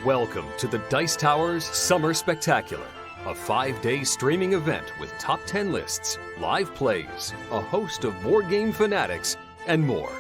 Welcome to the Dice Tower's Summer Spectacular, a 5-day streaming event with top 10 lists, live plays, a host of board game fanatics, and more.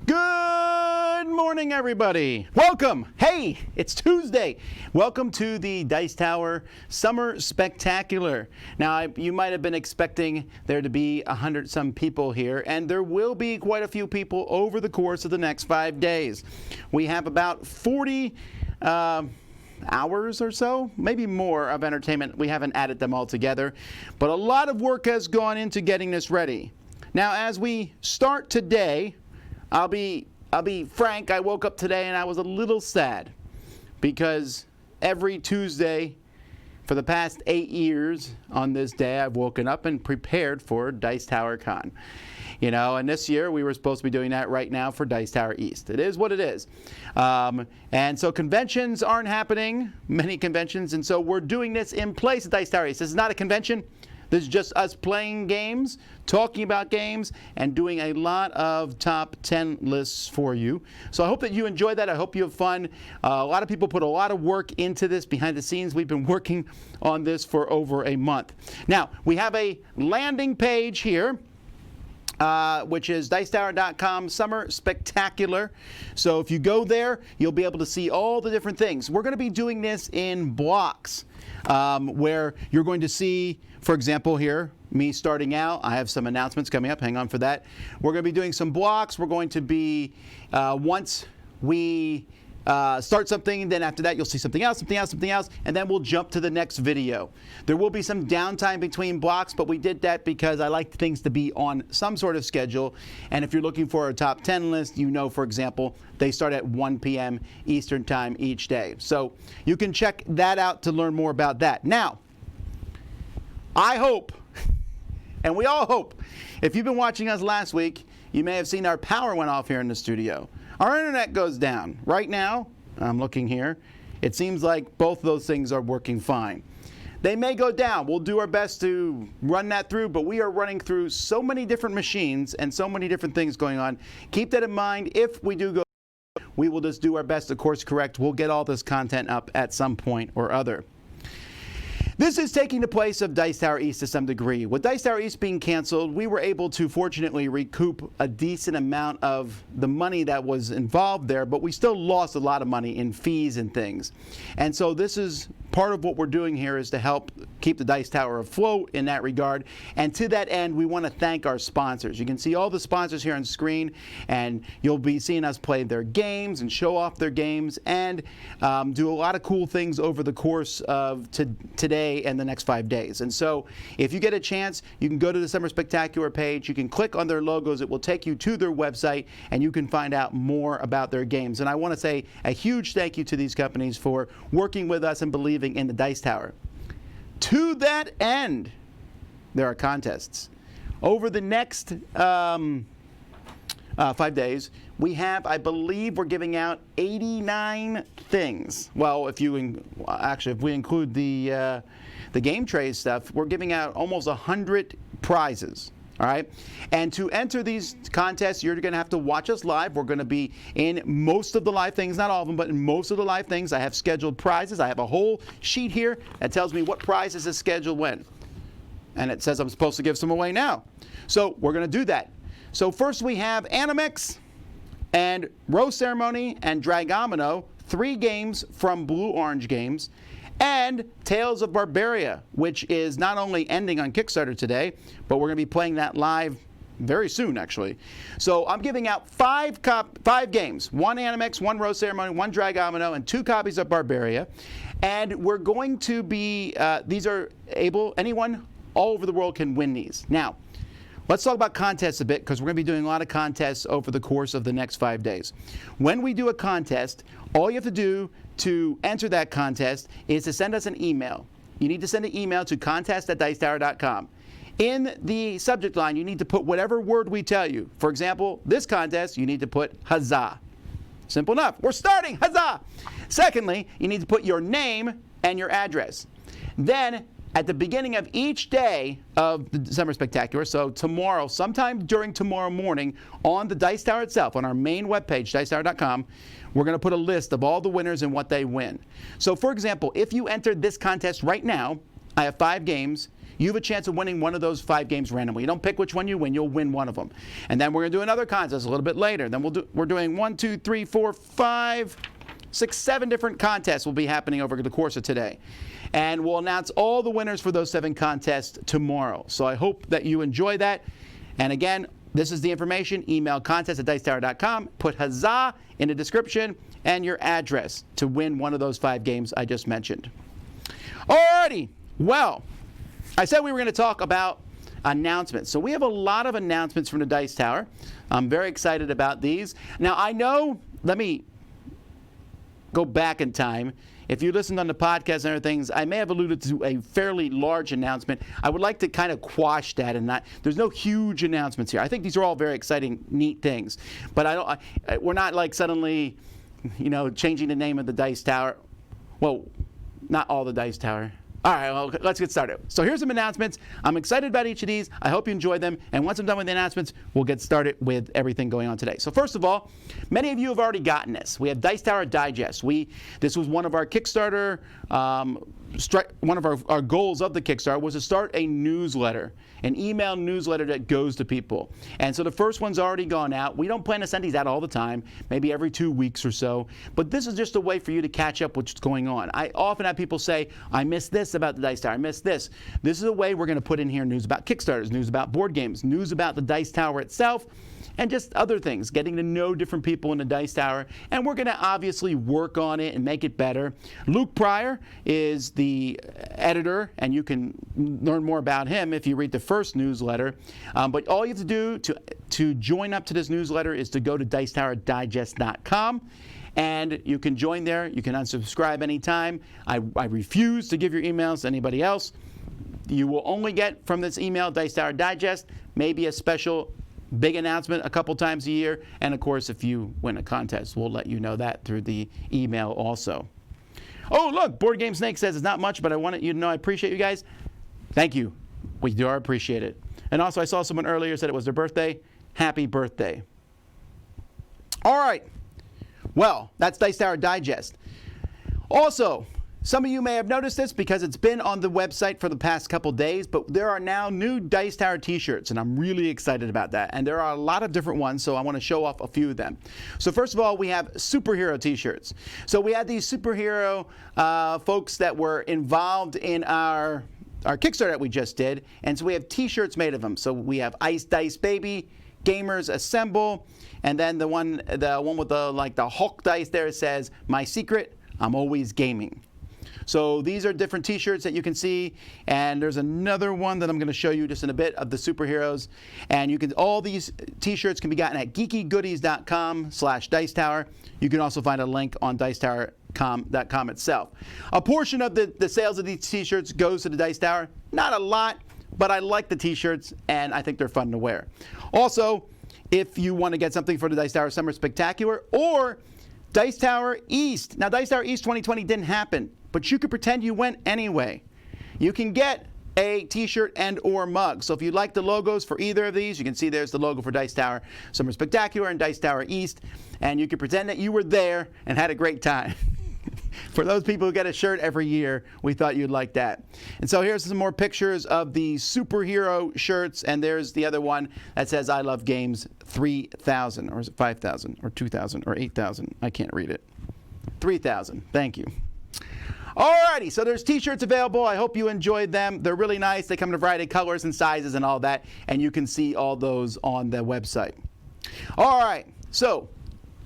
Good morning, everybody. Welcome. Hey, it's Tuesday. Welcome to the Dice Tower Summer Spectacular. Now, you might have been expecting there to be 100-some people here, and there will be quite a few people over the course of the next 5 days. We have about 40 hours or so, maybe more, of entertainment. We haven't added them all together, but a lot of work has gone into getting this ready. Now, as we start today, I'll be frank, I woke up today and I was a little sad because every Tuesday for the past 8 years on this day I've woken up and prepared for Dice Tower Con. You know, and this year we were supposed to be doing that right now for Dice Tower East. It is what it is. And so conventions aren't happening, many conventions, and so we're doing this in place at Dice Tower East. This is not a convention. This is just us playing games, talking about games, and doing a lot of top 10 lists for you. So I hope that you enjoy that. I hope you have fun. A lot of people put a lot of work into this behind the scenes. We've been working on this for over a month. Now, we have a landing page here, which is dicetower.com Summer Spectacular. So if you go there, you'll be able to see all the different things. We're going to be doing this in blocks, where you're going to see, for example, here, me starting out. I have some announcements coming up. Hang on for that. We're going to be doing some blocks. We're going to be, once we start something, then after that you'll see something else, and then we'll jump to the next video. There will be some downtime between blocks, but we did that because I like things to be on some sort of schedule. And if you're looking for a top 10 list, you know, for example, they start at 1 p.m. Eastern Time each day. So you can check that out to learn more about that. Now, I hope, and we all hope, if you've been watching us last week, you may have seen our power went off here in the studio. Our internet goes down. Right now, I'm looking here, it seems like both of those things are working fine. They may go down. We'll do our best to run that through, but we are running through so many different machines and so many different things going on. Keep that in mind. If we do go, we will just do our best to course correct. We'll get all this content up at some point or other. This is taking the place of Dice Tower East to some degree. With Dice Tower East being canceled, we were able to fortunately recoup a decent amount of the money that was involved there, but we still lost a lot of money in fees and things. And so this is part of what we're doing here, is to help keep the Dice Tower afloat in that regard. And to that end, we want to thank our sponsors. You can see all the sponsors here on screen, and you'll be seeing us play their games and show off their games and do a lot of cool things over the course of today and the next 5 days. And so if you get a chance, you can go to the Summer Spectacular page. You can click on their logos. It will take you to their website, and you can find out more about their games. And I want to say a huge thank you to these companies for working with us and believing in the Dice Tower. To that end, there are contests. Over the next 5 days, we have, I believe, we're giving out 89 things. Well, if we include the game trays stuff, we're giving out almost 100 prizes. All right, and to enter these contests, you're going to have to watch us live. We're going to be in most of the live things, not all of them, but in most of the live things. I have scheduled prizes. I have a whole sheet here that tells me what prizes is scheduled when. And it says I'm supposed to give some away now. So we're going to do that. So first we have Animex and Rose Ceremony and Dragomino, 3 games from Blue Orange Games, and Tales of Bar-BEAria, which is not only ending on Kickstarter today, but we're going to be playing that live very soon, actually. So I'm giving out 5 games, 1 Animex, 1 Rose Ceremony, 1 Dragomino, and 2 copies of Barbaria. And we're going to be, these are anyone all over the world can win these. Now, let's talk about contests a bit, because we're going to be doing a lot of contests over the course of the next 5 days. When we do a contest, all you have to do to enter that contest is to send us an email. You need to send an email to contest@dicetower.com. In the subject line, you need to put whatever word we tell you. For example, this contest, you need to put huzzah. Simple enough. We're starting. Huzzah! Secondly, you need to put your name and your address. Then at the beginning of each day of the Summer Spectacular, so tomorrow, sometime during tomorrow morning, on the Dice Tower itself, on our main webpage, dicetower.com, we're going to put a list of all the winners and what they win. So, for example, if you entered this contest right now, I have 5 games. You have a chance of winning one of those 5 games randomly. You don't pick which one you win, you'll win one of them. And then we're going to do another contest a little bit later. Then we're doing 1, 2, 3, 4, 5, 6, 7 different contests will be happening over the course of today. And we'll announce all the winners for those 7 contests tomorrow. So I hope that you enjoy that. And again, this is the information. Email contest@dicetower.com. Put huzzah in the description and your address to win one of those 5 games I just mentioned. Alrighty. Well, I said we were going to talk about announcements. So we have a lot of announcements from the Dice Tower. I'm very excited about these. Now I know, let me go back in time. If you listened on the podcast and other things, I may have alluded to a fairly large announcement. I would like to kind of quash that and not. There's no huge announcements here. I think these are all very exciting, neat things. But we're not like suddenly, changing the name of the Dice Tower. Well, not all the Dice Tower. All right, well, let's get started. So here's some announcements. I'm excited about each of these. I hope you enjoy them. And once I'm done with the announcements, we'll get started with everything going on today. So first of all, many of you have already gotten this. We have Dice Tower Digest. This was one of our Kickstarter, one of our goals of the Kickstarter was to start a newsletter, an email newsletter that goes to people. And so the first one's already gone out. We don't plan to send these out all the time, maybe every 2 weeks or so. But this is just a way for you to catch up with what's going on. I often have people say, I missed this about the Dice Tower, I missed this. This is a way we're going to put in here news about Kickstarters, news about board games, news about the Dice Tower itself, and just other things, getting to know different people in the Dice Tower. And we're going to obviously work on it and make it better. Luke Pryor is the editor, and you can learn more about him if you read the first newsletter. But all you have to do to join up to this newsletter is to go to dicetowerdigest.com. And you can join there. You can unsubscribe anytime. I refuse to give your emails to anybody else. You will only get from this email Dice Tower Digest, maybe a special big announcement a couple times a year. And of course, if you win a contest, we'll let you know that through the email also. Oh, look, Board Game Snake says it's not much, but I wanted you to know I appreciate you guys. Thank you. We do appreciate it. And also, I saw someone earlier said it was their birthday. Happy birthday. All right. Well, that's Dice Tower Digest. Also, some of you may have noticed this because it's been on the website for the past couple days, but there are now new Dice Tower t-shirts, and I'm really excited about that. And there are a lot of different ones, so I want to show off a few of them. So first of all, we have superhero t-shirts. So we had these superhero folks that were involved in our Kickstarter that we just did, and so we have t-shirts made of them. So we have Ice Dice Baby, Gamers Assemble, and then the one with the Hulk dice there says, My Secret, I'm Always Gaming. So these are different t-shirts that you can see, and there's another one that I'm going to show you just in a bit of the superheroes. And all these t-shirts can be gotten at geekygoodies.com/Dice Tower. You can also find a link on dicetower.com itself. A portion of the sales of these t-shirts goes to the Dice Tower. Not a lot, but I like the t-shirts, and I think they're fun to wear. Also, if you want to get something for the Dice Tower Summer Spectacular or Dice Tower East. Now, Dice Tower East 2020 didn't happen, but you could pretend you went anyway. You can get a t-shirt and or mug. So if you like the logos for either of these, you can see there's the logo for Dice Tower Summer Spectacular and Dice Tower East, and you can pretend that you were there and had a great time. For those people who get a shirt every year, we thought you'd like that. And so here's some more pictures of the superhero shirts, and there's the other one that says I Love Games 3000, or is it 5000, or 2000, or 8000? I can't read it. 3000, thank you. Alrighty, so there's t-shirts available. I hope you enjoyed them. They're really nice. They come in a variety of colors and sizes and all that, and you can see all those on the website. All right, so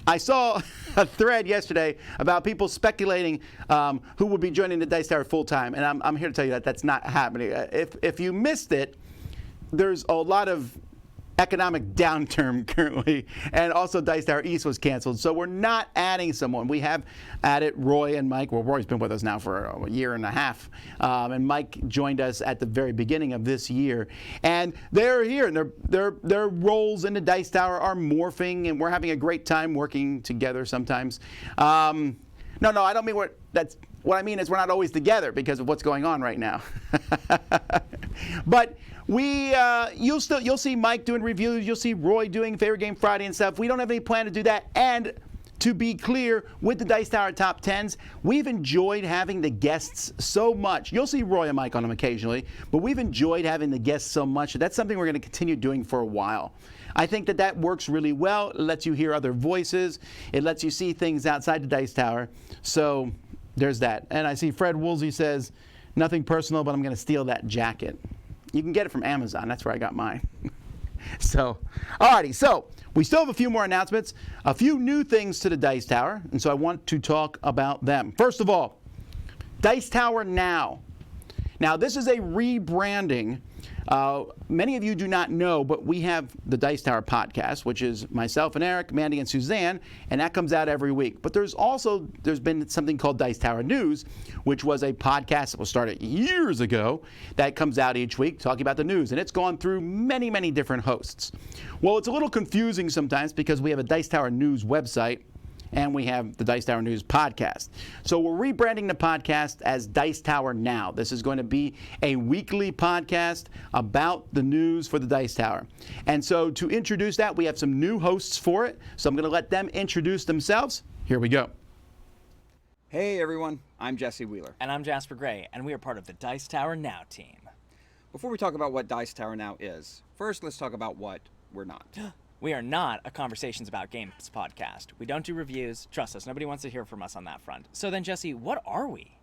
I saw a thread yesterday about people speculating who would be joining the Dice Tower full-time, and I'm here to tell you that that's not happening. If you missed it, there's a lot of economic downturn currently, and also Dice Tower East was canceled, so we're not adding someone. We have added Roy and Mike. Well, Roy's been with us now for a year and a half, and Mike joined us at the very beginning of this year, and they're here, and their roles in the Dice Tower are morphing, and we're having a great time working together sometimes. No, I don't mean what I mean is we're not always together because of what's going on right now. But you'll see Mike doing reviews. You'll see Roy doing Favorite Game Friday and stuff. We don't have any plan to do that. And to be clear, with the Dice Tower Top 10s, we've enjoyed having the guests so much. You'll see Roy and Mike on them occasionally, but we've enjoyed having the guests so much that that's something we're going to continue doing for a while. I think that works really well. It lets you hear other voices. It lets you see things outside the Dice Tower. So there's that. And I see Fred Woolsey says, nothing personal, but I'm going to steal that jacket. You can get it from Amazon. That's where I got mine. So, alrighty. So we still have a few more announcements, a few new things to the Dice Tower, and so I want to talk about them. First of all, Dice Tower Now. Now, this is a rebranding. Many of you do not know, but we have the Dice Tower podcast, which is myself and Eric, Mandy and Suzanne, and that comes out every week. But there's been something called Dice Tower News, which was a podcast that was started years ago that comes out each week talking about the news, and it's gone through many, many different hosts. Well, it's a little confusing sometimes because we have a Dice Tower News website, and we have the Dice Tower News podcast. So we're rebranding the podcast as Dice Tower Now. This is going to be a weekly podcast about the news for the Dice Tower. And so to introduce that, we have some new hosts for it. So I'm going to let them introduce themselves. Here we go. Hey everyone, I'm Jesse Wheeler. And I'm Jasper Gray, and we are part of the Dice Tower Now team. Before we talk about what Dice Tower Now is, first let's talk about what we're not. We are not a Conversations About Games podcast. We don't do reviews. Trust us, nobody wants to hear from us on that front. So then, Jesse, what are we?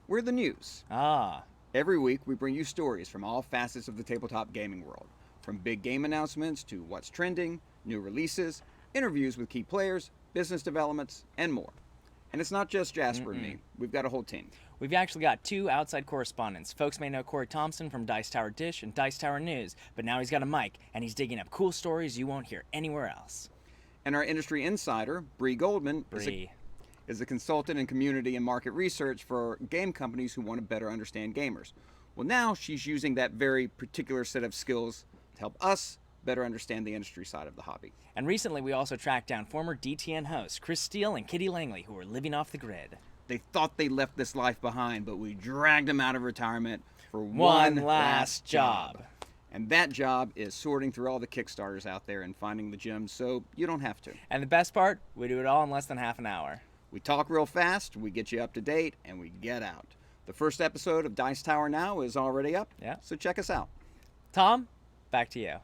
We're the news. Ah. Every week we bring you stories from all facets of the tabletop gaming world. From big game announcements to what's trending, new releases, interviews with key players, business developments, and more. And it's not just Jasper and me. We've got a whole team. We've actually got two outside correspondents. Folks may know Corey Thompson from Dice Tower Dish and Dice Tower News, but now he's got a mic, and he's digging up cool stories you won't hear anywhere else. And our industry insider, Bree Goldman, is a consultant in community and market research for game companies who want to better understand gamers. Well, now she's using that very particular set of skills to help us better understand the industry side of the hobby. And recently we also tracked down former DTN hosts Chris Steele and Kitty Langley, who were living off the grid. They thought they left this life behind, but we dragged them out of retirement for one last job. And that job is sorting through all the Kickstarters out there and finding the gems so you don't have to. And the best part, we do it all in less than half an hour. We talk real fast, we get you up to date, and we get out. The first episode of Dice Tower Now is already up, so check us out. Tom, back to you.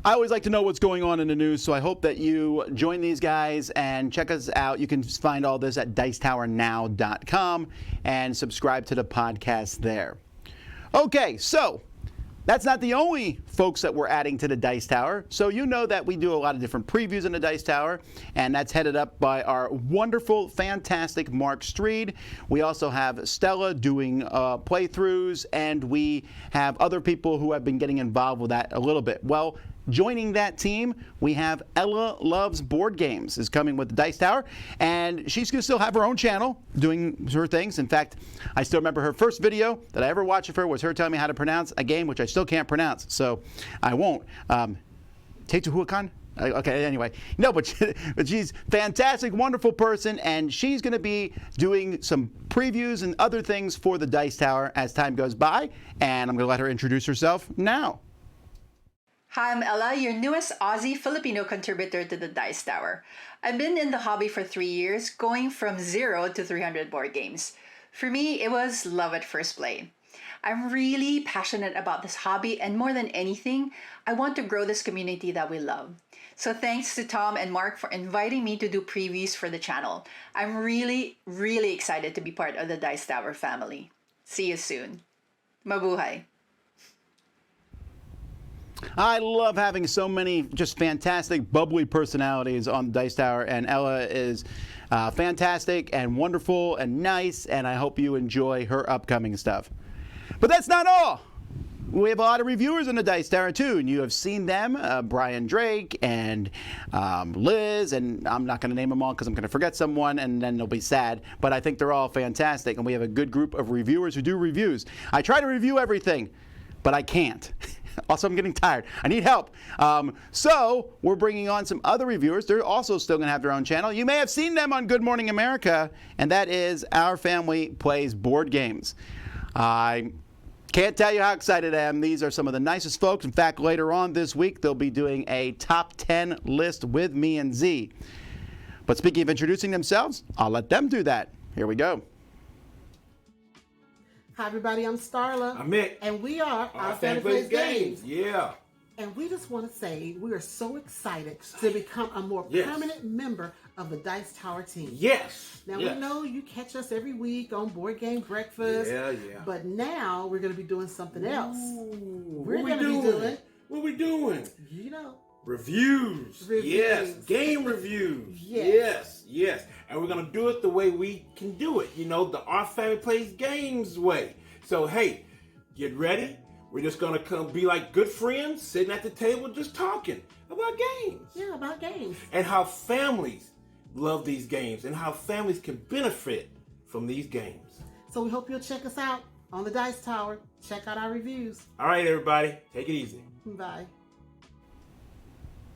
I always like to know what's going on in the news, so I hope that you join these guys and check us out. You can find all this at dicetowernow.com and subscribe to the podcast there. Okay, so that's not the only folks that we're adding to the Dice Tower. So you know that we do a lot of different previews in the Dice Tower, and that's headed up by our wonderful, fantastic Mark Streed. We also have Stella doing playthroughs, and we have other people who have been getting involved with that a little bit. Well, joining that team, we have Ella Loves Board Games is coming with the Dice Tower, and she's going to still have her own channel doing her things. In fact, I still remember her first video that I ever watched of her was her telling me how to pronounce a game which I still can't pronounce, so I won't. Teotihuacan? Okay, anyway. No, but she's a fantastic, wonderful person, and she's going to be doing some previews and other things for the Dice Tower as time goes by, and I'm going to let her introduce herself now. Hi, I'm Ella, your newest Aussie-Filipino contributor to the Dice Tower. I've been in the hobby for 3 years, going from 0 to 300 board games. For me, it was love at first play. I'm really passionate about this hobby, and more than anything, I want to grow this community that we love. So thanks to Tom and Mark for inviting me to do previews for the channel. I'm really, really excited to be part of the Dice Tower family. See you soon. Mabuhay. I love having so many just fantastic, bubbly personalities on the Dice Tower, and Ella is fantastic and wonderful and nice, and I hope you enjoy her upcoming stuff. But that's not all. We have a lot of reviewers in the Dice Tower too, and you have seen them, Brian Drake and Liz, and I'm not going to name them all because I'm going to forget someone and then they'll be sad, but I think they're all fantastic, and we have a good group of reviewers who do reviews. I try to review everything, but I can't. Also, I'm getting tired. I need help. So we're bringing on some other reviewers. They're also still going to have their own channel. You may have seen them on Good Morning America, and that is Our Family Plays Board Games. I can't tell you how excited I am. These are some of the nicest folks. In fact, later on this week, they'll be doing a top 10 list with me and Z. But speaking of introducing themselves, I'll let them do that. Here we go. Hi everybody, I'm Starla. I'm Mick. And we are Our Family Plays Games. Yeah. And we just want to say we are so excited to become a more permanent member of the Dice Tower team. Yes. Now we know you catch us every week on Board Game Breakfast. Yeah. But now we're going to be doing something else. What we doing? You know. Reviews. Yes. Game reviews. Yes. And we're going to do it the way we can do it. You know, the Our Family Plays Games way. So, hey, get ready. We're just going to come be like good friends, sitting at the table just talking about games. Yeah, about games. And how families love these games and how families can benefit from these games. So we hope you'll check us out on the Dice Tower. Check out our reviews. All right, everybody. Take it easy. Bye.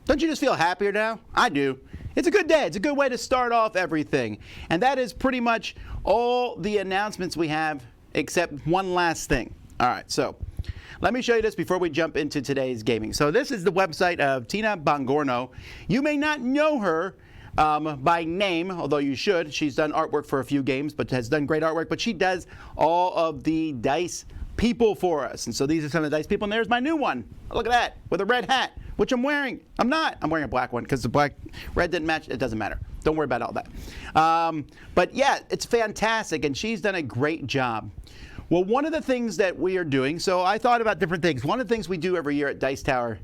Don't you just feel happier now? I do. It's a good day. It's a good way to start off everything. And that is pretty much all the announcements we have, except one last thing. All right, so let me show you this before we jump into today's gaming. So this is the website of Tina Bongorno. You may not know her by name, although you should. She's done artwork for a few games, but has done great artwork. But she does all of the dice people for us. And so these are some of the dice people. And there's my new one. Look at that, with a red hat, which I'm wearing. I'm not. I'm wearing a black one because the red didn't match. It doesn't matter. Don't worry about all that. But yeah, it's fantastic, and she's done a great job. Well, one of the things that we are doing, so I thought about different things. One of the things we do every year at Dice Tower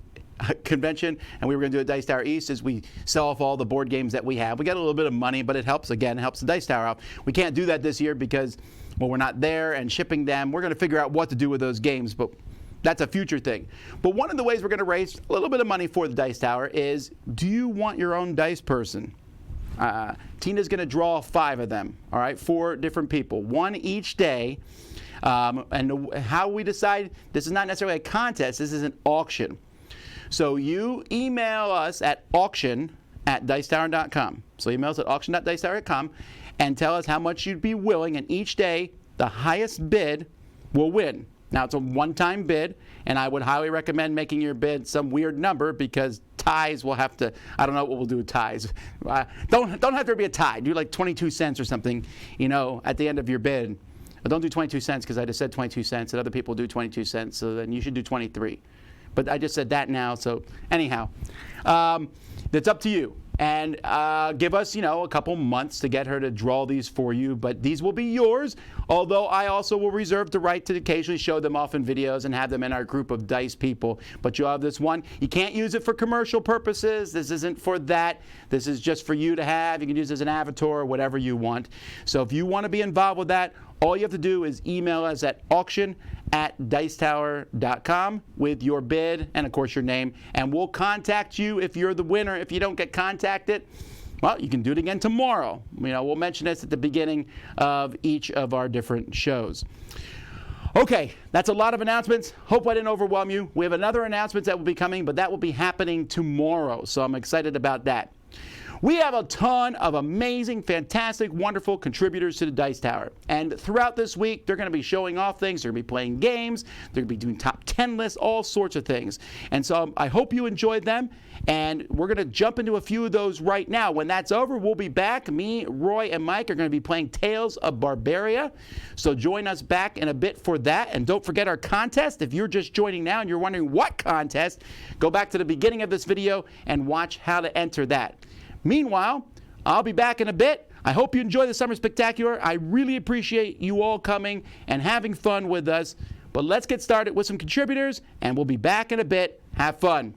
Convention, and we were going to do at Dice Tower East, is we sell off all the board games that we have. We got a little bit of money, but it helps, again, it helps the Dice Tower out. We can't do that this year because, well, we're not there and shipping them. We're going to figure out what to do with those games, but that's a future thing. But one of the ways we're going to raise a little bit of money for the Dice Tower is, do you want your own dice person? Tina's going to draw 5 of them, all right, 4 different people, 1 each day. And how we decide, this is not necessarily a contest, this is an auction. So you email us at auction@dicetower.com. So email us at auction.dicetower.com and tell us how much you'd be willing, and each day the highest bid will win. Now it's a one-time bid, and I would highly recommend making your bid some weird number because ties will have to, I don't know what we'll do with ties. Don't have to be a tie. Do like 22 cents or something, you know, at the end of your bid. But don't do 22 cents because I just said 22 cents and other people do 22 cents, so then you should do 23. But I just said that now, so anyhow, that's up to you. And give us, you know, a couple months to get her to draw these for you, but these will be yours, although I also will reserve the right to occasionally show them off in videos and have them in our group of dice people. But you'll have this one. You can't use it for commercial purposes. This isn't for that. This is just for you to have. You can use it as an avatar or whatever you want. So if you want to be involved with that, all you have to do is email us at auction@dicetower.com with your bid and, of course, your name. And we'll contact you if you're the winner. If you don't get contacted, well, you can do it again tomorrow. You know, we'll mention this at the beginning of each of our different shows. Okay, that's a lot of announcements. Hope I didn't overwhelm you. We have another announcement that will be coming, but that will be happening tomorrow. So I'm excited about that. We have a ton of amazing, fantastic, wonderful contributors to the Dice Tower. And throughout this week, they're going to be showing off things. They're going to be playing games. They're going to be doing top 10 lists, all sorts of things. And so I hope you enjoyed them. And we're going to jump into a few of those right now. When that's over, we'll be back. Me, Roy, and Mike are going to be playing Tales of Bar-BEAria. So join us back in a bit for that. And don't forget our contest. If you're just joining now and you're wondering what contest, go back to the beginning of this video and watch how to enter that. Meanwhile, I'll be back in a bit. I hope you enjoy the Summer Spectacular. I really appreciate you all coming and having fun with us. But let's get started with some contributors, and we'll be back in a bit. Have fun.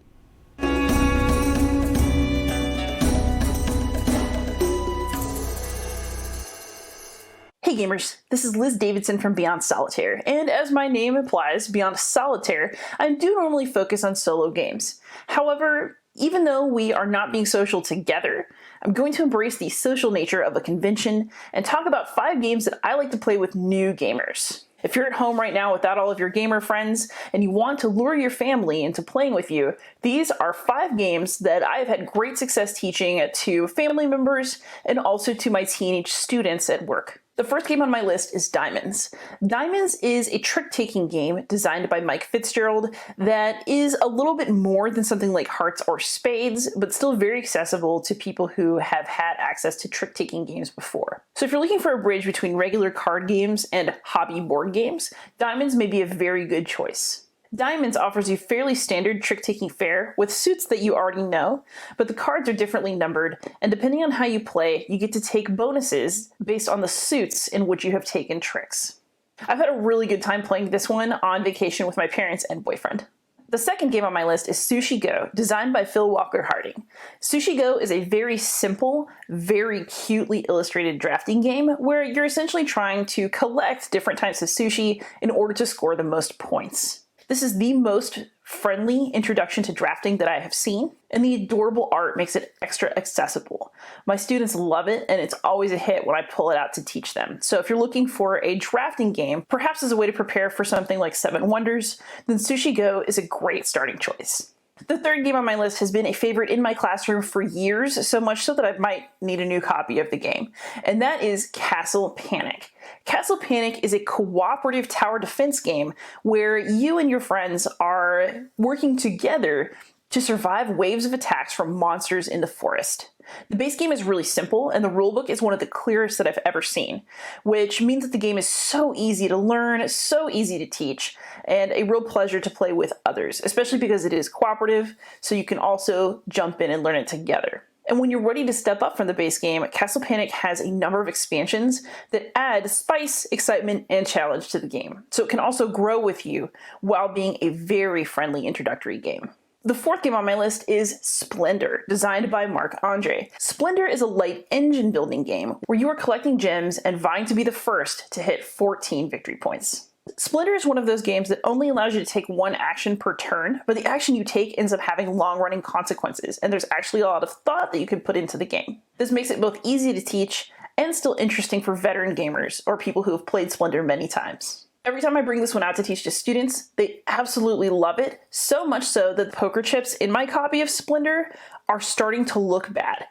Hey gamers, this is Liz Davidson from Beyond Solitaire, and as my name implies, Beyond Solitaire, I do normally focus on solo games. However, even though we are not being social together, I'm going to embrace the social nature of a convention and talk about 5 games that I like to play with new gamers. If you're at home right now without all of your gamer friends and you want to lure your family into playing with you, these are 5 games that I've had great success teaching to family members and also to my teenage students at work. The first game on my list is Diamonds. Diamonds is a trick-taking game designed by Mike Fitzgerald that is a little bit more than something like Hearts or Spades, but still very accessible to people who have had access to trick-taking games before. So if you're looking for a bridge between regular card games and hobby board games, Diamonds may be a very good choice. Diamonds offers you fairly standard trick-taking fare with suits that you already know, but the cards are differently numbered, and depending on how you play, you get to take bonuses based on the suits in which you have taken tricks. I've had a really good time playing this one on vacation with my parents and boyfriend. The second game on my list is Sushi Go, designed by Phil Walker Harding. Sushi Go is a very simple, very cutely illustrated drafting game where you're essentially trying to collect different types of sushi in order to score the most points. This is the most friendly introduction to drafting that I have seen, and the adorable art makes it extra accessible. My students love it, and it's always a hit when I pull it out to teach them. So if you're looking for a drafting game, perhaps as a way to prepare for something like 7 Wonders, then Sushi Go is a great starting choice. The third game on my list has been a favorite in my classroom for years, so much so that I might need a new copy of the game, and that is Castle Panic. Castle Panic is a cooperative tower defense game where you and your friends are working together to survive waves of attacks from monsters in the forest. The base game is really simple, and the rulebook is one of the clearest that I've ever seen, which means that the game is so easy to learn, so easy to teach, and a real pleasure to play with others, especially because it is cooperative, so you can also jump in and learn it together. And when you're ready to step up from the base game, Castle Panic has a number of expansions that add spice, excitement, and challenge to the game, so it can also grow with you while being a very friendly introductory game. The fourth game on my list is Splendor, designed by Marc Andre. Splendor is a light engine building game where you are collecting gems and vying to be the first to hit 14 victory points. Splendor is one of those games that only allows you to take one action per turn, but the action you take ends up having long-running consequences, and there's actually a lot of thought that you can put into the game. This makes it both easy to teach and still interesting for veteran gamers or people who have played Splendor many times. Every time I bring this one out to teach to students, they absolutely love it, so much so that the poker chips in my copy of Splendor are starting to look bad.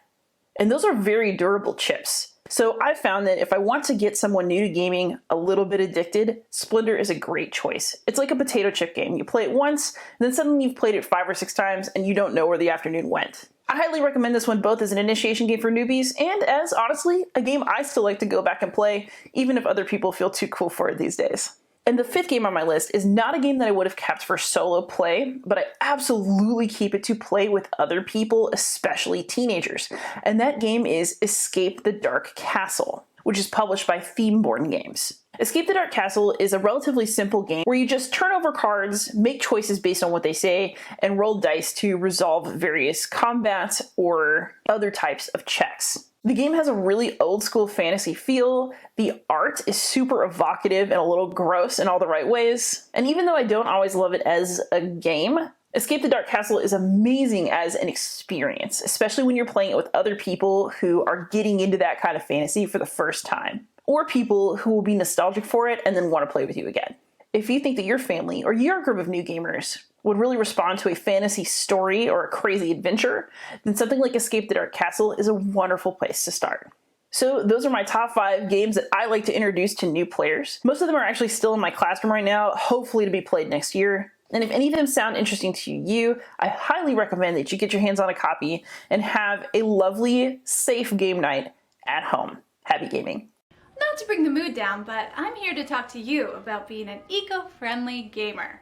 And those are very durable chips. So I found that if I want to get someone new to gaming a little bit addicted, Splendor is a great choice. It's like a potato chip game. You play it once, and then suddenly you've played it 5 or 6 times, and you don't know where the afternoon went. I highly recommend this one both as an initiation game for newbies and as, honestly, a game I still like to go back and play, even if other people feel too cool for it these days. And the fifth game on my list is not a game that I would have kept for solo play, but I absolutely keep it to play with other people, especially teenagers. And that game is Escape the Dark Castle, which is published by Themeborn Games. Escape the Dark Castle is a relatively simple game where you just turn over cards, make choices based on what they say, and roll dice to resolve various combat or other types of checks. The game has a really old school fantasy feel, the art is super evocative and a little gross in all the right ways, and even though I don't always love it as a game, Escape the Dark Castle is amazing as an experience, especially when you're playing it with other people who are getting into that kind of fantasy for the first time, or people who will be nostalgic for it and then want to play with you again. If you think that your family or your group of new gamers would really respond to a fantasy story or a crazy adventure, then something like Escape the Dark Castle is a wonderful place to start. So those are my top 5 games that I like to introduce to new players. Most of them are actually still in my classroom right now, hopefully to be played next year. And if any of them sound interesting to you, I highly recommend that you get your hands on a copy and have a lovely, safe game night at home. Happy gaming. Not to bring the mood down, but I'm here to talk to you about being an eco-friendly gamer.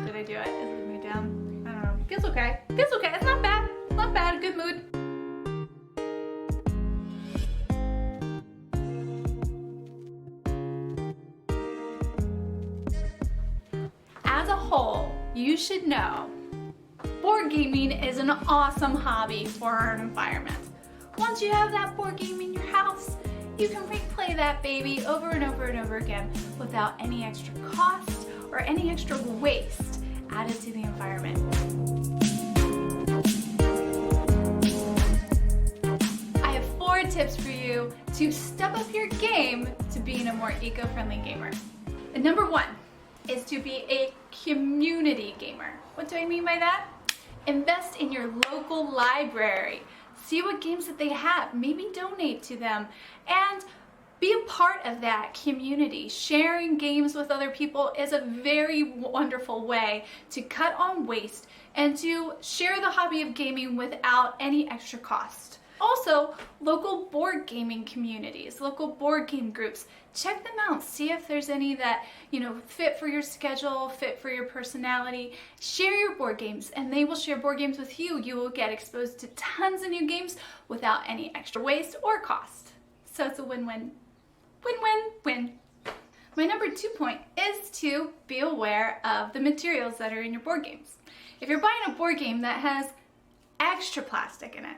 Did I do it? Is the mood down? I don't know. Feels okay. Feels okay. It's not bad. It's not bad. Good mood. As a whole, you should know board gaming is an awesome hobby for our environment. Once you have that board game in your house, you can replay that baby over and over and over again without any extra cost or any extra waste added to the environment. I have 4 tips for you to step up your game to being a more eco-friendly gamer. And number 1 is to be a community gamer. What do I mean by that? Invest in your local library. See what games that they have, maybe donate to them, and be a part of that community. Sharing games with other people is a very wonderful way to cut on waste and to share the hobby of gaming without any extra cost. Also, local board gaming communities, local board game groups, check them out. See if there's any that, fit for your schedule, fit for your personality. Share your board games and they will share board games with you. You will get exposed to tons of new games without any extra waste or cost. So it's a win-win. Win-win-win. My number 2 point is to be aware of the materials that are in your board games. If you're buying a board game that has extra plastic in it,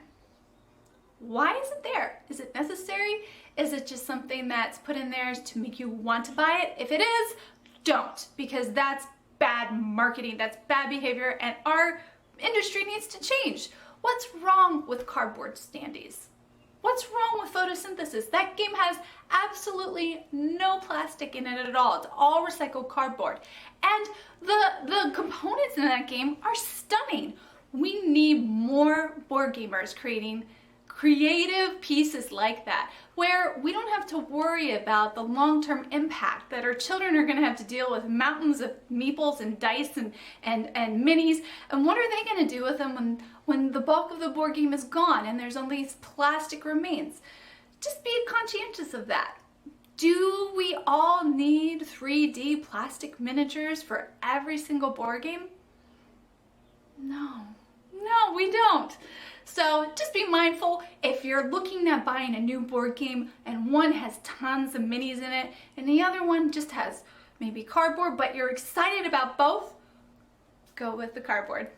why is it there? Is it necessary? Is it just something that's put in there to make you want to buy it? If it is, don't, because that's bad marketing, that's bad behavior, and our industry needs to change. What's wrong with cardboard standees? What's wrong with photosynthesis? That game has absolutely no plastic in it at all. It's all recycled cardboard. And the components in that game are stunning. We need more board gamers creating creative pieces like that, where we don't have to worry about the long-term impact that our children are going to have to deal with mountains of meeples and dice and minis, and what are they going to do with them when the bulk of the board game is gone and there's only plastic remains. Just be conscientious of that. Do we all need 3D plastic miniatures for every single board game? No, we don't. So just be mindful if you're looking at buying a new board game and one has tons of minis in it and the other one just has maybe cardboard, but you're excited about both, go with the cardboard.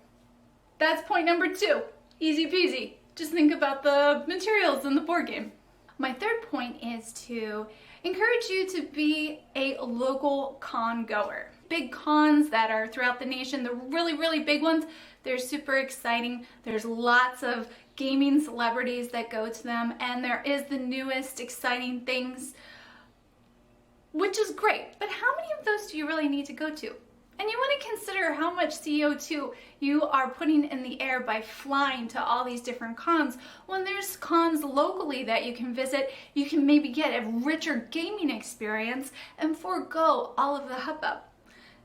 That's point number 2. Easy peasy. Just think about the materials in the board game. My third point is to encourage you to be a local con goer. Big cons that are throughout the nation, the really, really big ones, they're super exciting. There's lots of gaming celebrities that go to them, and there is the newest exciting things, which is great. But how many of those do you really need to go to? And you want to consider how much CO2 you are putting in the air by flying to all these different cons. When there's cons locally that you can visit, you can maybe get a richer gaming experience and forego all of the hubbub.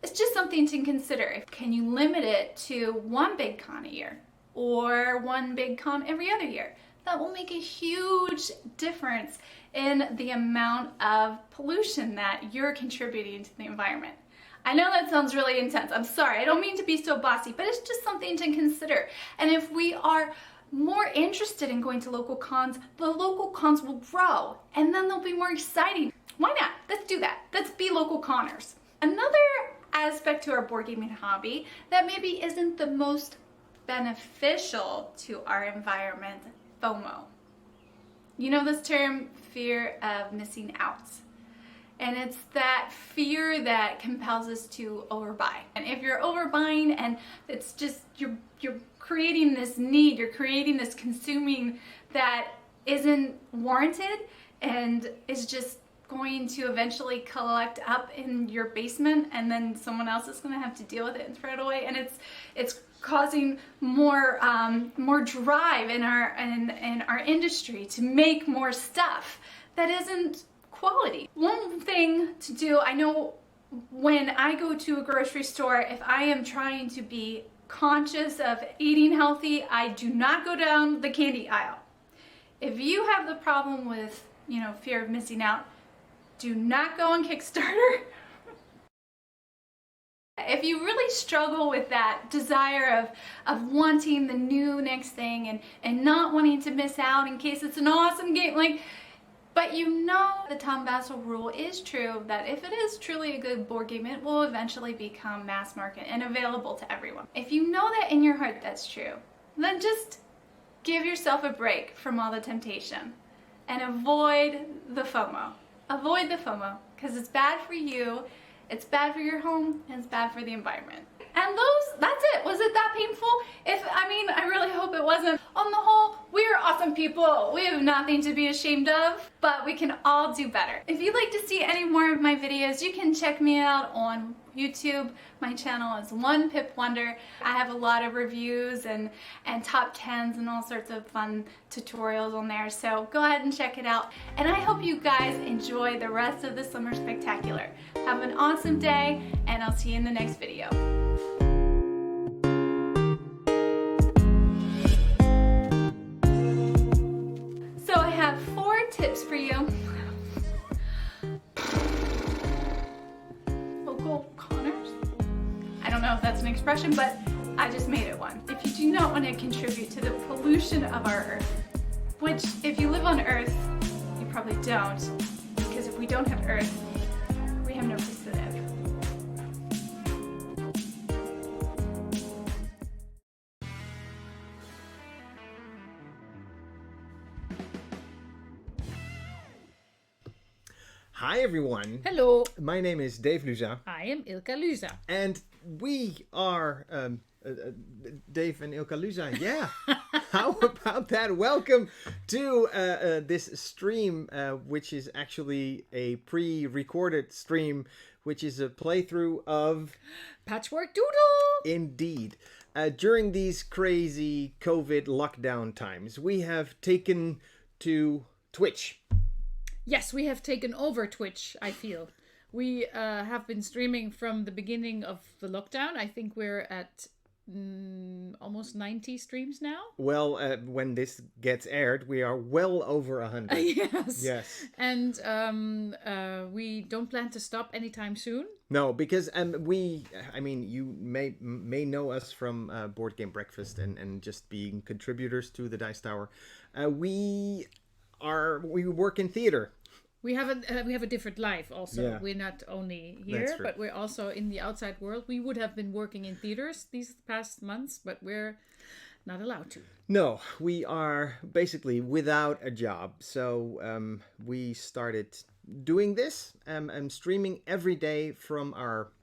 It's just something to consider. Can you limit it to one big con a year or one big con every other year? That will make a huge difference in the amount of pollution that you're contributing to the environment. I know that sounds really intense. I'm sorry, I don't mean to be so bossy, but it's just something to consider. And if we are more interested in going to local cons, the local cons will grow and then they'll be more exciting. Why not? Let's do that. Let's be local conners. Another aspect to our board gaming hobby that maybe isn't the most beneficial to our environment, FOMO. You know this term, fear of missing out. And it's that fear that compels us to overbuy. And if you're overbuying and it's just, you're creating this need, you're creating this consuming that isn't warranted and is just going to eventually collect up in your basement, and then someone else is going to have to deal with it and throw it away, and it's causing more drive in our industry to make more stuff that isn't quality. One thing to do, I know when I go to a grocery store, if I am trying to be conscious of eating healthy, I do not go down the candy aisle. If you have the problem with, fear of missing out, do not go on Kickstarter. If you really struggle with that desire of wanting the new next thing and not wanting to miss out in case it's an awesome game, but the Tom Bassel rule is true, that if it is truly a good board game, it will eventually become mass market and available to everyone. If you know that in your heart that's true, then just give yourself a break from all the temptation and avoid the FOMO. Avoid the FOMO, because it's bad for you, it's bad for your home, and it's bad for the environment. And that's it. Was it that painful? I really hope it wasn't. On the whole, we're awesome people. We have nothing to be ashamed of. but we can all do better. If you'd like to see any more of my videos, you can check me out on YouTube. My channel is Pip Wonder. I have a lot of reviews and top 10s and all sorts of fun tutorials on there, so go ahead and check it out. And I hope you guys enjoy the rest of the Summer Spectacular. Have an awesome day, and I'll see you in the next video. So I have 4 tips for you. Local Connors? I don't know if that's an expression, but I just made it one. If you do not want to contribute to the pollution of our Earth, which if you live on Earth, you probably don't, because if we don't have Earth, we have no place to live. Hi everyone. Hello. My name is Dave Luza. I am Ilka Luza. And we are Dave and Ilka Luza. Yeah. How about that? Welcome to this stream, which is actually a pre-recorded stream, which is a playthrough of Patchwork Doodle. Indeed. During these crazy COVID lockdown times, we have taken to Twitch. Yes, we have taken over Twitch, I feel. We have been streaming from the beginning of the lockdown. I think we're at almost 90 streams now. Well, when this gets aired, we are well over 100. Yes. Yes. And we don't plan to stop anytime soon. No, because you may know us from Board Game Breakfast and just being contributors to the Dice Tower. We work in theater. We have a different life also. Yeah. We're not only here, but we're also in the outside world. We would have been working in theaters these past months, but we're not allowed to. No, we are basically without a job. So we started doing this. I'm streaming every day from our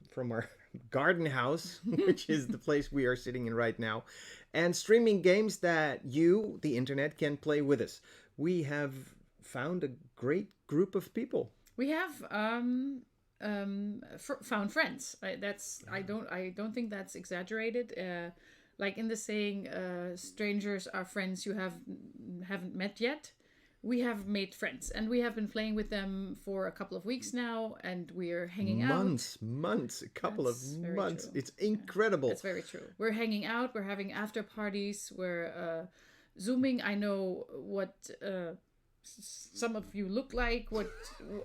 garden house, which is the place we are sitting in right now, and streaming games that you, the internet, can play with us. We have found a great group of people. We have found friends. I don't think that's exaggerated. Like in the saying, strangers are friends you haven't met yet. We have made friends, and we have been playing with them for a couple of weeks now, and we're hanging out. A couple of months. True. It's incredible. That's very true. We're hanging out. We're having after parties. We're Zooming. I know what some of you look like,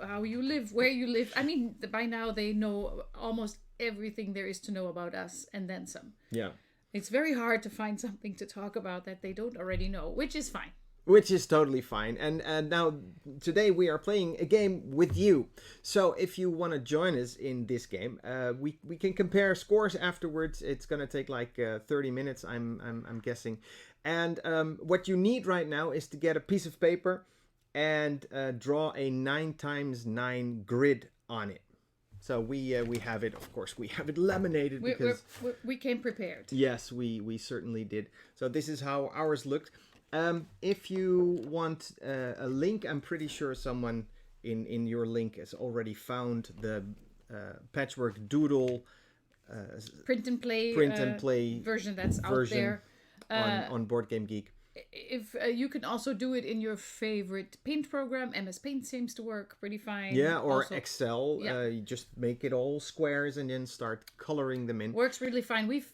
how you live, where you live. I mean, by now they know almost everything there is to know about us, and then some. Yeah. It's very hard to find something to talk about that they don't already know, which is fine. Which is totally fine. And now, today we are playing a game with you. So if you want to join us in this game, we can compare scores afterwards. It's going to take like 30 minutes, I'm guessing. And what you need right now is to get a piece of paper and draw a 9x9 grid on it. So we have it, of course, we have it laminated because we came prepared. Yes, we certainly did. So this is how ours looked. If you want a link, I'm pretty sure someone in your link has already found the Patchwork Doodle print and play version that's out there on Board Game Geek. If you can also do it in your favorite paint program, MS Paint seems to work pretty fine. Yeah, or also, Excel. Yeah. You just make it all squares and then start coloring them in. Works really fine. We've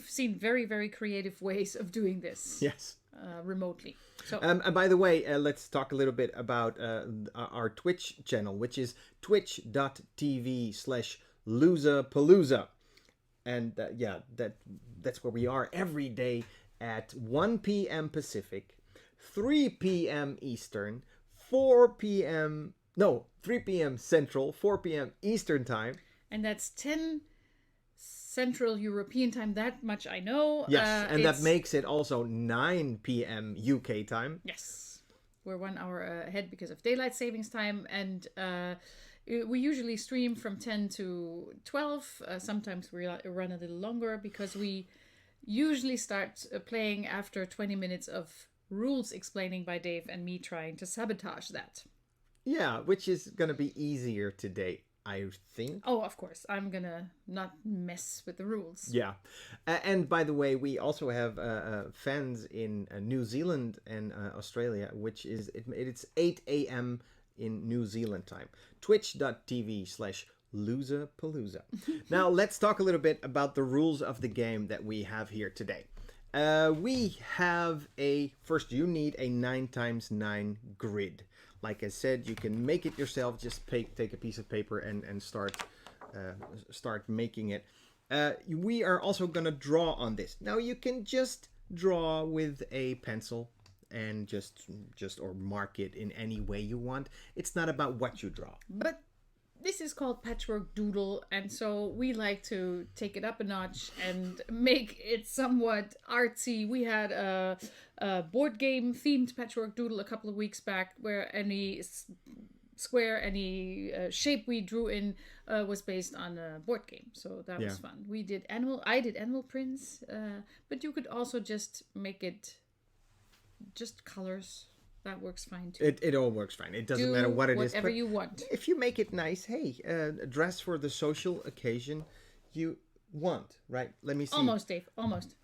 seen very, very creative ways of doing this. Yes. Remotely. So. And by the way, let's talk a little bit about our Twitch channel, which is twitch.tv/Luzapalooza. And that's where we are every day at 1 p.m. Pacific, 3 p.m. Eastern, 3 p.m. Central, 4 p.m. Eastern time. And that's 10 Central European time, that much I know. Yes, and that makes it also 9 p.m. UK time. Yes, we're 1 hour ahead because of daylight savings time, and we usually stream from 10 to 12. Sometimes we run a little longer because we usually start playing after 20 minutes of rules explaining by Dave and me trying to sabotage that. Yeah, which is going to be easier today, I think. Oh, of course. I'm going to not mess with the rules. Yeah. And by the way, we also have fans in New Zealand and Australia, which is, it's 8 a.m. in New Zealand time. Twitch.tv/Luzapalooza. Now, let's talk a little bit about the rules of the game that we have here today. We have first you need a 9x9 grid. Like I said, you can make it yourself. Just take a piece of paper and start making it. We are also going to draw on this. Now you can just draw with a pencil and just or mark it in any way you want. It's not about what you draw. But this is called Patchwork Doodle, and so we like to take it up a notch and make it somewhat artsy. We had a board game themed Patchwork Doodle a couple of weeks back, where any square, any shape we drew in was based on a board game. So that was fun. I did animal prints, but you could also just make it just colors. That works fine too. It all works fine. It doesn't matter what it is. Whatever you want. If you make it nice, hey, dress for the social occasion you want, right? Let me see. Almost, Dave. Almost.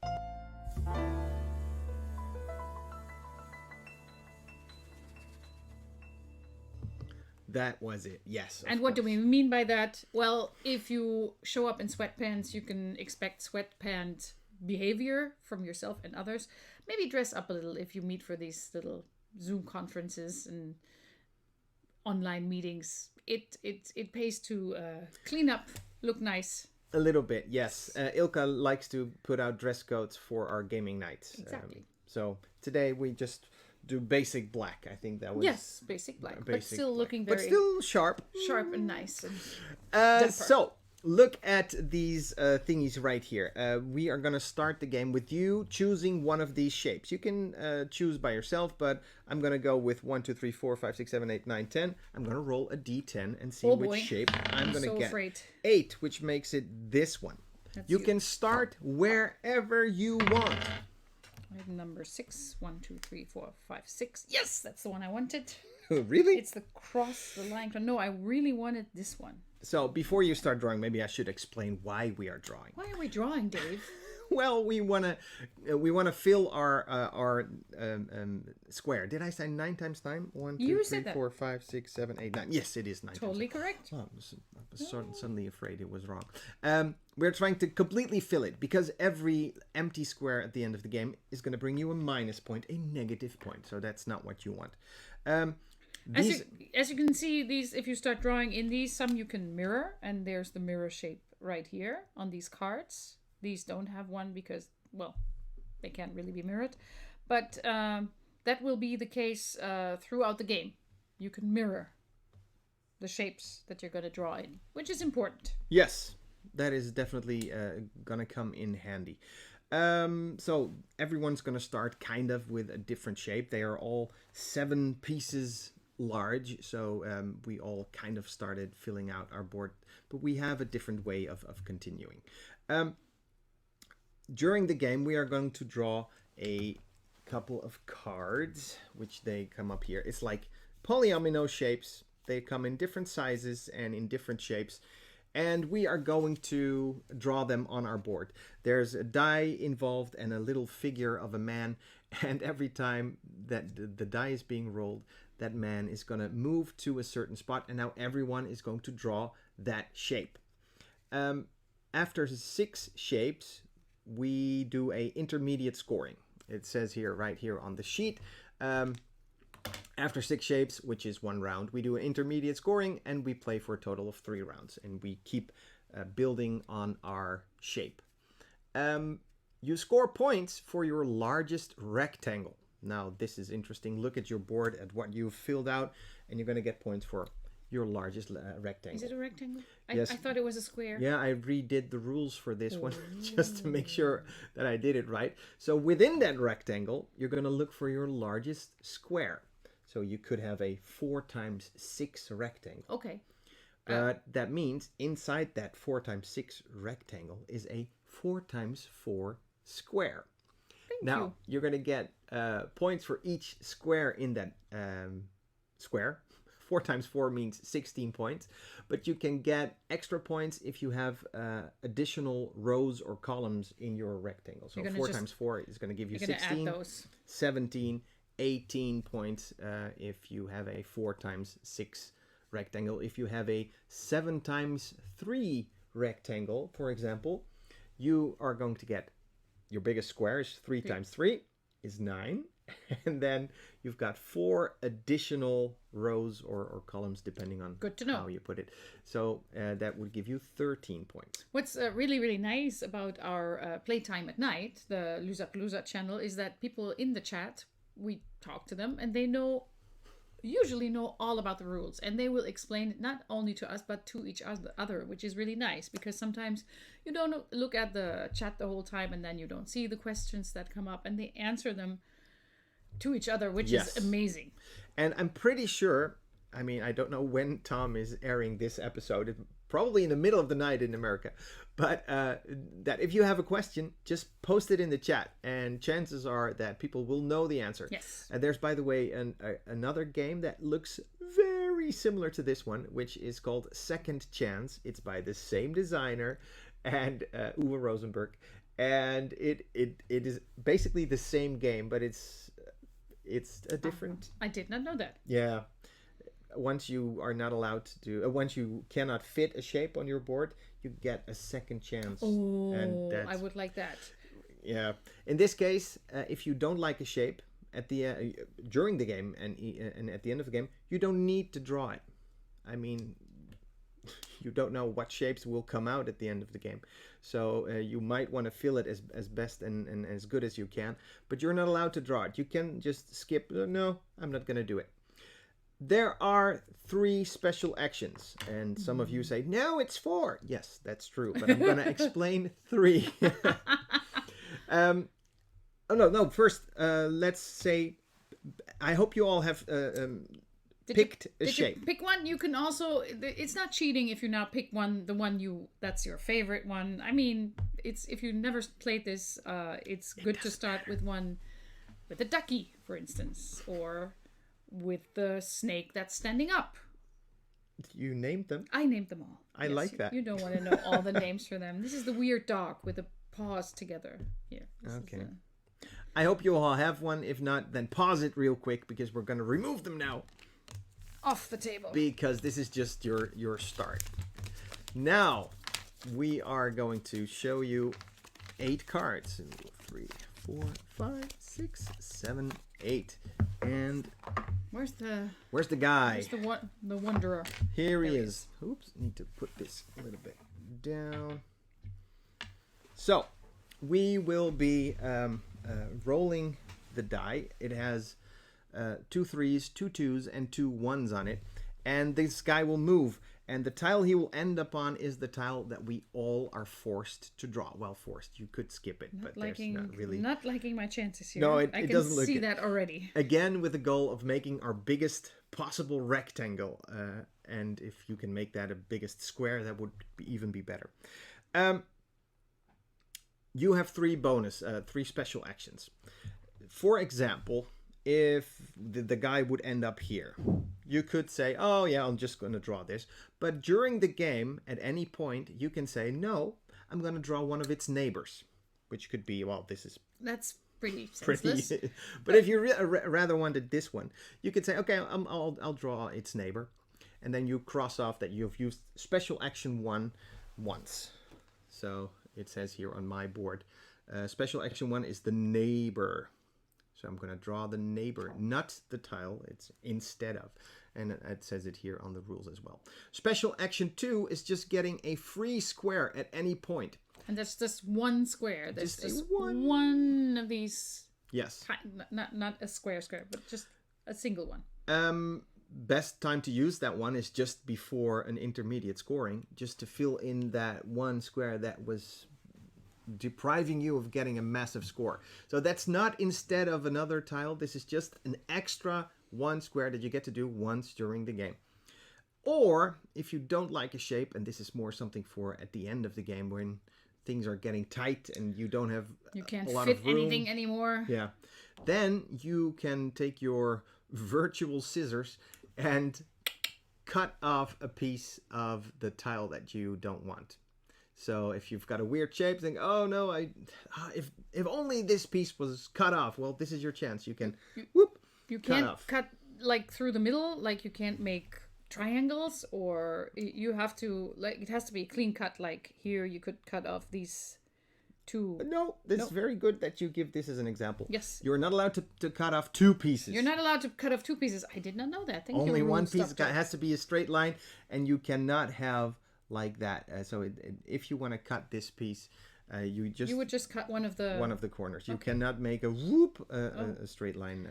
That was it. Yes. And what do we mean by that? Well, if you show up in sweatpants, you can expect sweatpants behavior from yourself and others. Maybe dress up a little if you meet for these little Zoom conferences and online meetings. It pays to clean up, look nice. A little bit, yes. Ilka likes to put out dress codes for our gaming nights. Exactly. So today we just do basic black. I think that was... Yes, basic black. But still looking very... But still sharp. Sharp and nice. And so, look at these thingies right here. We are going to start the game with you choosing one of these shapes. You can choose by yourself, but I'm going to go with 1, 2, 3, 4, 5, 6, 7, 8, 9, 10. I'm going to roll a d10 and see which shape I'm going to get. Afraid. 8, which makes it this one. You can start wherever you want. I have number 6. 1, 2, 3, 4, 5, 6. Yes, that's the one I wanted. Really? It's the cross the line. No, I really wanted this one. So before you start drawing, maybe I should explain why we are drawing. Why are we drawing, Dave? Well, we wanna fill our square. Did I say 9 times 9? 1, 2, 3, 4, 5, 6, 7, 8, 9. Yes, it is 9. Totally correct. Oh, I was suddenly afraid it was wrong. We're trying to completely fill it because every empty square at the end of the game is going to bring you a minus point, a negative point. So that's not what you want. As you can see, these, if you start drawing in these, some you can mirror, and there's the mirror shape right here on these cards. These don't have one because, well, they can't really be mirrored. But that will be the case throughout the game. You can mirror the shapes that you're going to draw in, which is important. Yes, that is definitely going to come in handy. So everyone's going to start kind of with a different shape. They are all 7 pieces large, so we all kind of started filling out our board, but we have a different way of continuing. During the game, we are going to draw a couple of cards, which they come up here. It's like polyomino shapes. They come in different sizes and in different shapes, and we are going to draw them on our board. There's a die involved and a little figure of a man, and every time that the die is being rolled, that man is going to move to a certain spot, and now everyone is going to draw that shape. After 6 shapes, we do a intermediate scoring. It says here, right here on the sheet, after 6 shapes, which is 1 round, we do an intermediate scoring, and we play for a total of 3 rounds, and we keep building on our shape. You score points for your largest rectangle. Now, this is interesting. Look at your board, at what you've filled out, and you're going to get points for your largest rectangle. Is it a rectangle? Yes. I thought it was a square. Yeah, I redid the rules for this one just to make sure that I did it right. So within that rectangle, you're going to look for your largest square. So you could have a 4 times 6 rectangle. Okay. But that means inside that 4 times 6 rectangle is a 4 times 4 square. Now, you're going to get points for each square in that square. 4 times 4 means 16 points. But you can get extra points if you have additional rows or columns in your rectangle. So 4 times 4 is going to give you 16, 17, 18 points if you have a 4 times 6 rectangle. If you have a 7 times 3 rectangle, for example, you are going to get your biggest square is 3 times 3 is 9. And then you've got 4 additional rows or columns depending on how you put it. So that would give you 13 points. What's really, really nice about our playtime at night, the Luzapalooza channel, is that people in the chat, we talk to them and they usually know all about the rules, and they will explain it not only to us but to each other, which is really nice, because sometimes you don't look at the chat the whole time and then you don't see the questions that come up, and they answer them to each other, which is amazing. And I'm pretty sure, I mean, I don't know when Tom is airing this episode. It's probably in the middle of the night in America. But that if you have a question, just post it in the chat, and chances are that people will know the answer. Yes. And there's, by the way, another game that looks very similar to this one, which is called Second Chance. It's by the same designer and Uwe Rosenberg. And it is basically the same game, but it's a different... I did not know that. Yeah. Once you are not allowed to do... once you cannot fit a shape on your board, you get a second chance. Oh, and I would like that. Yeah. In this case, if you don't like a shape at the during the game and at the end of the game, you don't need to draw it. I mean, you don't know what shapes will come out at the end of the game. So you might want to fill it as best and as good as you can, but you're not allowed to draw it. You can just skip, no, I'm not going to do it. There are 3 special actions, and some of you say, no, it's 4. Yes, that's true, but I'm going to explain 3. First, let's say, I hope you all have picked a shape. You pick one. You can also, it's not cheating if you now pick the one that's your favorite one. I mean, it's if you never played this, it's good to start with one with a ducky, for instance, or with the snake that's standing up. You named them? I named them all. I like that. You don't want to know all the names for them. This is the weird dog with the paws together. Here. Okay. I hope you all have one. If not, then pause it real quick, because we're going to remove them now. Off the table. Because this is just your start. Now, we are going to show you 8 cards. 3, 4, 5, 6, 7, 8. And where's the guy? Where's the wanderer? Here he is. Oops, need to put this a little bit down. So, we will be rolling the die. It has 2 3s, 2 2s, and 2 1s on it. And this guy will move. And the tile he will end up on is the tile that we all are forced to draw. Well, forced. You could skip it, but there's not really... Not liking my chances here. No, I it doesn't look... I can see that already. Again, with the goal of making our biggest possible rectangle. And if you can make that a biggest square, that would even be better. You have 3 special actions. For example... if the guy would end up here, you could say, oh yeah, I'm just going to draw this. But during the game, at any point, you can say, no, I'm going to draw one of its neighbors. Which could be, well, this is... That's pretty senseless. But if you rather wanted this one, you could say, okay, I'll draw its neighbor. And then you cross off that you've used special action 1 once. So it says here on my board, special action 1 is the neighbor. So I'm going to draw the neighbor, not the tile. It's instead of. And it says it here on the rules as well. Special action 2 is just getting a free square at any point. And that's just 1 square. There's just one of these. Yes. Not a square, but just a single one. Best time to use that one is just before an intermediate scoring, just to fill in that 1 square that was... depriving you of getting a massive score. So that's not instead of another tile. This is just an extra 1 square that you get to do once during the game. Or if you don't like a shape, and this is more something for at the end of the game when things are getting tight and you don't have You can't a lot fit of room. anything anymore. Yeah. Then you can take your virtual scissors and cut off a piece of the tile that you don't want. So if you've got a weird shape, think, oh no, if only this piece was cut off. Well, this is your chance. You can You can't cut like through the middle, like you can't make triangles, or you have to, like, it has to be clean cut. Like here you could cut off these two. No, this is very good that you give this as an example. Yes. You're not allowed to cut off two pieces. You're not allowed to cut off two pieces. I did not know that. Thank you. Only one Rules piece Doctor. has to be a straight line, and you cannot have like that. If you want to cut this piece, you would just cut one of the corners. You cannot make a whoop a straight line.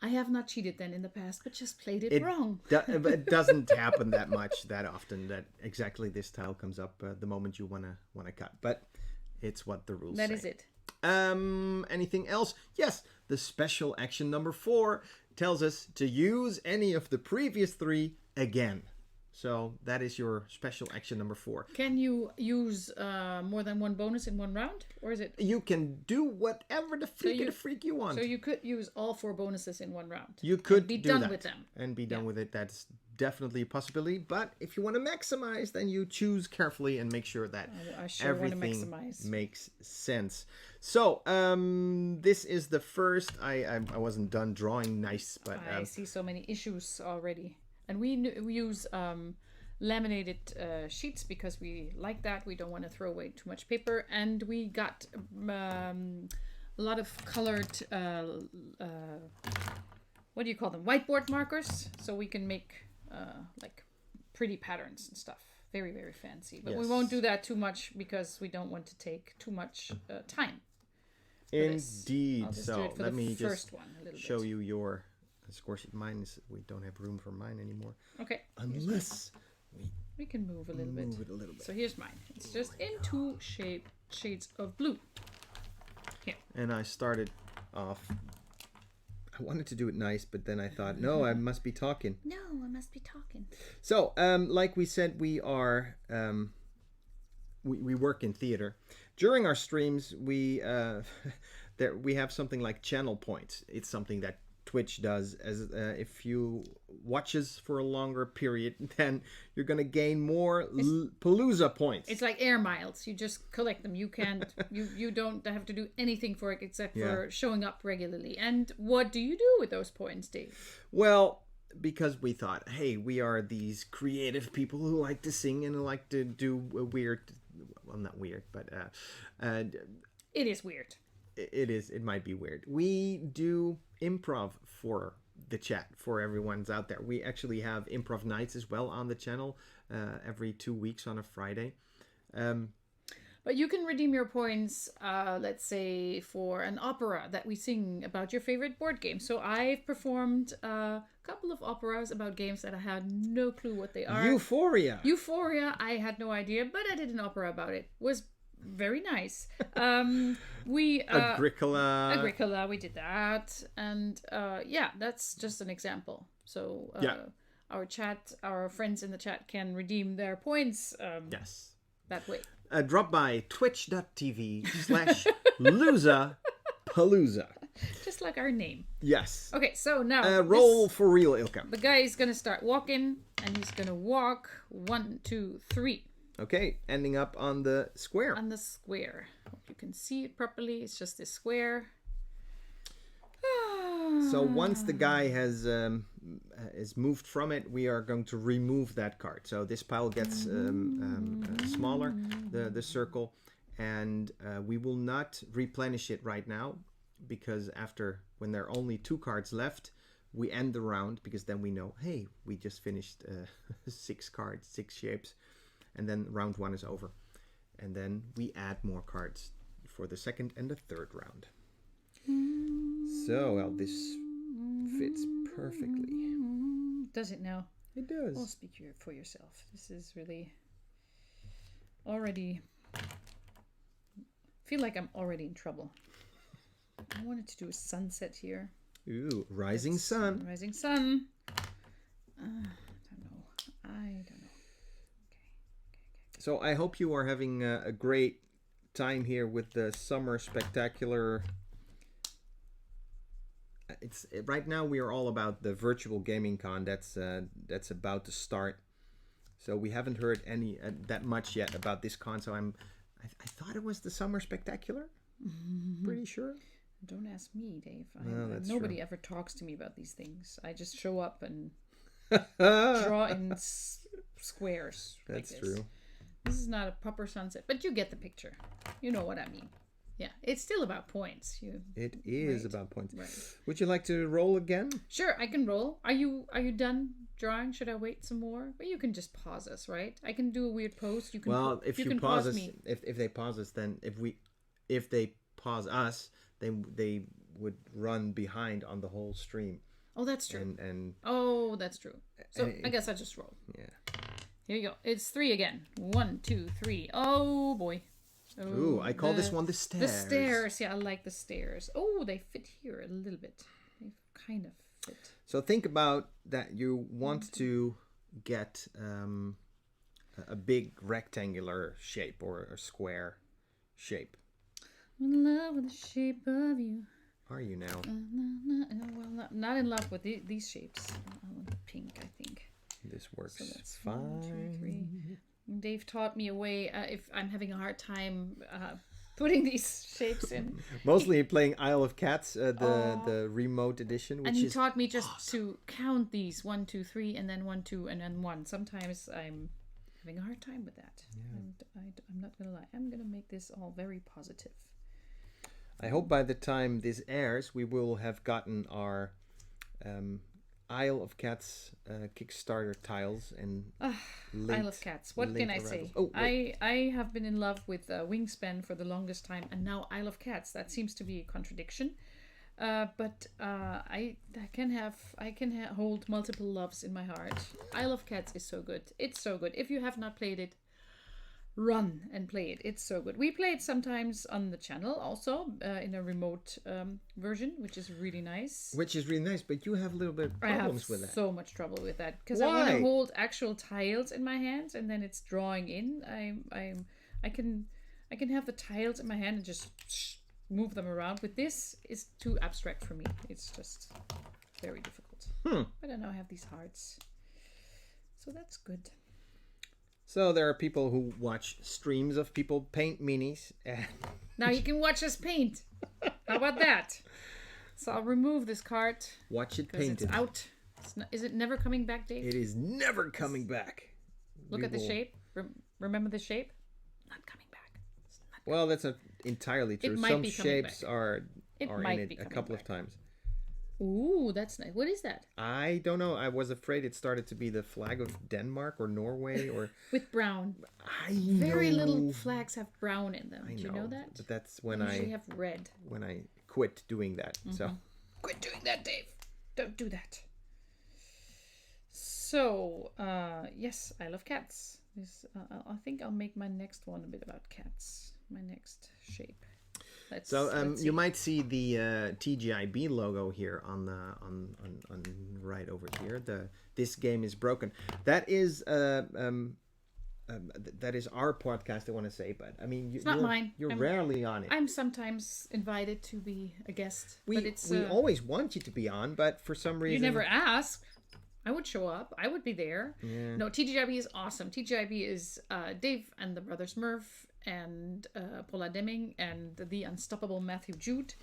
I have not cheated then in the past, but just played it wrong. But it doesn't happen that often that exactly this tile comes up the moment you want to cut. But it's what the rules say. That is it. Anything else? Yes, the special action number 4 tells us to use any of the previous 3 again. So that is your special action number 4. Can you use more than one bonus in one round, or is it? You can do whatever the freak you want. So you could use all 4 bonuses in one round. You could be do done that with them and be done with it. That's definitely a possibility. But if you want to maximize, then you choose carefully and make sure that I sure everything want to maximize. makes sense. So this is the first. I wasn't done drawing nice, but I see so many issues already. And we use laminated sheets because we like that. We don't want to throw away too much paper. And we got a lot of colored, what do you call them? Whiteboard markers. So we can make like pretty patterns and stuff. Very, very fancy. But we won't do that too much because we don't want to take too much time. Indeed. So let me just show bit. you your score sheet. We don't have room for mine anymore. Okay. Unless we can move a little bit. Move it a little bit. So here's mine. It's just in 2 shades of blue. Here. And I started off. I wanted to do it nice, but then I thought, no, I must be talking. No, I must be talking. So, like we said, we are we work in theater. During our streams, we have something like channel points. It's something that Twitch does. As if you watch us for a longer period, then you're gonna gain more Palooza points. It's like air miles. You just collect them. You can't. you don't have to do anything for it except for showing up regularly. And what do you do with those points, Dave? Well, because we thought, hey, we are these creative people who like to sing and like to do weird. Well, not weird, but it is weird. It is. It might be weird. We do improv for the chat, for everyone's out there. We actually have improv nights as well on the channel every 2 weeks on a Friday. But you can redeem your points, let's say, for an opera that we sing about your favorite board game. So I've performed a couple of operas about games that I had no clue what they are. Euphoria, I had no idea, but I did an opera about it. It was very nice. Agricola, we did that. And that's just an example. So our friends in the chat can redeem their points that way. Drop by twitch.tv/Luzapalooza. Just like our name. Yes. Okay, so now roll for real, Ilka. The guy is gonna start walking, and he's gonna walk 1, 2, 3. Okay, ending up on the square. On the square. Hope you can see it properly. It's just this square. So once the guy has is moved from it, we are going to remove that card. So this pile gets smaller, the circle, and we will not replenish it right now, because when there are only 2 cards left, we end the round, because then we know, hey, we just finished 6 cards, 6 shapes, and then round 1 is over. And then we add more cards for the second and the third round. So, well, this fits perfectly. Does it now? It does. Well, speak for yourself. This is really already... I feel like I'm already in trouble. I wanted to do a sunset here. Ooh, rising sun. Rising sun. I don't know. Okay. So I hope you are having a great time here with the summer spectacular. It's right now we are all about the virtual gaming con that's about to start. So we haven't heard any that much yet about this con. So I thought it was the summer spectacular. Pretty sure. Don't ask me, Dave. Nobody ever talks to me about these things. I just show up and draw in squares. That's like true. This is not a proper sunset, but you get the picture. You know what I mean. Yeah, it's still about points. It is about points. Right. Would you like to roll again? Sure, I can roll. Are you done drawing? Should I wait some more? But you can just pause us, right? I can do a weird pose. You can. Well, if you can pause us, me. if they pause us, then if they pause us, then they would run behind on the whole stream. Oh, that's true. And oh, that's true. So I guess I just roll. Yeah. Here you go. It's 3 again. 1, 2, 3. Oh boy. Oh, ooh, I call this one the stairs. The stairs. Yeah, I like the stairs. Oh, they fit here a little bit. They kind of fit. So think about that. You want to get a big rectangular shape or a square shape. I'm in love with the shape of you. Are you now? Well, not in love with these shapes. I want the pink, I think. This works so that's fine. 1, 2, 3. Dave taught me a way if I'm having a hard time putting these shapes in. Mostly playing Isle of Cats, the remote edition, which and he is taught me just awesome. to count these 1, 2, 3, and then 1, 2, and then 1. Sometimes I'm having a hard time with that. Yeah. And I'm not gonna lie. I'm gonna make this all very positive. I hope by the time this airs, we will have gotten our Isle of Cats Kickstarter tiles and Isle of Cats. What can I say? Oh, I have been in love with Wingspan for the longest time, and now Isle of Cats. That seems to be a contradiction, but I can hold multiple loves in my heart. Isle of Cats is so good. It's so good. If you have not played it, run and play it. It's so good. We play it sometimes on the channel also in a remote version, which is really nice. But you have a little bit of problems with that. I have so much trouble with that because I want to hold actual tiles in my hands and then it's drawing in. I can have the tiles in my hand and just move them around. With this, it's too abstract for me. It's just very difficult. But I now have these hearts, so that's good. So there are people who watch streams of people paint minis. Now you can watch us paint. How about that? So I'll remove this cart. Watch it painted. It's out. Is it never coming back, Dave? It is never coming back. Look at the shape. Remember the shape? Not coming back. Well, that's not entirely true. Some shapes are in it a couple of times. Ooh, that's nice. What is that? I don't know. I was afraid it started to be the flag of Denmark or Norway or with brown. Very little flags have brown in them. Do you know that? But that's when they usually have red. When I quit doing that. So quit doing that, Dave. Don't do that. So yes, I love cats. I think I'll make my next one a bit about cats. My next shape. Let's you might see the TGIB logo here on right over here. This game is broken. That is our podcast. I want to say, but I mean, it's not mine. You're rarely on it. I'm sometimes invited to be a guest. We always want you to be on, but for some reason you never ask. I would show up. I would be there. Yeah. No, TGIB is awesome. TGIB is Dave and the brothers Murph and Paula Deming and the unstoppable Matthew Jude,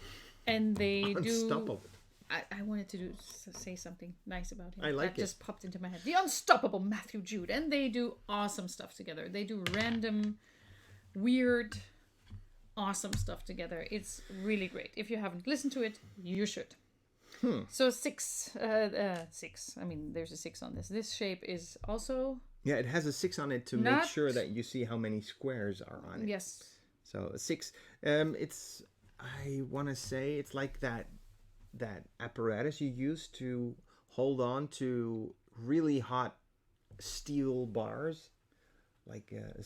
and they unstoppable. I wanted to say something nice about him. I like that just popped into my head. The unstoppable Matthew Jude, and they do awesome stuff together. They do random, weird, awesome stuff together. It's really great. If you haven't listened to it, you should. So 6. I mean, there's a 6 on this. This shape is also. Yeah, it has a 6 on it to make sure that you see how many squares are on it. Yes. So a 6. It's. I want to say it's like that apparatus you use to hold on to really hot steel bars, like a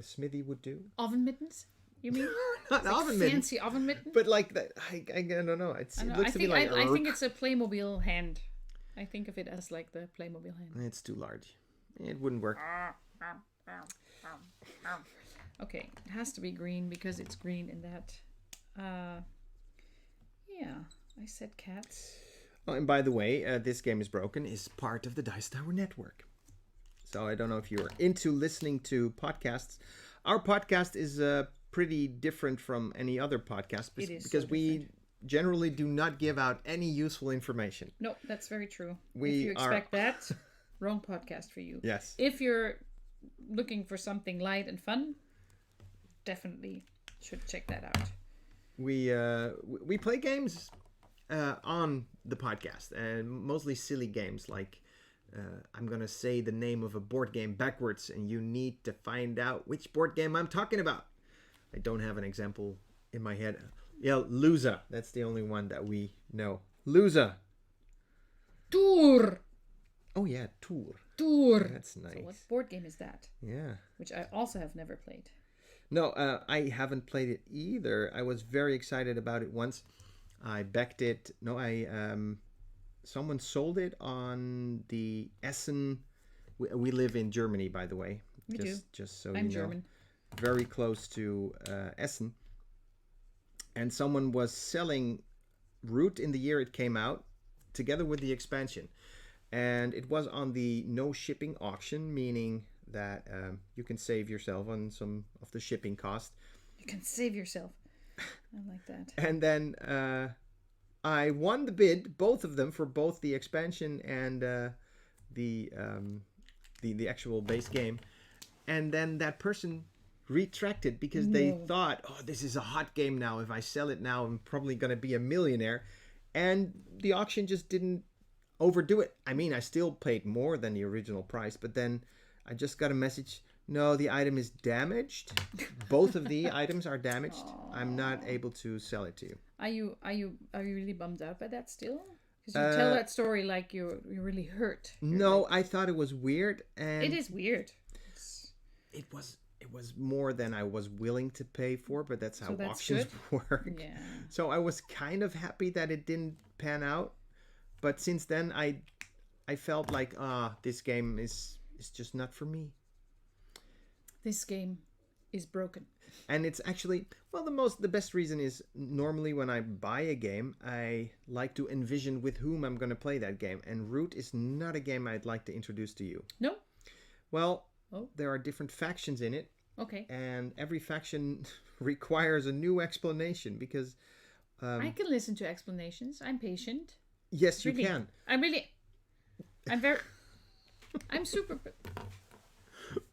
smithy would do. Oven mittens. You mean not like oven mitten, fancy oven mitten? But like that, I don't know. It looks to me like I think it's a Playmobil hand. I think of it as like the Playmobil hand. It's too large. It wouldn't work. Okay, it has to be green because it's green in that. Yeah, I said cats. Oh, and by the way, This Game is Broken is part of the Dice Tower Network. So I don't know if you're into listening to podcasts. Our podcast is pretty different from any other podcast because we generally do not give out any useful information. No, that's very true. If you expect that, wrong podcast for you. Yes. If you're looking for something light and fun, definitely should check that out. We play games on the podcast, and mostly silly games like I'm gonna say the name of a board game backwards, and you need to find out which board game I'm talking about. I don't have an example in my head. Yeah, Luza. That's the only one that we know. Luza. Tour. Oh yeah, Tour. Tour. That's nice. So what board game is that? Yeah. Which I also have never played. No, I haven't played it either. I was very excited about it once. I backed it. No, someone sold it on the Essen. We live in Germany, by the way. We do. Just so I'm you know. German. Very close to Essen. And someone was selling Root in the year it came out, together with the expansion. And it was on the no shipping auction, meaning that you can save yourself on some of the shipping cost. You can save yourself. I like that. And then I won the bid, both of them, for both the expansion and the actual base game. And then that person retracted because they thought, oh, this is a hot game now. If I sell it now, I'm probably going to be a millionaire. And the auction just didn't overdo it. I mean, I still paid more than the original price, but then I just got a message. No, the item is damaged. Both of the items are damaged. I'm not able to sell it to you. Are you really bummed out by that still? Because you tell that story like you're really hurt. No, I thought it was weird, and it is weird. It was more than I was willing to pay for, but that's how auctions work. Yeah. So I was kind of happy that it didn't pan out, but since then I felt like this game is just not for me. This game is broken. And it's actually, well, the best reason is normally when I buy a game, I like to envision with whom I'm going to play that game. And Root is not a game I'd like to introduce to you. No? Well, there are different factions in it. Okay. And every faction requires a new explanation because... I can listen to explanations. I'm patient. Yes, you can. I'm super...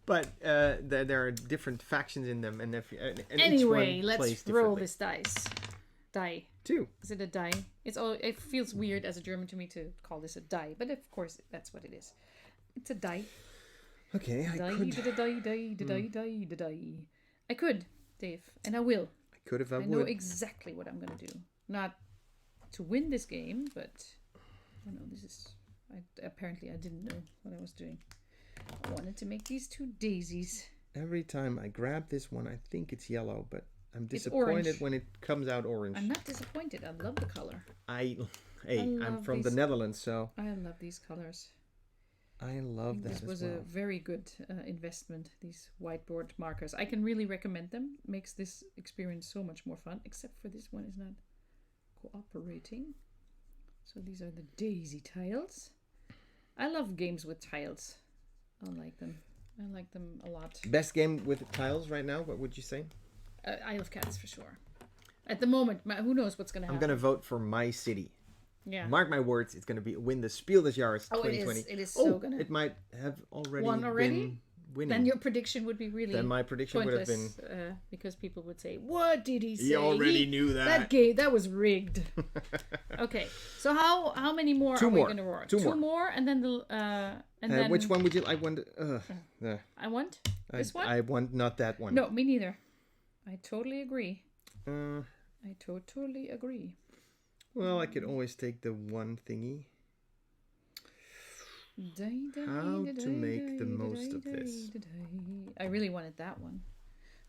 But there are different factions in them, and anyway, let's roll this dice. Die. 2. Is it a die? It feels weird as a German to me to call this a die, but of course that's what it is. It's a die. Okay, I could, Dave, and I will. I could if I would. I know exactly what I'm gonna do. Not to win this game, but apparently I didn't know what I was doing. I wanted to make these 2 daisies. Every time I grab this one, I think it's yellow, but I'm disappointed when it comes out orange. I'm not disappointed. I love the color. I'm from the Netherlands, so... I love these colors. I love that as well. This was a very good investment, these whiteboard markers. I can really recommend them. Makes this experience so much more fun, except for this one is not cooperating. So these are the daisy tiles. I love games with tiles. I like them. I like them a lot. Best game with tiles right now, what would you say? Isle of Cats for sure. At the moment, who knows what's going to happen. I'm going to vote for my city. Yeah. Mark my words, it's going to win the Spiel des Jahres 2020. It is so going to... It might have already been winning. Then your prediction would be really Then my prediction pointless, would have been... because people would say, what did he say? He already knew that. That game, that was rigged. Okay, so how many more are we going to roar? Two more, and then then... Which one would you... I want... I want this one? I want not that one. No, me neither. I totally agree. I totally agree. Well, I could always take the one thingy. How to make the most of this. I really wanted that one.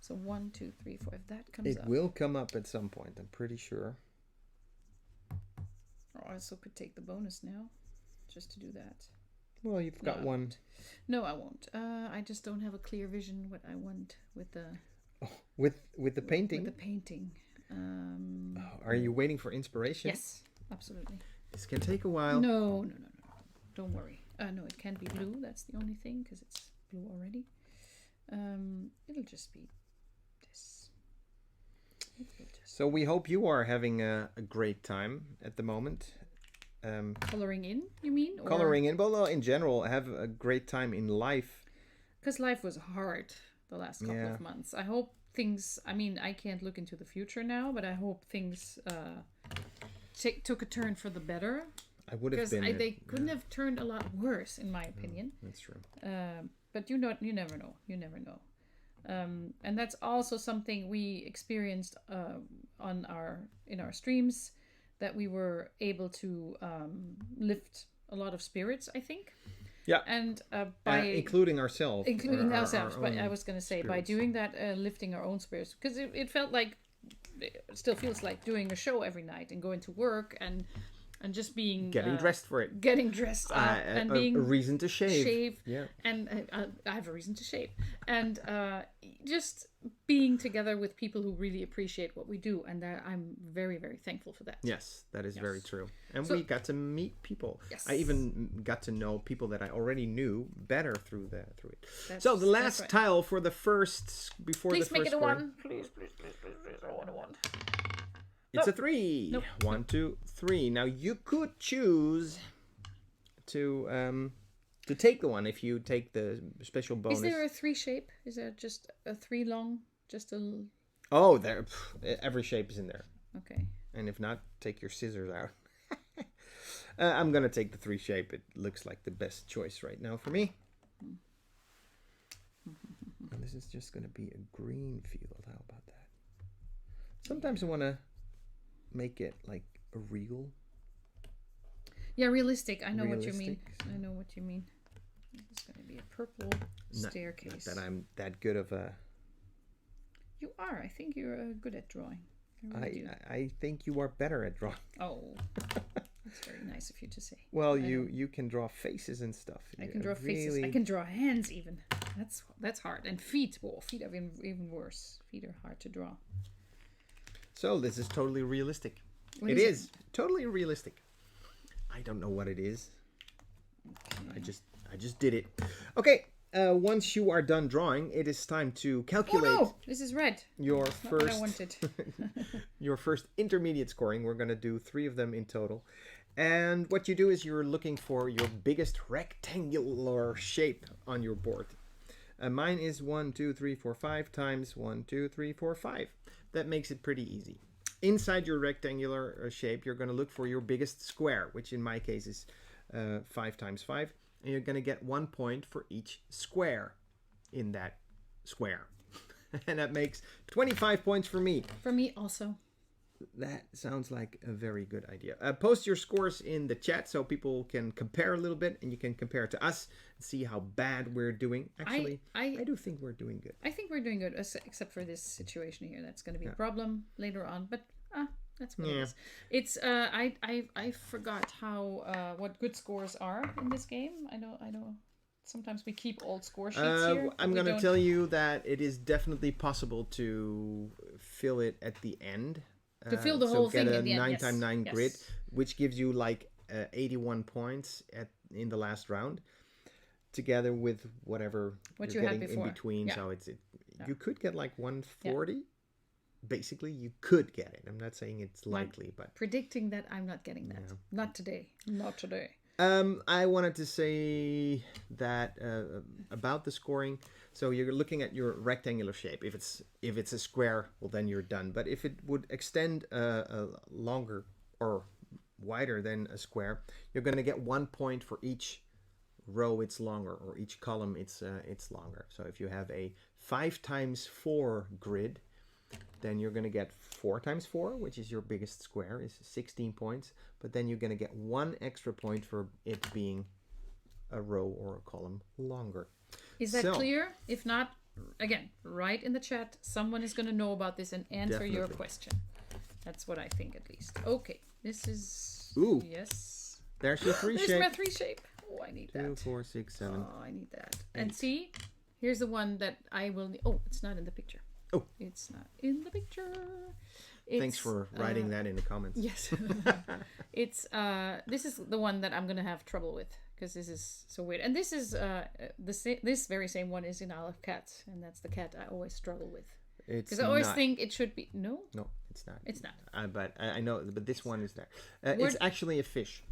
So 1, 2, 3, 4. If that comes up. It will come up at some point, I'm pretty sure. I also could take the bonus now. Just to do that. Well, you've got one. No, I won't. I just don't have a clear vision what I want with the... With the painting? With the painting. Are you waiting for inspiration? Yes, absolutely. This can take a while. No. Don't worry. No, it can't be blue. That's the only thing, because it's blue already. It'll just be this. So we hope you are having a great time at the moment. Coloring in, you mean? Coloring in, well, in general, have a great time in life. Because life was hard the last couple of months. I hope things, I mean, I can't look into the future now, but I hope things took a turn for the better. I would have been. Because they couldn't have turned a lot worse, in my opinion. That's true. But you never know. You never know. And that's also something we experienced in our streams, that we were able to lift a lot of spirits, I think. Yeah. And by including ourselves. Including ourselves. But I was going to say, spirits. by doing that, lifting our own spirits, because it felt like, it still feels like doing a show every night and going to work and just being getting dressed for it, getting dressed up, and being a reason to shave. Yeah, and I have a reason to shave, and just being together with people who really appreciate what we do, and I'm very, very thankful for that. Yes, that is very true. And we got to meet people. Yes. I even got to know people that I already knew better through it. So the last tile for the first Please make it a one. Please, I want a one. It's a 3. Nope. 1, 2, 3. Now you could choose to take the one if you take the special bonus. Is there a 3 shape? Is there just a 3 long? Just a... Oh, there. Every shape is in there. Okay. And if not, take your scissors out. I'm gonna take the 3 shape. It looks like the best choice right now for me. And this is just gonna be a green field. How about that? Sometimes I wanna make it like a real. Yeah, realistic. I know what you mean. I know what you mean. It's going to be a purple staircase. Not that I'm that good of a. You are. I think you're good at drawing. I think you are better at drawing. Oh, that's very nice of you to say. Well, you can draw faces and stuff. I can draw faces. I can draw hands even. That's hard. And feet. Well, feet are even worse. Feet are hard to draw. So this is totally realistic. What it is is totally realistic. I don't know what it is. Okay. I just did it. Okay. Once you are done drawing, it is time to calculate. Oh no! This is red. Your That's first. not what I wanted. Your first intermediate scoring. We're gonna do 3 of them in total. And what you do is you're looking for your biggest rectangular shape on your board. Mine is 1, 2, 3, 4, 5 times 1, 2, 3, 4, 5. That makes it pretty easy. Inside your rectangular shape, you're going to look for your biggest square, which in my case is 5 times 5. And you're going to get 1 point for each square in that square. And that makes 25 points for me. For me also. That sounds like a very good idea. Post your scores in the chat so people can compare a little bit, and you can compare to us and see how bad we're doing. Actually, I do think we're doing good. I think we're doing good, except for this situation here. That's going to be a problem later on, but that's what it is. It's I forgot how what good scores are in this game. I know. Sometimes we keep old score sheets here. I'm going to tell you that it is definitely possible to fill it at the end. To fill the whole thing at the end, 9x9 grid, which gives you like 81 points in the last round, together with whatever what you're you getting had before. in between. Yeah. So you could get like 140. Yeah. Basically, you could get it. I'm not saying it's likely, but predicting that I'm not getting that. Yeah. Not today. Not today. I wanted to say that about the scoring. So you're looking at your rectangular shape. If it's a square, well then you're done. But if it would extend longer or wider than a square, you're going to get 1 point for each row it's longer, or each column it's longer. So if you have a 5 times 4 grid, then you're going to get 4 times 4, which is your biggest square, is 16 points. But then you're going to get 1 extra point for it being a row or a column longer. Is that clear? If not, again, write in the chat. Someone is going to know about this and answer your question. That's what I think, at least. Okay, this is... Ooh. Yes. There's your 3 shape. There's my 3 shape. Oh, I need 2, that. 4, 6, 7. Oh, I need that. 8. And see, here's the one that I will need. Oh, it's not in the picture. Oh. It's not in the picture. Thanks for writing that in the comments. Yes. It's this is the one that I'm gonna have trouble with because this is so weird. And this is this very same one is in Isle of Cats, and that's the cat I always struggle with. Because I always think it should be no, it's not. It's not. But I know, but this one is there. It's actually a fish.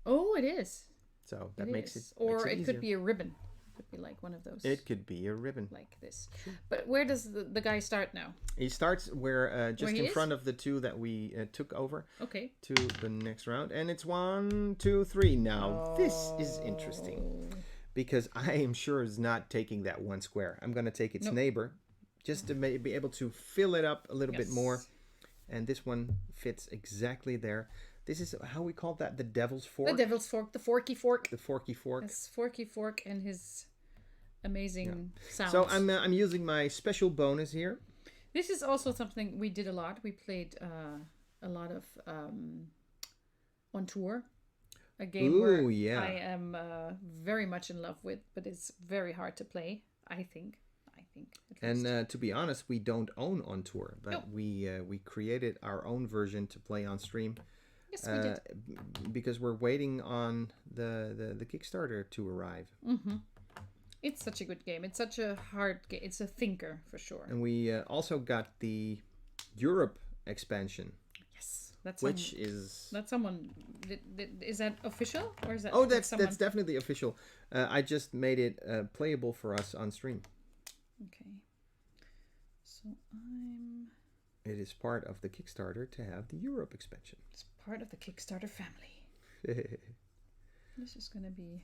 Oh, it is. So that makes it. Or it could be a ribbon. It could be like one of those. It could be a ribbon. Like this. But where does the guy start now? He starts where just in is? front of the two that we took over. Okay. To the next round, and it's 1, 2, 3. Now this is interesting because I am sure it's not taking that one square. I'm gonna take its neighbor, just to be able to fill it up a little bit more. And this one fits exactly there. This is how we call that, the devil's fork. The devil's fork, the forky fork. The forky fork. It's forky fork and his amazing sounds. So I'm using my special bonus here. This is also something we did a lot. We played a lot of on tour. A game where I am very much in love with, but it's very hard to play, I think. And to be honest, we don't own On Tour, but we created our own version to play on stream. Yes, we did. Because we're waiting on the Kickstarter to arrive. Mm-hmm. It's such a good game. It's such a hard game. It's a thinker for sure. And we also got the Europe expansion. Yes, that's someone. Is that official or is that? Oh, that's definitely official. I just made it playable for us on stream. Okay. So It is part of the Kickstarter to have the Europe expansion. It's part of the Kickstarter family. This is going to be...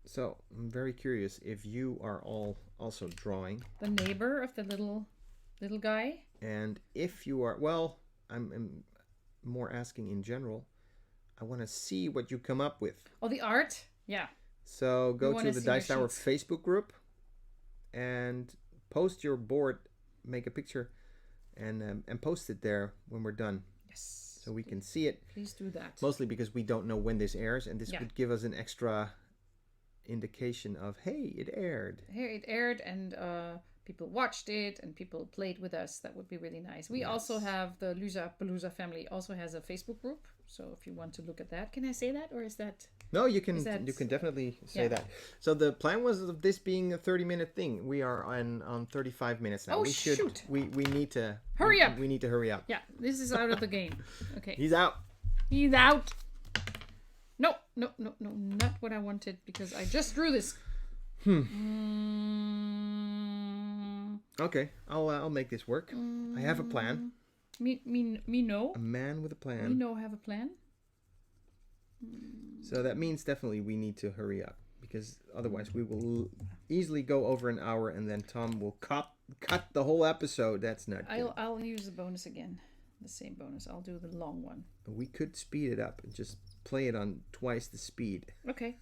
So, I'm very curious if you are all also drawing. The neighbor of the little guy? And if you are... Well, I'm more asking in general. I want to see what you come up with. Oh, the art? Yeah. So, go to the Dice Tower Facebook group and post your board, make a picture, and post it there when we're done. Yes. So we can see it. Please do that. Mostly because we don't know when this airs, and this would give us an extra indication of, hey, it aired. Hey, it aired, and people watched it, and people played with us. That would be really nice. We also have the Luzapalooza family also has a Facebook group. So if you want to look at that, can I say that, or is that? No, you can definitely say that. So the plan was of this being a 30-minute thing. We are on 35 minutes now. Oh, shoot. We need to hurry up. We need to hurry up. Yeah, this is out of the game. Okay. He's out. He's out. No, not what I wanted because I just drew this. Okay, I'll make this work. I have a plan. Me know. A man with a plan. Me know have a plan. So that means definitely we need to hurry up because otherwise we will easily go over an hour and then Tom will cut the whole episode. That's not good. I'll use the bonus again. The same bonus. I'll do the long one. We could speed it up and just play it on twice the speed. Okay.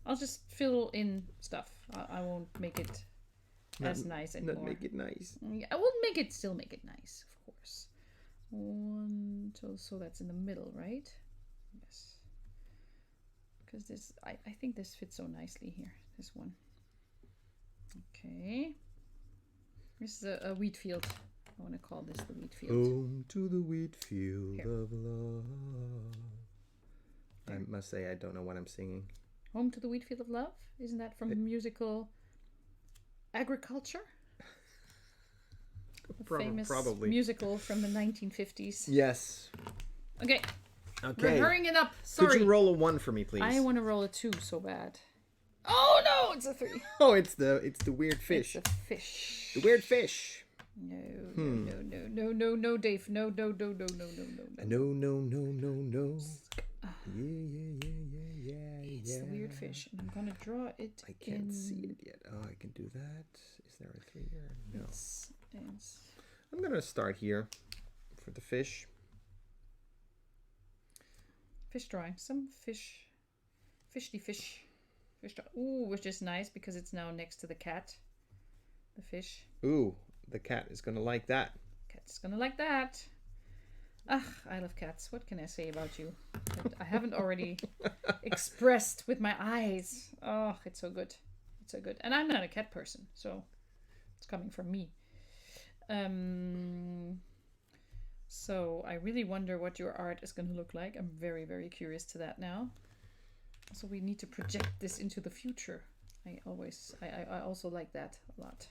I'll just fill in stuff. I won't make it as nice anymore. Not make it nice. I will still make it nice, of course. So that's in the middle, right? Yes. Because this, I think this fits so nicely here. This one. Okay. This is a wheat field. I want to call this the wheat field. Home to the wheat field of love. I must say I don't know what I'm singing. Home to the wheat field of love? Isn't that from the musical Agriculture? Famous probably. Musical from the 1950s. Yes. Okay. We're hurrying it up. Sorry. Could you roll a 1 for me, please? I want to roll a 2 so bad. Oh no, it's a 3. Oh, it's the weird fish. It's a fish. The weird fish. No, Dave. No. No. Yeah. It's the weird fish, and I'm gonna draw it. I can't see it yet. Oh, I can do that. Is there a 3 here? No. I'm gonna start here for the fish. Fish drawing. Some fish. Fish. Ooh, which is nice because it's now next to the cat. The fish. Ooh, the cat is gonna like that. Cat's gonna like that. Ugh, I love cats. What can I say about you? That I haven't already expressed with my eyes. Oh, it's so good. It's so good. And I'm not a cat person, so it's coming from me. So I really wonder what your art is going to look like. I'm very, very curious to that now. So we need to project this into the future. I also like that a lot.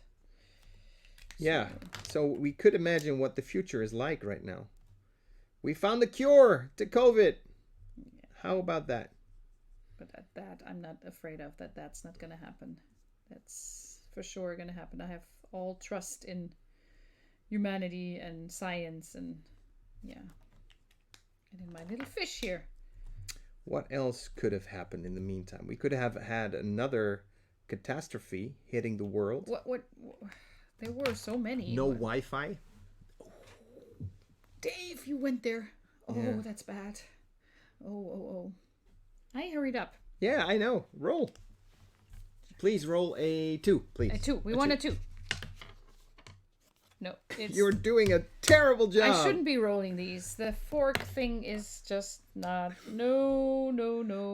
Yeah, so we could imagine what the future is like right now. We found the cure to COVID. Yeah. How about that? But that I'm not afraid of. That's not going to happen. That's for sure going to happen. I have all trust in humanity and science and yeah. And in my little fish here. What else could have happened in the meantime? We could have had another catastrophe hitting the world. What there were so many. No Wi-Fi. Dave, you went there. Oh, yeah. That's bad. Oh. I hurried up. Yeah, I know. Roll. Please roll a 2, please. A 2. We want a 2. No, You're doing a terrible job. I shouldn't be rolling these. The fork thing is just not. No.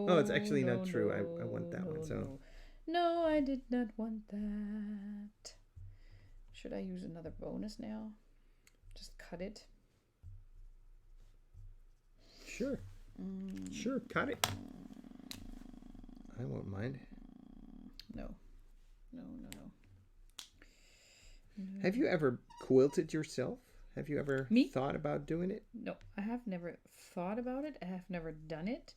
Oh, it's actually not true. I want that one. So. No, I did not want that. Should I use another bonus now? Just cut it. Sure. Sure, cut it. I won't mind. No. Have you ever quilted yourself? Have you ever thought about doing it? No, I have never thought about it. I have never done it.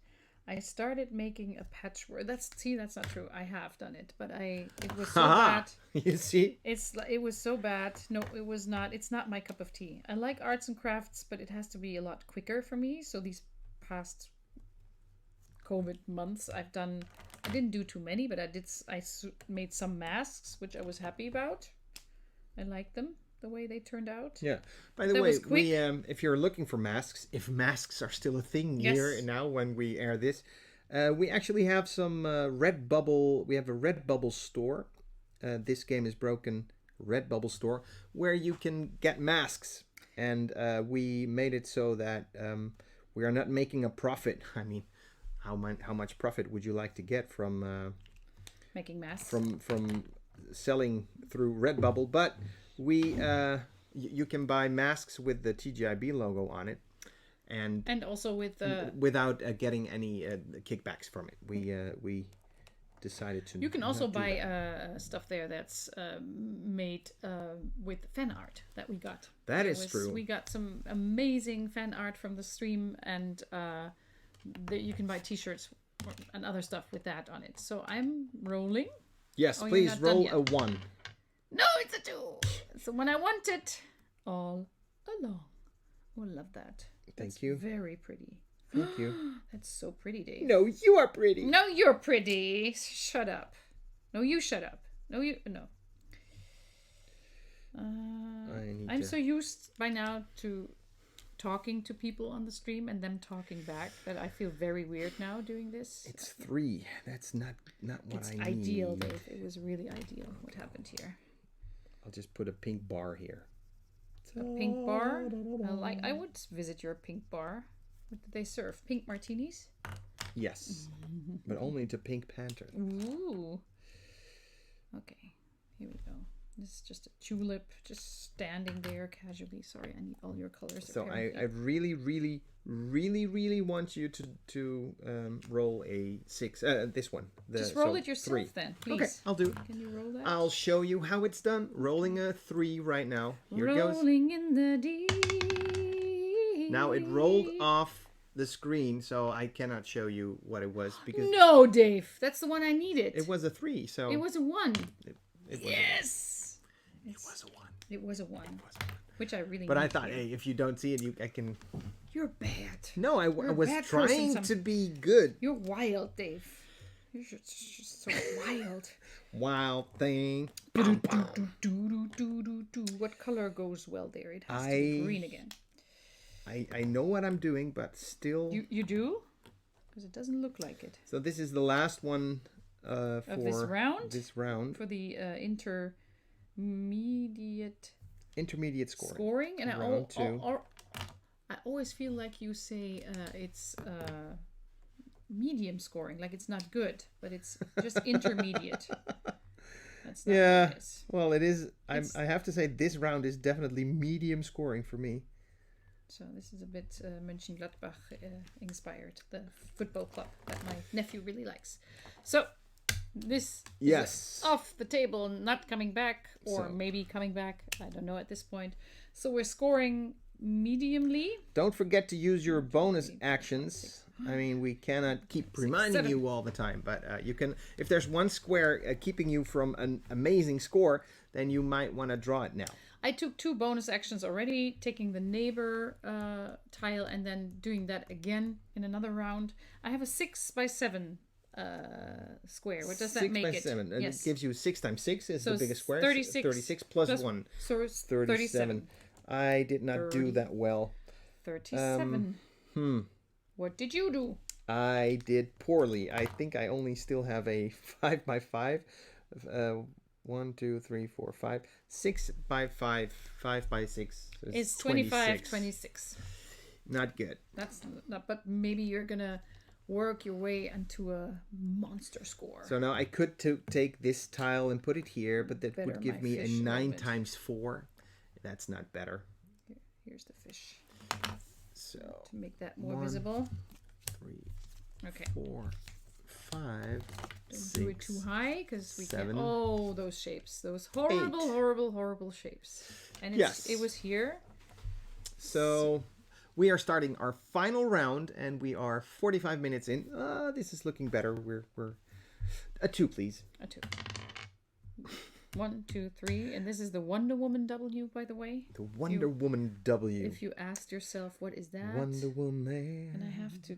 I started making a patchwork. That's not true. I have done it, but it was so bad. You see? It was so bad. No, it was not. It's not my cup of tea. I like arts and crafts, but it has to be a lot quicker for me. So these past COVID months, I didn't do too many, but I made some masks, which I was happy about. I like them, the way they turned out. Yeah. By the way, we if you're looking for masks, if masks are still a thing here now when we air this, we actually have some Redbubble. We have a Redbubble store. This Game is Broken Redbubble store where you can get masks, and we made it so that we are not making a profit. I mean, how much profit would you like to get from making masks? From selling through Redbubble, but you can buy masks with the TGIB logo on it, and also with without getting any kickbacks from it. We decided to. You can also buy stuff there that's made with fan art that we got. That is true. We got some amazing fan art from the stream, and you can buy T-shirts and other stuff with that on it. So I'm rolling. Yes, please roll a 1. No, it's a 2. It's the one I wanted all along. Oh, I love that. Thank you. Very pretty. Thank you. That's so pretty, Dave. No, you are pretty. No, you're pretty. Shut up. No, you shut up. No. I'm so used by now to talking to people on the stream and them talking back that I feel very weird now doing this. It's 3. That's not what I need. It's ideal, Dave. It was really ideal what happened here. I'll just put a pink bar here. A pink bar? I would visit your pink bar. What did they serve? Pink martinis? Yes, but only to Pink Panther. Ooh. Okay, here we go. This is just a tulip, just standing there casually. Sorry, I need all your colors. So I really want you to roll a 6. This one. Just roll it yourself 3. then, please. Okay, I'll do it. Can you roll that? I'll show you how it's done. Rolling a 3 right now. Here it goes. Rolling in the deep. Now it rolled off the screen, so I cannot show you what it was because. No, Dave, that's the one I needed. It was a 3, so. It was a 1. Yes. It was a 1. It was a 1. Which I really. But I thought, hey, if you don't see it, I can. You're bad. No, I was trying to be good. You're wild, Dave. You're just so wild. Wild thing. What color goes well there? It has to be green again. I know what I'm doing, but still. You do? Because it doesn't look like it. So this is the last one for this round. This round for the intermediate scoring. And round 2. I always feel like you say it's medium scoring, like it's not good, but it's just intermediate. That's not Yeah. what it is. Well, it is. I have to say this round is definitely medium scoring for me. So this is a bit Mönchengladbach inspired, the football club that my nephew really likes. So this is off the table, not coming back, or maybe coming back. I don't know at this point. So we're scoring mediumly. Don't forget to use your bonus actions. I mean, we cannot keep reminding you all the time, but you can. If there's one square keeping you from an amazing score, then you might want to draw it now. I took 2 bonus actions already, taking the neighbor tile and then doing that again in another round. I have a 6x7 square. What does that make it? 6x7. And yes. it gives you 6 times 6 is the biggest square. 36. 36 plus 1. So it's 37. I did not do that well. 37. What did you do? I did poorly. I think I only still have a 5x5. 1, 2, 3, 4, 5. 6x5, 5x6. So it's 25, 26. Not good. That's not, but maybe you're gonna work your way into a monster score. So now I could take this tile and put it here, but that would give me a 9 times 4. That's not better. Here's the fish. So to make that more visible. 3, okay. 4, 5. Don't 6, do it too high because we 7, can't. Oh, those shapes, those horrible, 8. horrible shapes. And it was here. So we are starting our final round, and we are 45 minutes in. This is looking better. We're a 2, please. A 2. 1, 2, 3, and this is the Wonder Woman W, by the way. The Wonder Woman W. If you asked yourself, what is that? Wonder Woman. And I have to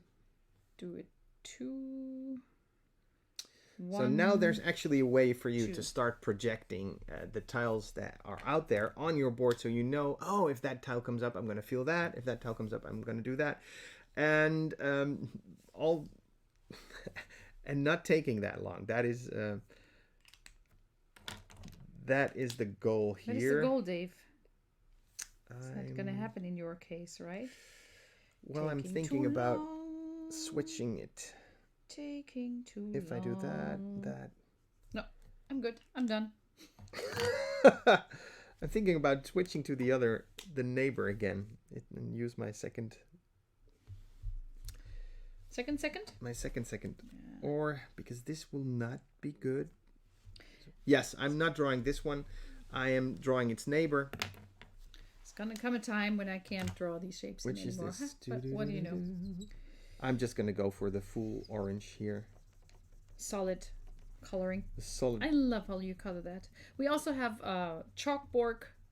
do it 2. 1, so now there's actually a way for you to start projecting the tiles that are out there on your board, so you know, oh, if that tile comes up, I'm going to feel that. If that tile comes up, I'm going to do that, and all, and not taking that long. That is the goal here. That is the goal, Dave. It's not going to happen in your case, right? Well, I'm thinking about switching it. Taking too long. If I do that. No, I'm good. I'm done. I'm thinking about switching to the neighbor again, and use my second. Second? My second. Yeah. Or because this will not be good. Yes, I'm not drawing this one. I am drawing its neighbor. It's gonna come a time when I can't draw these shapes anymore. Which is this? But what do you know? I'm just gonna go for the full orange here. Solid coloring. Solid. I love how you color that. We also have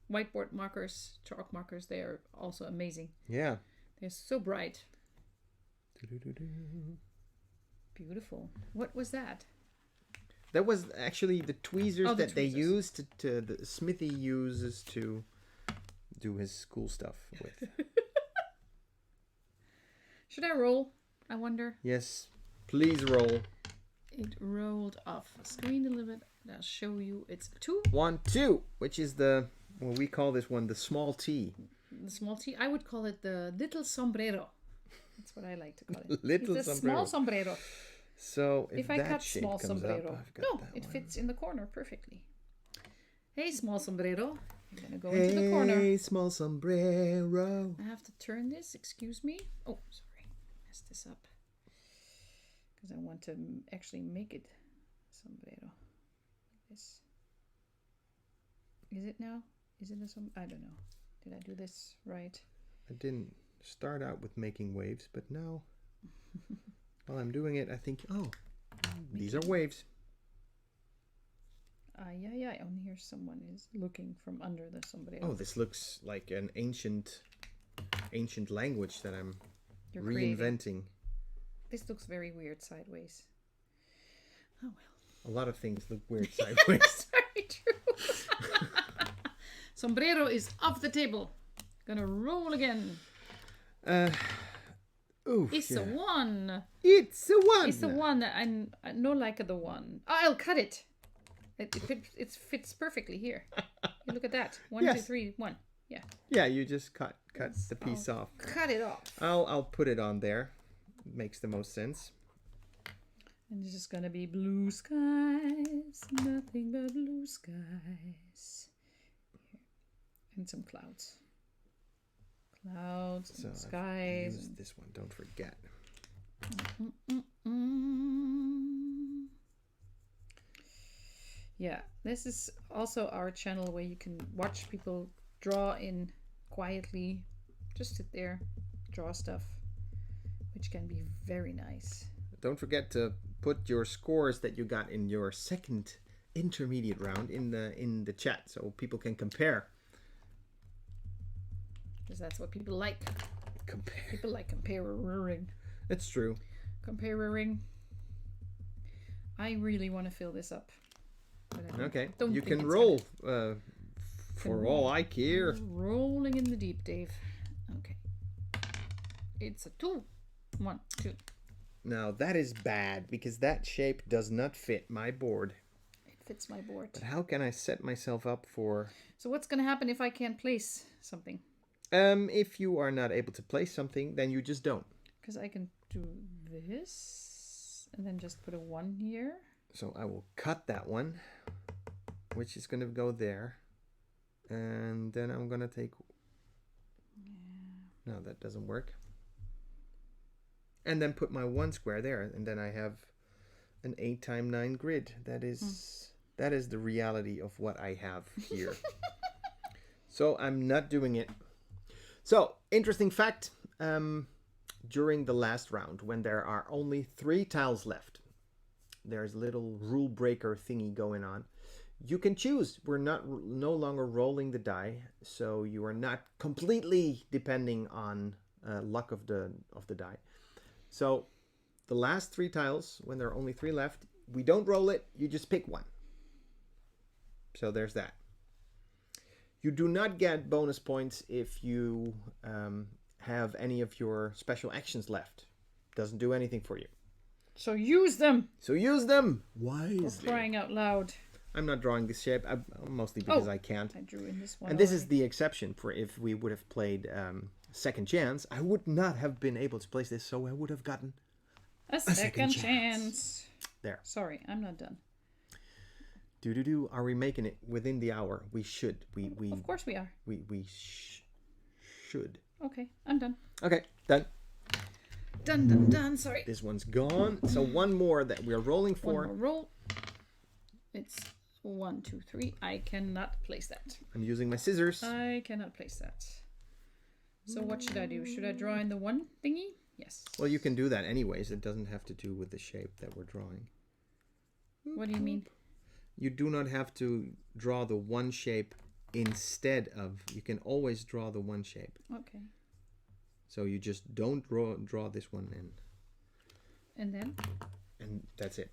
whiteboard markers, chalk markers. They are also amazing. Yeah. They're so bright. Beautiful. What was that? That was actually the tweezers that they used to the Smithy uses to do his cool stuff with. Should I roll? I wonder. Yes, please roll. It rolled off screen a little bit. I'll show you. It's 2. 1, 2, which is we call this one the small T. The small T. I would call it the little sombrero. That's what I like to call it. Little it's a sombrero. Small sombrero. So if I that cut shape small comes sombrero, up, I've got that it one. fits in the corner perfectly. Hey, small sombrero. I'm gonna go into the corner. Hey, small sombrero. I have to turn this. Excuse me. Oh, sorry, messed this up. Because I want to actually make it sombrero. Like this. Is it now? Is it a I don't know. Did I do this right? I didn't start out with making waves, but now while I'm doing it, I think, these are waves. Yeah. And here someone is looking from under the sombrero. Oh, this looks like an ancient language that I'm reinventing. Creating. This looks very weird sideways. Oh well. A lot of things look weird sideways. Very true. Sombrero is off the table. Gonna roll again. It's a 1. It's a 1. It's the one. I no like the 1. I'll cut it. It fits perfectly here. You look at that. 1, Yes. 2, 3, 1. Yeah. Yeah, you just cut the piece off. Cut it off. I'll put it on there. Makes the most sense. And this is gonna be blue skies, nothing but blue skies. And some clouds. Clouds and skies. Use this one, don't forget. Yeah, this is also our channel where you can watch people draw in quietly. Just sit there, draw stuff, which can be very nice. Don't forget to put your scores that you got in your second intermediate round in the chat so people can compare. Because that's what people like. Compare. People like comparing. It's true. Comparing. I really want to fill this up. Okay, you can roll for all I care. Rolling in the deep, Dave. Okay. It's a 2. 1, 2. Now that is bad because that shape does not fit my board. It fits my board. But how can I set myself up for... So what's going to happen if I can't place something? If you are not able to place something, then you just don't. Because I can do this and then just put a 1 here. So I will cut that one, which is going to go there. And then I'm going to take... No, that doesn't work. And then put my 1 square there. And then I have an 8x9 grid. That is the reality of what I have here. So I'm not doing it. So, interesting fact. During the last round, when there are only 3 tiles left, there's a little rule breaker thingy going on. You can choose. We're no longer rolling the die, so you are not completely depending on luck of the die. So the last 3 tiles, when there are only 3 left, we don't roll it. You just pick one. So there's that. You do not get bonus points if you have any of your special actions left. Doesn't do anything for you. So use them. So use them wisely. For crying out loud. I'm not drawing this shape, mostly because I can't. I drew in this one. And this is the exception for if we would have played Second Chance. I would not have been able to place this, so I would have gotten a second chance. There. Sorry, I'm not done. Are we making it within the hour? We should. We Of course we are. We should. Okay, I'm done. Okay, done. Done. Sorry. This one's gone. So one more that we're rolling for. One more roll. It's 1, 2, 3. I cannot place that. I'm using my scissors. I cannot place that. So what should I do? Should I draw in the 1 thingy? Yes. Well, you can do that anyways. It doesn't have to do with the shape that we're drawing. What do you mean? You do not have to draw the 1 shape instead of... You can always draw the 1 shape. Okay. So you just don't draw this one in. And then? And that's it.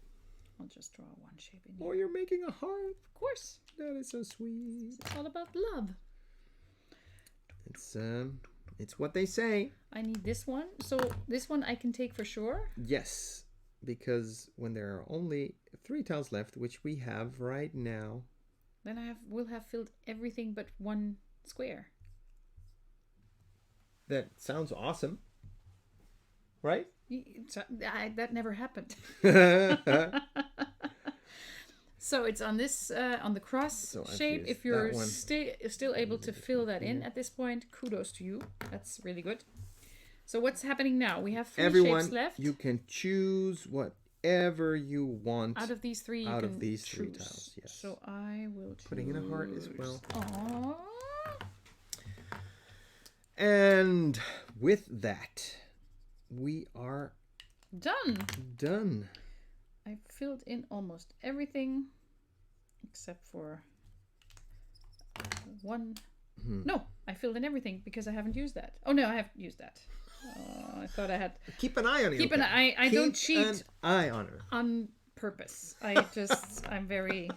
I'll just draw 1 shape in here. Oh, you're making a heart. Of course. That is so sweet. It's all about love. It's what they say. I need this one. So this one I can take for sure? Yes. Because when there are only 3 tiles left, which we have right now... Then will have filled everything but 1 square. That sounds awesome. Right? That never happened. So it's on this, on the cross shape. If you're still able to fill that in at this point, kudos to you. That's really good. So what's happening now? We have 3 shapes left. You can choose whatever you want. Out of these 3, out of these 3 tiles, yes. So I will choose... Putting in a heart as well. Aww. And with that, we are done. I filled in almost everything except for 1. No, I filled in everything because I haven't used that. Oh no, I have used that. I thought I had. Keep an eye on it. Keep an eye. I don't cheat. Keep an eye on her. On purpose. I'm very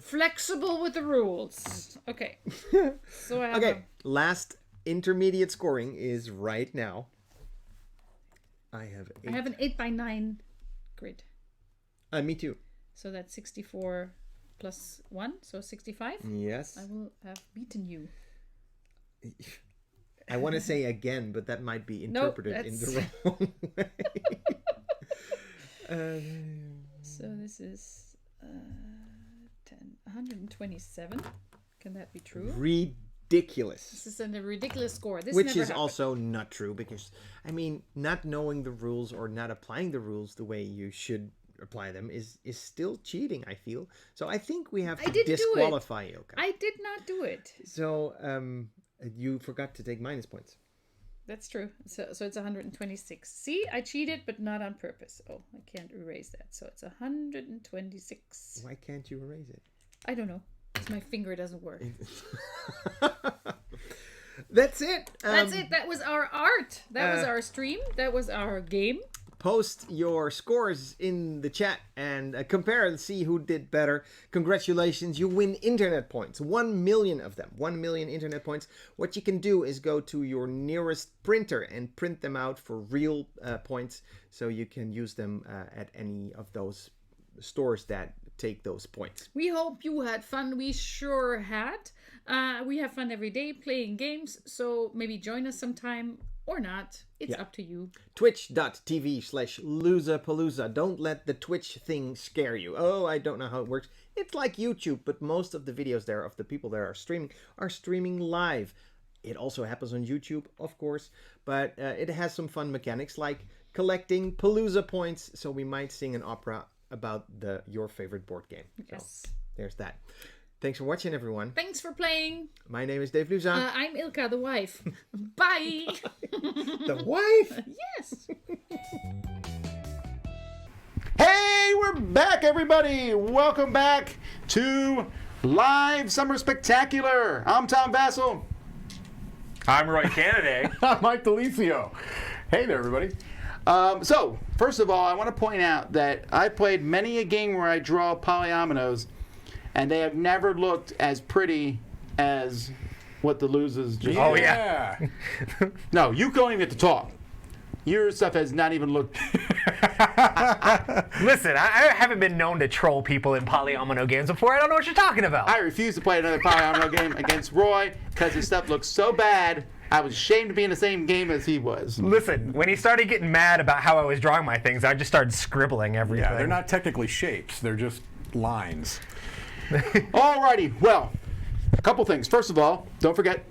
flexible with the rules. Okay. So I have last intermediate scoring is right now. I have an 8x9 grid. Me too. So that's 64 plus 1, so 65. Yes. I will have beaten you. I want to say again, but that might be interpreted in the wrong way. So this is 127. Can that be true? Ridiculous. This is a ridiculous score. This Which never is happened. also not true because, I mean, not knowing the rules or not applying the rules the way you should apply them is still cheating, I feel. So I think we have to disqualify you. Okay? I did not do it. So you forgot to take minus points. That's true. So it's 126. See, I cheated, but not on purpose. Oh, I can't erase that. So it's 126. Why can't you erase it? I don't know. Because my finger doesn't work. That's it. That's it. That was our art. That was our stream. That was our game. Post your scores in the chat and compare and see who did better. Congratulations, you win internet points. 1 million of them. 1 million internet points. What you can do is go to your nearest printer and print them out for real points, so you can use them at any of those stores that take those points. We hope you had fun. We sure had. We have fun every day playing games, so maybe join us sometime or not. It's up to you. Twitch.tv/Luzapalooza. Don't let the Twitch thing scare you. Oh, I don't know how it works. It's like YouTube, but most of the videos there of the people that are streaming live. It also happens on YouTube, of course, but it has some fun mechanics like collecting Palooza points, so we might sing an opera about your favorite board game. Yes. So, there's that. Thanks for watching, everyone. Thanks for playing. My name is Dave Luza. I'm Ilka, the wife. Bye. The wife? Yes. Hey, we're back, everybody. Welcome back to Live Summer Spectacular. I'm Tom Vassell. I'm Roy Kennedy. I'm Mike Delicio. Hey there, everybody. So, first of all, I want to point out that I played many a game where I draw polyominoes, and they have never looked as pretty as what the losers just did. Oh, yeah. No, you don't even get to talk. Your stuff has not even looked... Listen, I haven't been known to troll people in polyomino games before. I don't know what you're talking about. I refuse to play another polyomino game against Roy because his stuff looks so bad. I was ashamed to be in the same game as he was. Listen, when he started getting mad about how I was drawing my things, I just started scribbling everything. Yeah, they're not technically shapes. They're just lines. Alrighty, well, a couple things. First of all, don't forget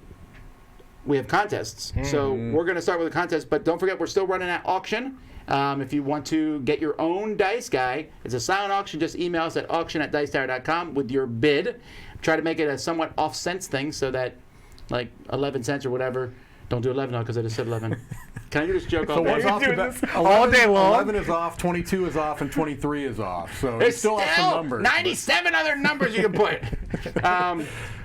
we have contests. So we're going to start with a contest, but don't forget we're still running that auction. If you want to get your own dice guy, it's a silent auction. Just email us at auction@dicetower.com with your bid. Try to make it a somewhat off-cents thing so that, like, 11 cents or whatever. Don't do 11 now because I just said 11. Can I do this joke all day? All day long? 11 is off, 22 is off, and 23 is off. So There's still have some numbers. 97 other numbers you can put.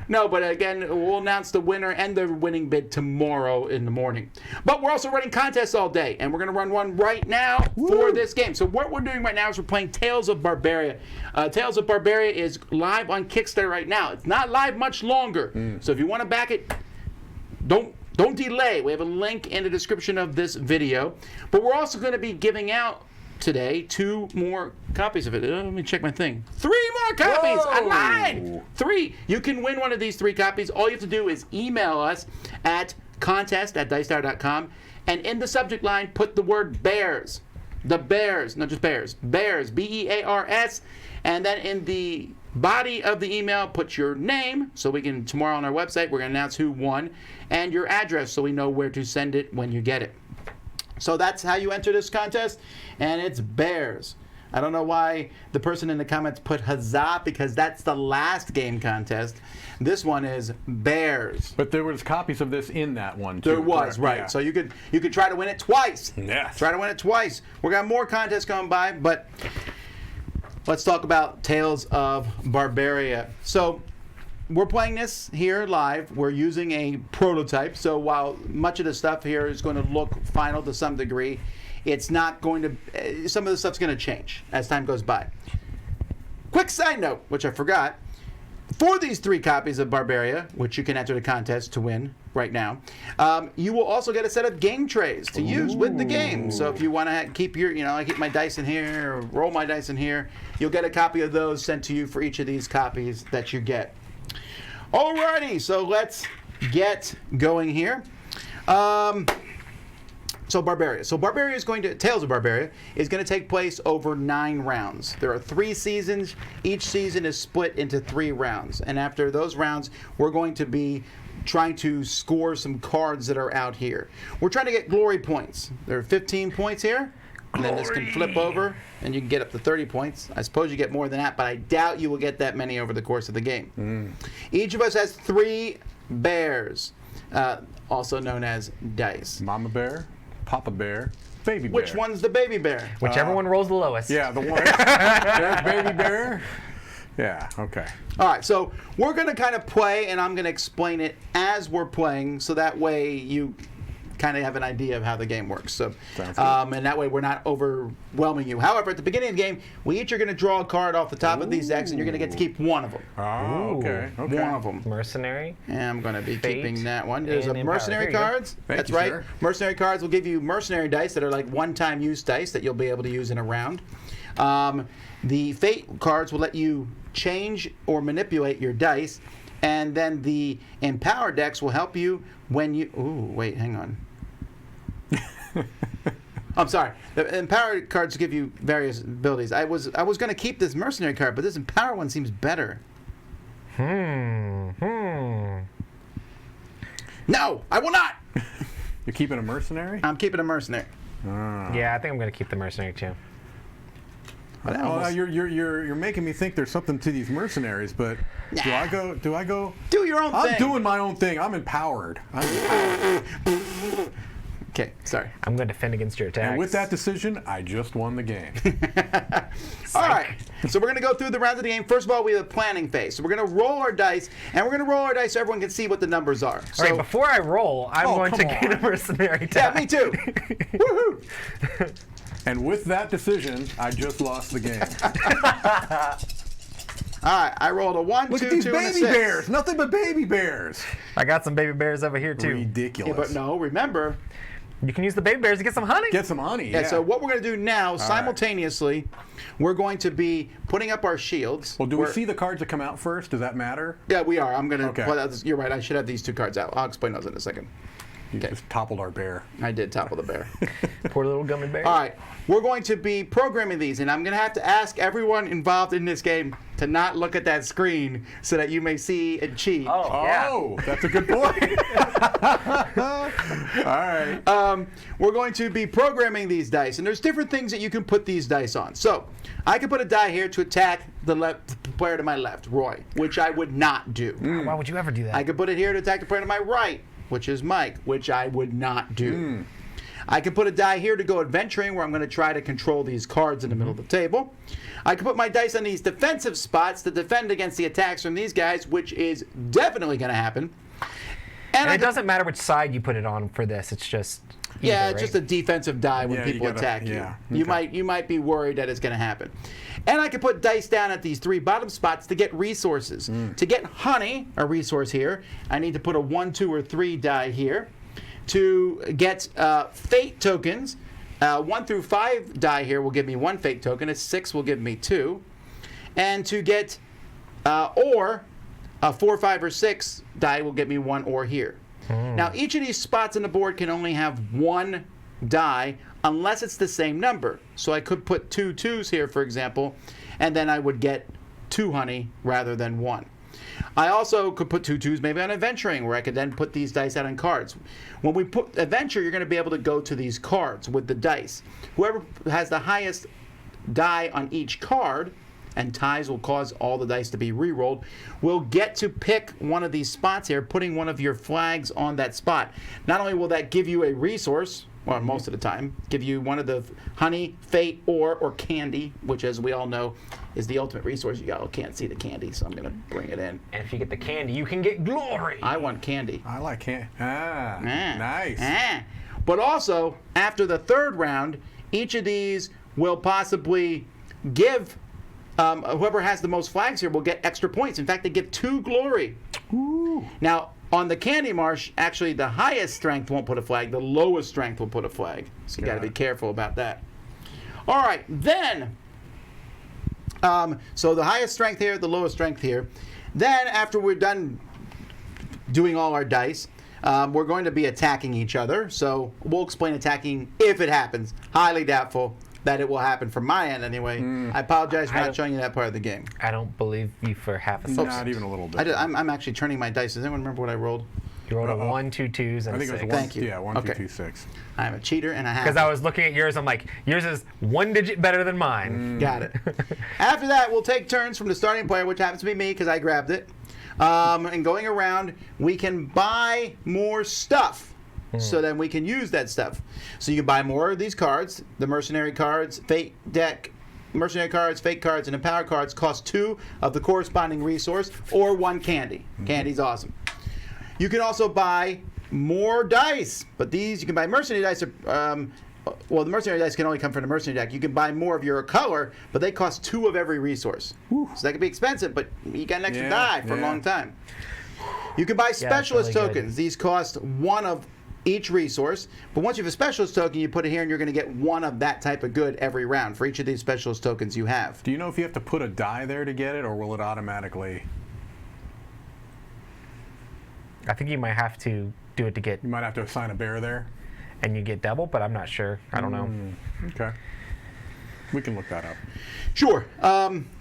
No, but again, we'll announce the winner and the winning bid tomorrow in the morning. But we're also running contests all day, and we're going to run one right now for this game. So what we're doing right now is we're playing Tales of Bar-BEAria. Tales of Bar-BEAria is live on Kickstarter right now. It's not live much longer. So if you want to back it, don't delay. We have a link in the description of this video. But we're also going to be giving out today 2 more copies of it. Let me check my thing. 3 more copies! I lied! 3. You can win one of these 3 copies. All you have to do is email us at contest@dicetower.com, and in the subject line put the word bears. The bears, not just bears. Bears, B-E-A-R-S. And then in the body of the email, put your name, so we can, tomorrow on our website, we're going to announce who won, and your address so we know where to send it when you get it. So that's how you enter this contest, and it's bears. I don't know why the person in the comments put huzzah, because that's the last game contest. This one is bears. But there was copies of this in that one, too. There was, correct? right. Yeah. So you could try to win it twice. Yes. Try to win it twice. We're going to have more contests coming by, but let's talk about Tales of Bar-BEAria. So we're playing this here live. We're using a prototype. So while much of the stuff here is going to look final to some degree, it's not going to, some of the stuff's going to change as time goes by. Quick side note, which I forgot. For these 3 copies of Bar-BEAria, which you can enter the contest to win right now, you will also get a set of game trays to use with the game. So if you want to keep your, I keep my dice in here, or roll my dice in here, you'll get a copy of those sent to you for each of these copies that you get. Alrighty, so let's get going here. Barbaria. So Barbaria is going to, Tales of Bar-BEAria is going to take place over 9 rounds. There are 3 seasons. Each season is split into 3 rounds. And after those rounds, we're going to be trying to score some cards that are out here. We're trying to get glory points. There are 15 points here. And then this can flip over, and you can get up to 30 points. I suppose you get more than that, but I doubt you will get that many over the course of the game. Each of us has 3 bears, also known as dice. Mama bear, Papa bear, baby bear. Which one's the baby bear? Whichever one rolls the lowest. Yeah, the one. There's baby bear. Yeah, okay. All right, so we're going to kind of play, and I'm going to explain it as we're playing, so that way you kind of have an idea of how the game works. So, and that way we're not overwhelming you. However, at the beginning of the game, we each are going to draw a card off the top of these decks, and you're going to get to keep one of them. Oh, okay. One of them. Mercenary. And I'm going to be Fate, keeping that one. There's a and mercenary Empower. Here you cards. Thank That's you, right. sir. Mercenary cards will give you mercenary dice that are like one-time use dice that you'll be able to use in a round. The Fate cards will let you change or manipulate your dice, and then the Empower decks will help you when you... Ooh, wait, hang on. I'm sorry. The Empower cards give you various abilities. I was going to keep this mercenary card, but this Empower one seems better. No, I will not. You're keeping a mercenary? I'm keeping a mercenary. Yeah, I think I'm going to keep the mercenary too. Oh, you're making me think there's something to these mercenaries, but do I go? Do your own thing. I'm doing my own thing. I'm empowered. Okay, sorry. I'm going to defend against your attacks. And with that decision, I just won the game. All right, so we're going to go through the rounds of the game. First of all, we have a planning phase. So we're going to roll our dice, and we're going to roll our dice so everyone can see what the numbers are. So, all right, before I roll, I'm going to get a mercenary die. Yeah, me too. Woohoo! And with that decision, I just lost the game. All right, I rolled a 1, Look 2, at these 2, and a baby 6. bears. Nothing but baby bears. I got some baby bears over here too. Ridiculous. Yeah, but no, remember, you can use the baby bears to get some honey. Get some honey. Yeah, so what we're going to do now, simultaneously, we're going to be putting up our shields. Well, do we see the cards that come out first? Does that matter? Yeah, we are. I'm going to... Okay. Well, you're right. I should have these 2 cards out. I'll explain those in a second. You just toppled our bear. I did topple the bear. Poor little gummy bear. All right. We're going to be programming these, and I'm going to have to ask everyone involved in this game to not look at that screen so that you may see and cheat. Oh, that's a good point. All right. We're going to be programming these dice, and there's different things that you can put these dice on. So I could put a die here to attack the player to my left, Roy, which I would not do. Why would you ever do that? I could put it here to attack the player to my right, which is Mike, which I would not do. I can put a die here to go adventuring, where I'm going to try to control these cards in the middle of the table. I can put my dice on these defensive spots to defend against the attacks from these guys, which is definitely going to happen. And it doesn't matter which side you put it on for this. It's just yeah, it's just a defensive die when people attack you. Yeah, You might be worried that it's going to happen. And I can put dice down at these 3 bottom spots to get resources. To get honey, a resource here, I need to put a 1, 2, or 3 die here. To get fate tokens, 1 through 5 die here will give me 1 fate token. A 6 will give me 2. And to get ore, 4, 5, or 6 die will get me 1 ore here. Now, each of these spots on the board can only have 1 die unless it's the same number. So I could put 2 2s here, for example, and then I would get 2 honey rather than 1. I also could put 2 2s maybe on adventuring, where I could then put these dice out on cards. When we put adventure, you're going to be able to go to these cards with the dice. Whoever has the highest die on each card, and ties will cause all the dice to be re-rolled, will get to pick one of these spots here, putting one of your flags on that spot. Not only will that give you a resource, well, most of the time, give you one of the honey, fate, ore, or candy, which, as we all know, is the ultimate resource. You can't see the candy, so I'm going to bring it in. And if you get the candy, you can get glory. I want candy. I like candy. Nice. But also, after the 3rd round, each of these will possibly give... whoever has the most flags here will get extra points. In fact, they give 2 glory. Ooh. Now, on the Candy Marsh, actually the highest strength won't put a flag. The lowest strength will put a flag. So you got to be careful about that. All right, then. So the highest strength here, the lowest strength here. Then, after we're done doing all our dice, We're going to be attacking each other, so we'll explain attacking if it happens. Highly doubtful that it will happen from my end anyway. I apologize for not showing you that part of the game. I don't believe you for half a second. Not even a little bit. I'm actually turning my dice. Does anyone remember what I rolled? You rolled a 1, 2 2s, and I think a 6. it was Thank you. Yeah, 1, 2, 2, 6. I'm a cheater and a half. Because I was looking at yours, I'm like, yours is 1 digit better than mine. Got it. After that, we'll take turns from the starting player, which happens to be me because I grabbed it. And going around, we can buy more stuff. So then we can use that stuff. So you can buy more of these cards. The mercenary cards, fate deck, mercenary cards, fate cards, and empower cards cost 2 of the corresponding resource or 1 candy. Candy's awesome. You can also buy more dice, but these you can buy mercenary dice. Well, the mercenary dice can only come from the mercenary deck. You can buy more of your color, but they cost 2 of every resource. So that could be expensive, but you got an extra die for a long time. You can buy specialist tokens. These cost 1 of each resource, but once you have a specialist token, you put it here and you're going to get 1 of that type of good every round for each of these specialist tokens you have. Do you know if you have to put a die there to get it, or will it automatically? I think you might have to do it to get... You might have to assign a bear there. And you get double, but I'm not sure. I don't know. Okay. We can look that up. Sure.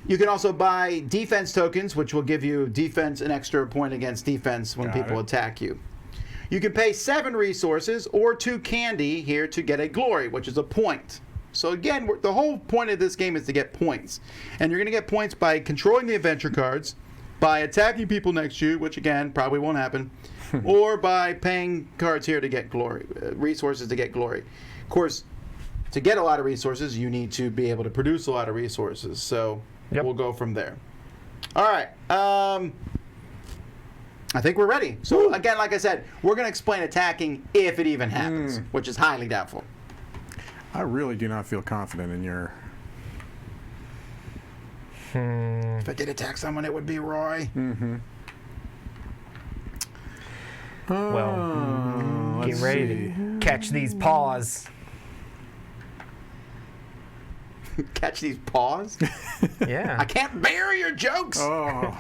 You can also buy defense tokens, which will give you defense, an extra point against defense when people attack you. You can pay 7 resources or 2 candy here to get a glory, which is a point. So again, the whole point of this game is to get points. And you're going to get points by controlling the adventure cards, by attacking people next to you, which again, probably won't happen, or by paying cards here to get glory, resources to get glory. Of course, to get a lot of resources, you need to be able to produce a lot of resources. So we'll go from there. All right. I think we're ready. So again, like I said, we're going to explain attacking if it even happens, which is highly doubtful. I really do not feel confident in your... If I did attack someone, it would be Roy. Well, get ready to catch these paws. Catch these paws? Yeah. I can't bear your jokes. Oh.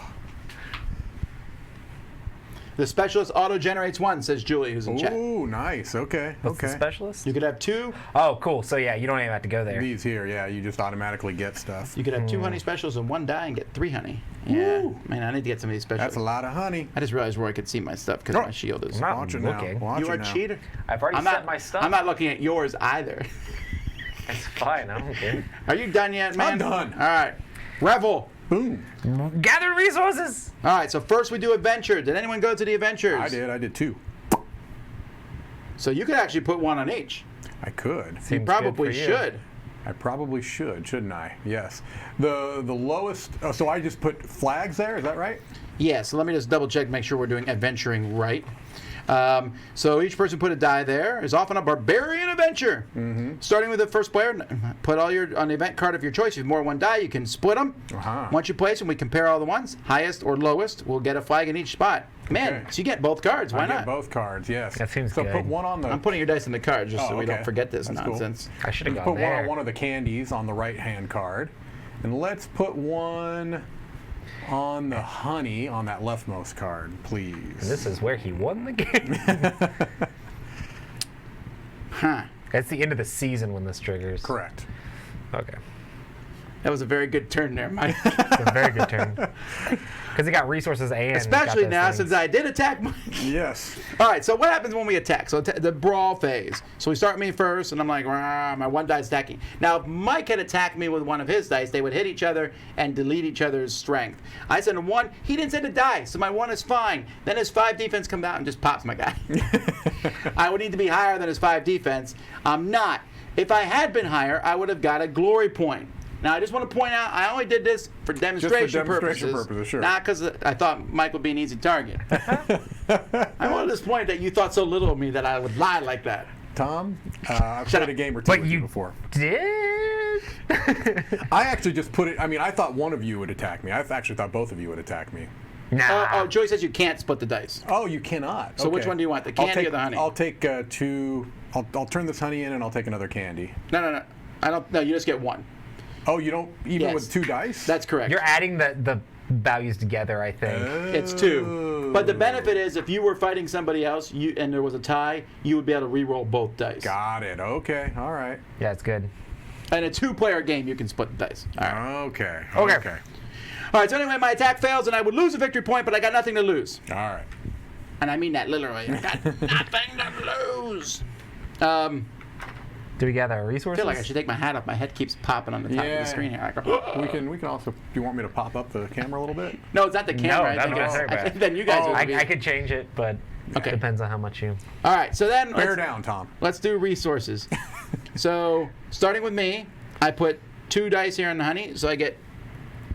The specialist auto-generates 1, says Julie, who's in chat. Ooh, nice. Okay. What's the specialist? You could have 2. Oh, cool. So yeah, you don't even have to go there. These here, yeah, you just automatically get stuff. You could have 2 honey specials and 1 die and get 3 honey. Yeah. Man, I need to get some of these specials. That's a lot of honey. I just realized Roy could see my stuff because my shield is... I'm not looking. You are a cheater. I've already set my stuff. I'm not looking at yours either. It's fine. I don't care. Are you done yet, man? I'm done. All right. Revel. Boom. Gather resources. All right, so first we do adventure. Did anyone go to the adventures? I did. I did 2. So you could actually put 1 on each. I could. You probably should. I probably should, shouldn't I? Yes. The lowest... so I just put flags there, is that right? Yeah, so let me just double check, make sure we're doing adventuring right. So each person put a die there is off on a barbarian adventure. Starting with the first player, put all your on the event card of your choice. If you have more than 1 die, you can split them. Once you place them, we compare all the ones. Highest or lowest, we'll get a flag in each spot. Man, so you get both cards. Why not? I get both cards, yes. That seems so good. put 1 on the... I'm putting your dice in the cards just so we don't forget this That's nonsense. Cool. I should have gone put there. 1 on one of the candies on the right-hand card. And let's put 1 on the honey on that leftmost card, please. And this is where he won the game. That's the end of the season when this triggers. Correct. Okay. That was a very good turn there, Mike. It's a very good turn. Because he got resources and especially got now things. since I did attack Mike. Yes. All right, so what happens when we attack? So the brawl phase. So we start me first, and I'm like, my 1 die stacking. Now, if Mike had attacked me with 1 of his dice, they would hit each other and delete each other's strength. I sent him 1. He didn't send a die, so my 1 is fine. Then his 5 defense comes out and just pops my guy. I would need to be higher than his 5 defense. I'm not. If I had been higher, I would have got a glory point. Now, I just want to point out, I only did this for demonstration purposes. Sure. Not because I thought Mike would be an easy target. I want to disappoint that you thought so little of me that I would lie like that. Tom, I've played a game or 2 with you before. Did? I actually just put it... I mean, I thought 1 of you would attack me. I actually thought both of you would attack me. Nah. Joey says you can't split the dice. Oh, you cannot. So which one do you want, the candy or the honey? I'll take 2... I'll turn this honey in and I'll take another candy. No. I don't. No, you just get 1. Oh, you don't even with 2 dice? That's correct. You're adding the values together, I think. It's 2. But the benefit is if you were fighting somebody else and there was a tie, you would be able to re-roll both dice. Got it. Okay. All right. Yeah, it's good. And a 2-player game, you can split the dice. All right. Okay. All right, so anyway, my attack fails and I would lose a victory point, but I got nothing to lose. All right. And I mean that literally. I got nothing to lose. Do we gather our I resources? feel like I should take my hat off. My head keeps popping on the top of the screen here. We can also. Do you want me to pop up the camera a little bit? No, it's not the camera. No, I think then you guys will be. I could change it, but it depends on how much you. All right, so then bear down, Tom. Let's do resources. So starting with me, I put 2 dice here on the honey, so I get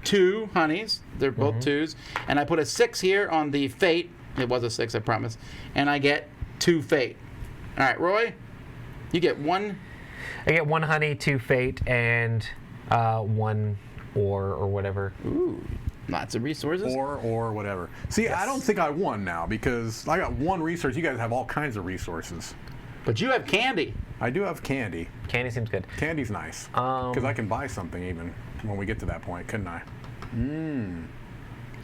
2 honeys. They're both 2s, and I put a 6 here on the fate. It was a 6, I promise. And I get 2 fate. All right, Roy, you get 1. I get 1 honey, 2 fate, and 1 ore or whatever. Ooh, lots of resources. Or whatever. See, yes. I don't think I won now because I got 1 resource. You guys have all kinds of resources. But you have candy. I do have candy. Candy seems good. Candy's nice. Because I can buy something even when we get to that point, couldn't I?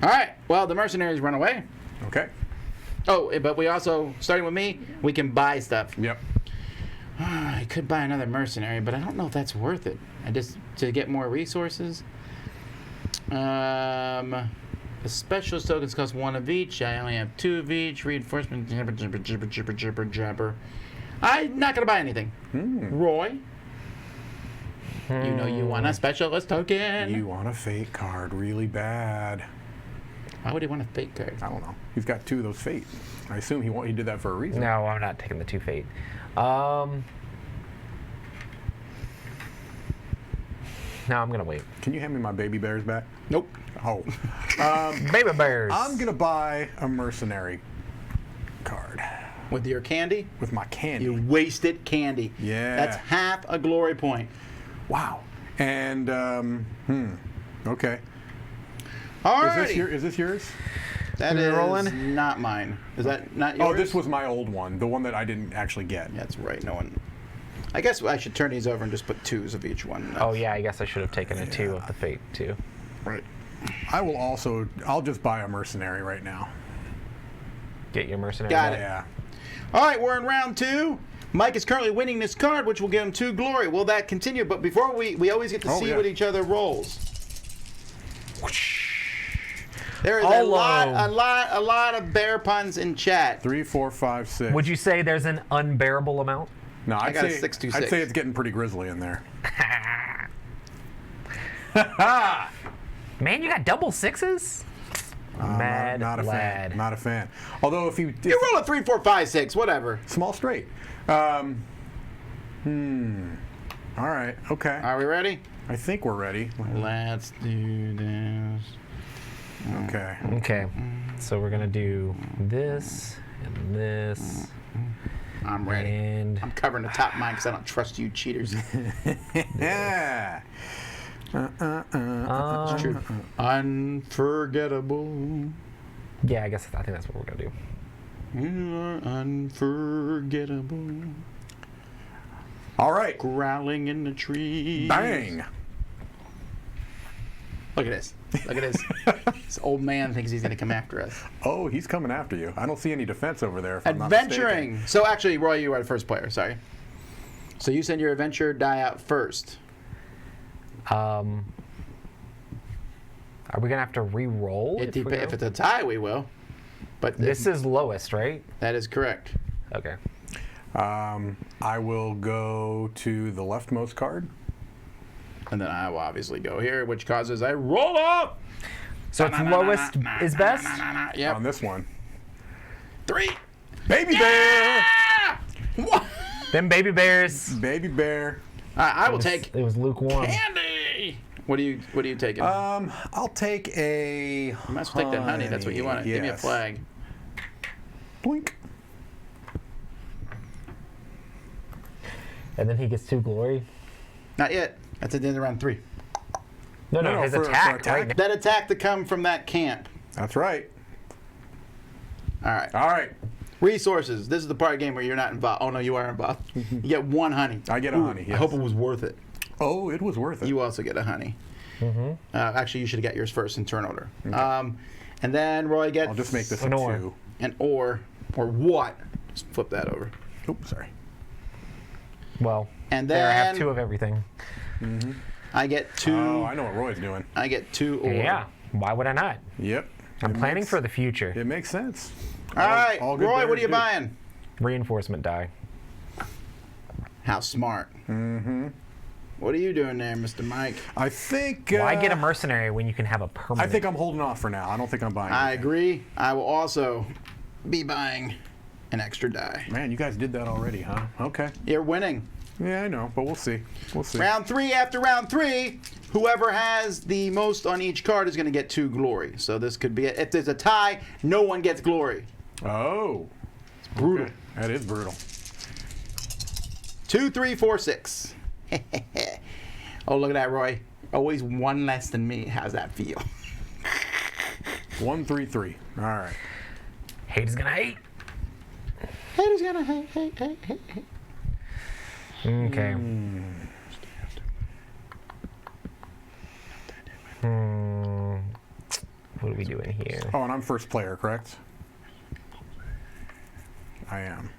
All right. Well, the mercenaries run away. Okay. Oh, but we also, starting with me, we can buy stuff. Yep. I could buy another mercenary, but I don't know if that's worth it. To get more resources. The specialist tokens cost 1 of each. I only have 2 of each. Reinforcement, jabber. I'm not gonna buy anything. Roy, you know you want a specialist token. You want a fate card really bad. Why would he want a fate card? I don't know. He's got 2 of those fate. I assume he did that for a reason. No, I'm not taking the 2 fate. No, I'm gonna wait. Can you hand me my baby bears back? Nope. Oh. Baby bears. I'm gonna buy a mercenary card. With your candy? With my candy. You wasted candy. Yeah. That's half a glory point. Wow. And okay. Alrighty. Is this yours? That is not mine. Is that not yours? Oh, this was my old one, the one that I didn't actually get. That's right. No one. I guess I should turn these over and just put 2s of each one. Oh yeah, I guess I should have taken a 2 of the fate too. Right. I'll just buy a mercenary right now. Get your mercenary. Got it. Yeah. All right, we're in round 2. Mike is currently winning this card, which will give him 2 glory. Will that continue? But before we always get to see what each other rolls. There is a lot of bear puns in chat. 3, 4, 5, 6. Would you say there's an unbearable amount? No, I got a 6, 2, 6. I'd say it's getting pretty grisly in there. Man, you got double 6s? Mad not a lad. fan. Not a fan. Although if you roll a 3, 4, 5, 6, whatever. Small straight. All right. Okay. Are we ready? I think we're ready. Let's do this. Okay. Okay. So we're gonna do this and this. I'm ready. And I'm covering the top of mine because I don't trust you cheaters. Yeah. It's true. Unforgettable. Yeah, I think that's what we're gonna do. You are unforgettable. All right. Growling in the trees. Bang. Look at this. Look at this. This old man thinks he's going to come after us. Oh, he's coming after you. I don't see any defense over there. If I'm not mistaken. Adventuring. So actually, Roy, you are the first player. Sorry. So you send your adventure die out first. Are we gonna have to re-roll? If it's a tie, we will. But this is lowest, right? That is correct. Okay. I will go to the leftmost card. And then I will obviously go here, which causes I roll up. So it's lowest is best? Yep. On this one. 3. Baby bear! Them baby bears. Baby bear. I will take. It was lukewarm. Candy. What are you taking? I'll take a. You must take that honey. That's what you wanted. Yes. Give me a flag. Blink. And then he gets 2 glory. Not yet. That's at the end of round 3. No, his attack. Right? That attack to come from that camp. That's right. All right. All right. Resources. This is the part of the game where you're not involved. Oh no, you are involved. You get 1 honey. I get a honey. Yes. I hope it was worth it. Oh, it was worth it. You also get a honey. Actually, you should get yours first in turn order. Okay. And then Roy gets... I'll just make this a 2. An or what? Just flip that over. Oops, sorry. Well, and there I then have 2 of everything. I get 2. Oh, I know what Roy's doing. I get 2 or. Yeah, why would I not? Yep. I'm planning for the future. It makes sense. All right, Roy, what are you buying? Reinforcement die. How smart. What are you doing there, Mr. Mike? I think... Why get a mercenary when you can have a permanent? I think I'm holding off for now. I don't think I'm buying I anything. agree. I will also be buying an extra die. Man, you guys did that already, huh? Okay. You're winning. Yeah, I know, but we'll see. We'll see. Round 3 after round 3, whoever has the most on each card is going to get 2 glory. So this could be, if there's a tie, no one gets glory. Oh. It's brutal. Okay. That is brutal. 2, 3, 4, 6. Oh, look at that, Roy. Always 1 less than me. How's that feel? 1, 3, 3. All right. Haters gonna hate. Haters gonna hate. Okay. What are we doing here? Oh, and I'm first player, correct? I am.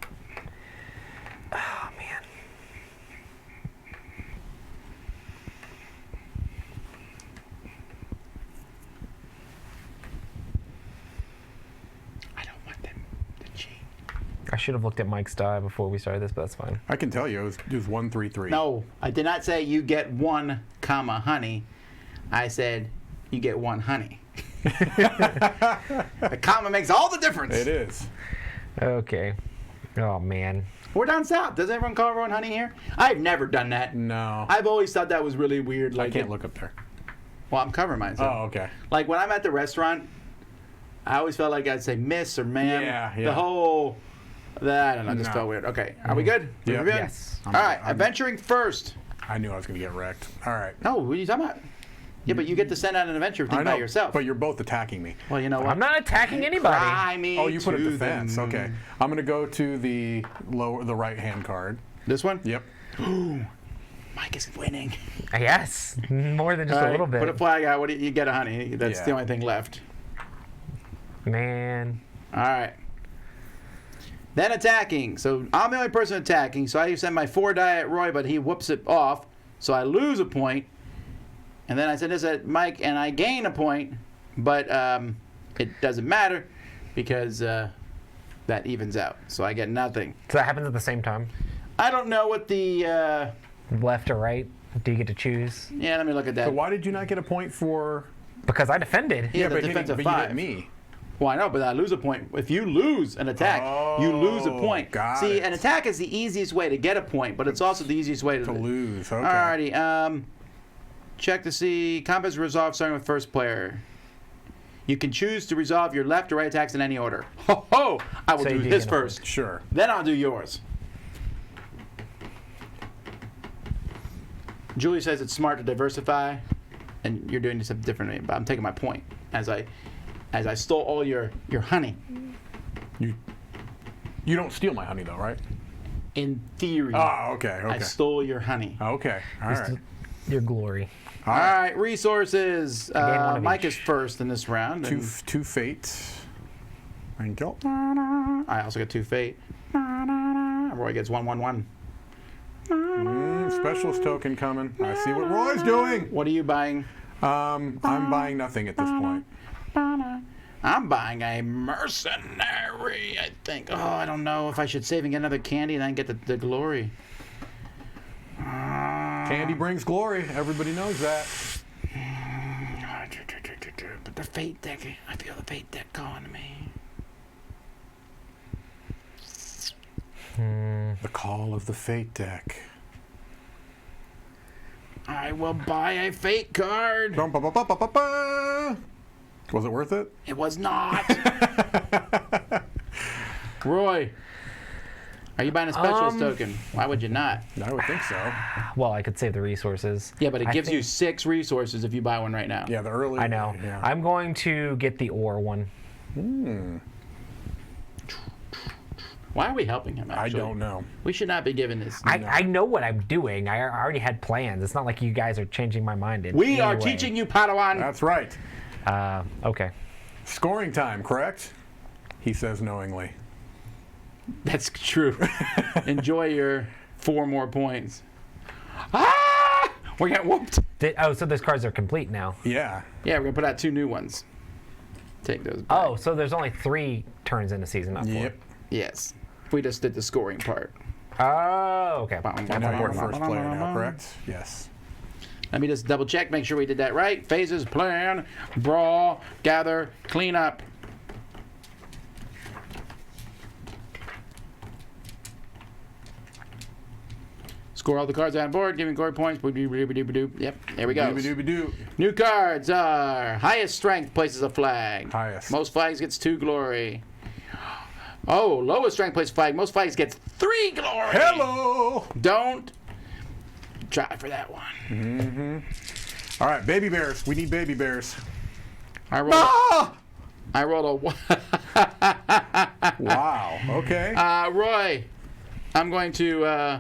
Oh, man. I don't want them to cheat. I should have looked at Mike's die before we started this, but that's fine. I can tell you, it was 1, 3, 3. No, I did not say you get 1, honey. I said you get 1 honey. The comma makes all the difference. It is. Okay. Oh, man. We're down south. Does everyone call everyone honey here? I've never done that. No. I've always thought that was really weird. I can't look up there. Well, I'm covering myself. Oh, okay. Like when I'm at the restaurant, I always felt like I'd say miss or ma'am. Yeah. The whole, I don't know, just felt weird. Okay, are we good? Yeah. We're good? Yes. All right, adventuring first. I knew I was going to get wrecked. All right. No, what are you talking about? Yeah, but you get to send out an adventure thing I know, by yourself. but you're both attacking me. Well, you know what? I'm not attacking anybody. Cry me Oh, you put a to defense. them. Okay. I'm going to go to the right-hand card. This one? Yep. Mike is winning. Yes, more than just All a little right, bit. Put a flag out. What do you get a honey? That's the only thing left. Man. All right. Then attacking. So I'm the only person attacking. So I send my 4 die at Roy, but he whoops it off. So I lose a point. And then I send this at Mike, and I gain a point. But it doesn't matter because that evens out. So I get nothing. So that happens at the same time? I don't know what the... left or right? Do you get to choose? Yeah, let me look at that. So why did you not get a point for... Because I defended. Yeah, but defensive you 5. hit me. Well, I know, but I lose a point. If you lose an attack, you lose a point. Got See, it. an attack is the easiest way to get a point, but it's also the easiest way to lose. Okay. Alrighty. Check to see combats resolved starting with first player. You can choose to resolve your left or right attacks in any order. Ho ho! I will So do you do his get a first. Sure. Then I'll do yours. Julie says it's smart to diversify, and you're doing something differently. But I'm taking my point as I stole all your honey. You don't steal my honey though, right? In theory. Oh, okay. I stole your honey. Okay. All right. Your glory. All right, resources. one of Mike each. is first in this round. Two fate. Thank you. I also get 2 fate. Roy gets 1, 1, 1. Specialist token coming. I see what Roy's doing. What are you buying? I'm buying nothing at this point. I'm buying a mercenary, I think. Oh, I don't know if I should save and get another candy and then get the glory. Candy brings glory. Everybody knows that. But the fate deck, I feel the fate deck calling to me. The call of the fate deck. I will buy a fate card. Was it worth it? It was not. Roy, are you buying a specialist token? Why would you not? I would think so. Well, I could save the resources. Yeah, but it I gives think- you 6 resources if you buy one right now. Yeah, the early. I know. Yeah. I'm going to get the ore one. Why are we helping him, actually? I don't know. We should not be giving this. I know what I'm doing. I already had plans. It's not like you guys are changing my mind. We are teaching you, Padawan. That's right. Okay. Scoring time, correct? He says knowingly. That's true. Enjoy your 4 more points. Ah! We're getting whooped. So those cards are complete now. Yeah. Yeah, we're going to put out 2 new ones. Take those back. Oh, so there's only 3 turns in a season, not 4. Yep. Yes. We just did the scoring part. Oh, okay. And now you're first player now, correct? Yes. Let me just double check, make sure we did that right. Phases, plan, brawl, gather, clean up. Score all the cards on board, giving card points. Yep, there we go. New cards are highest strength places a flag. Highest. Most flags gets 2 glory. Oh, lowest strength places a flag. Most flags gets 3 glory. Hello. Don't try for that one. Mm-hmm. All right, baby bears. We need baby bears. I rolled a 1. Wow. Okay. Roy, I'm going to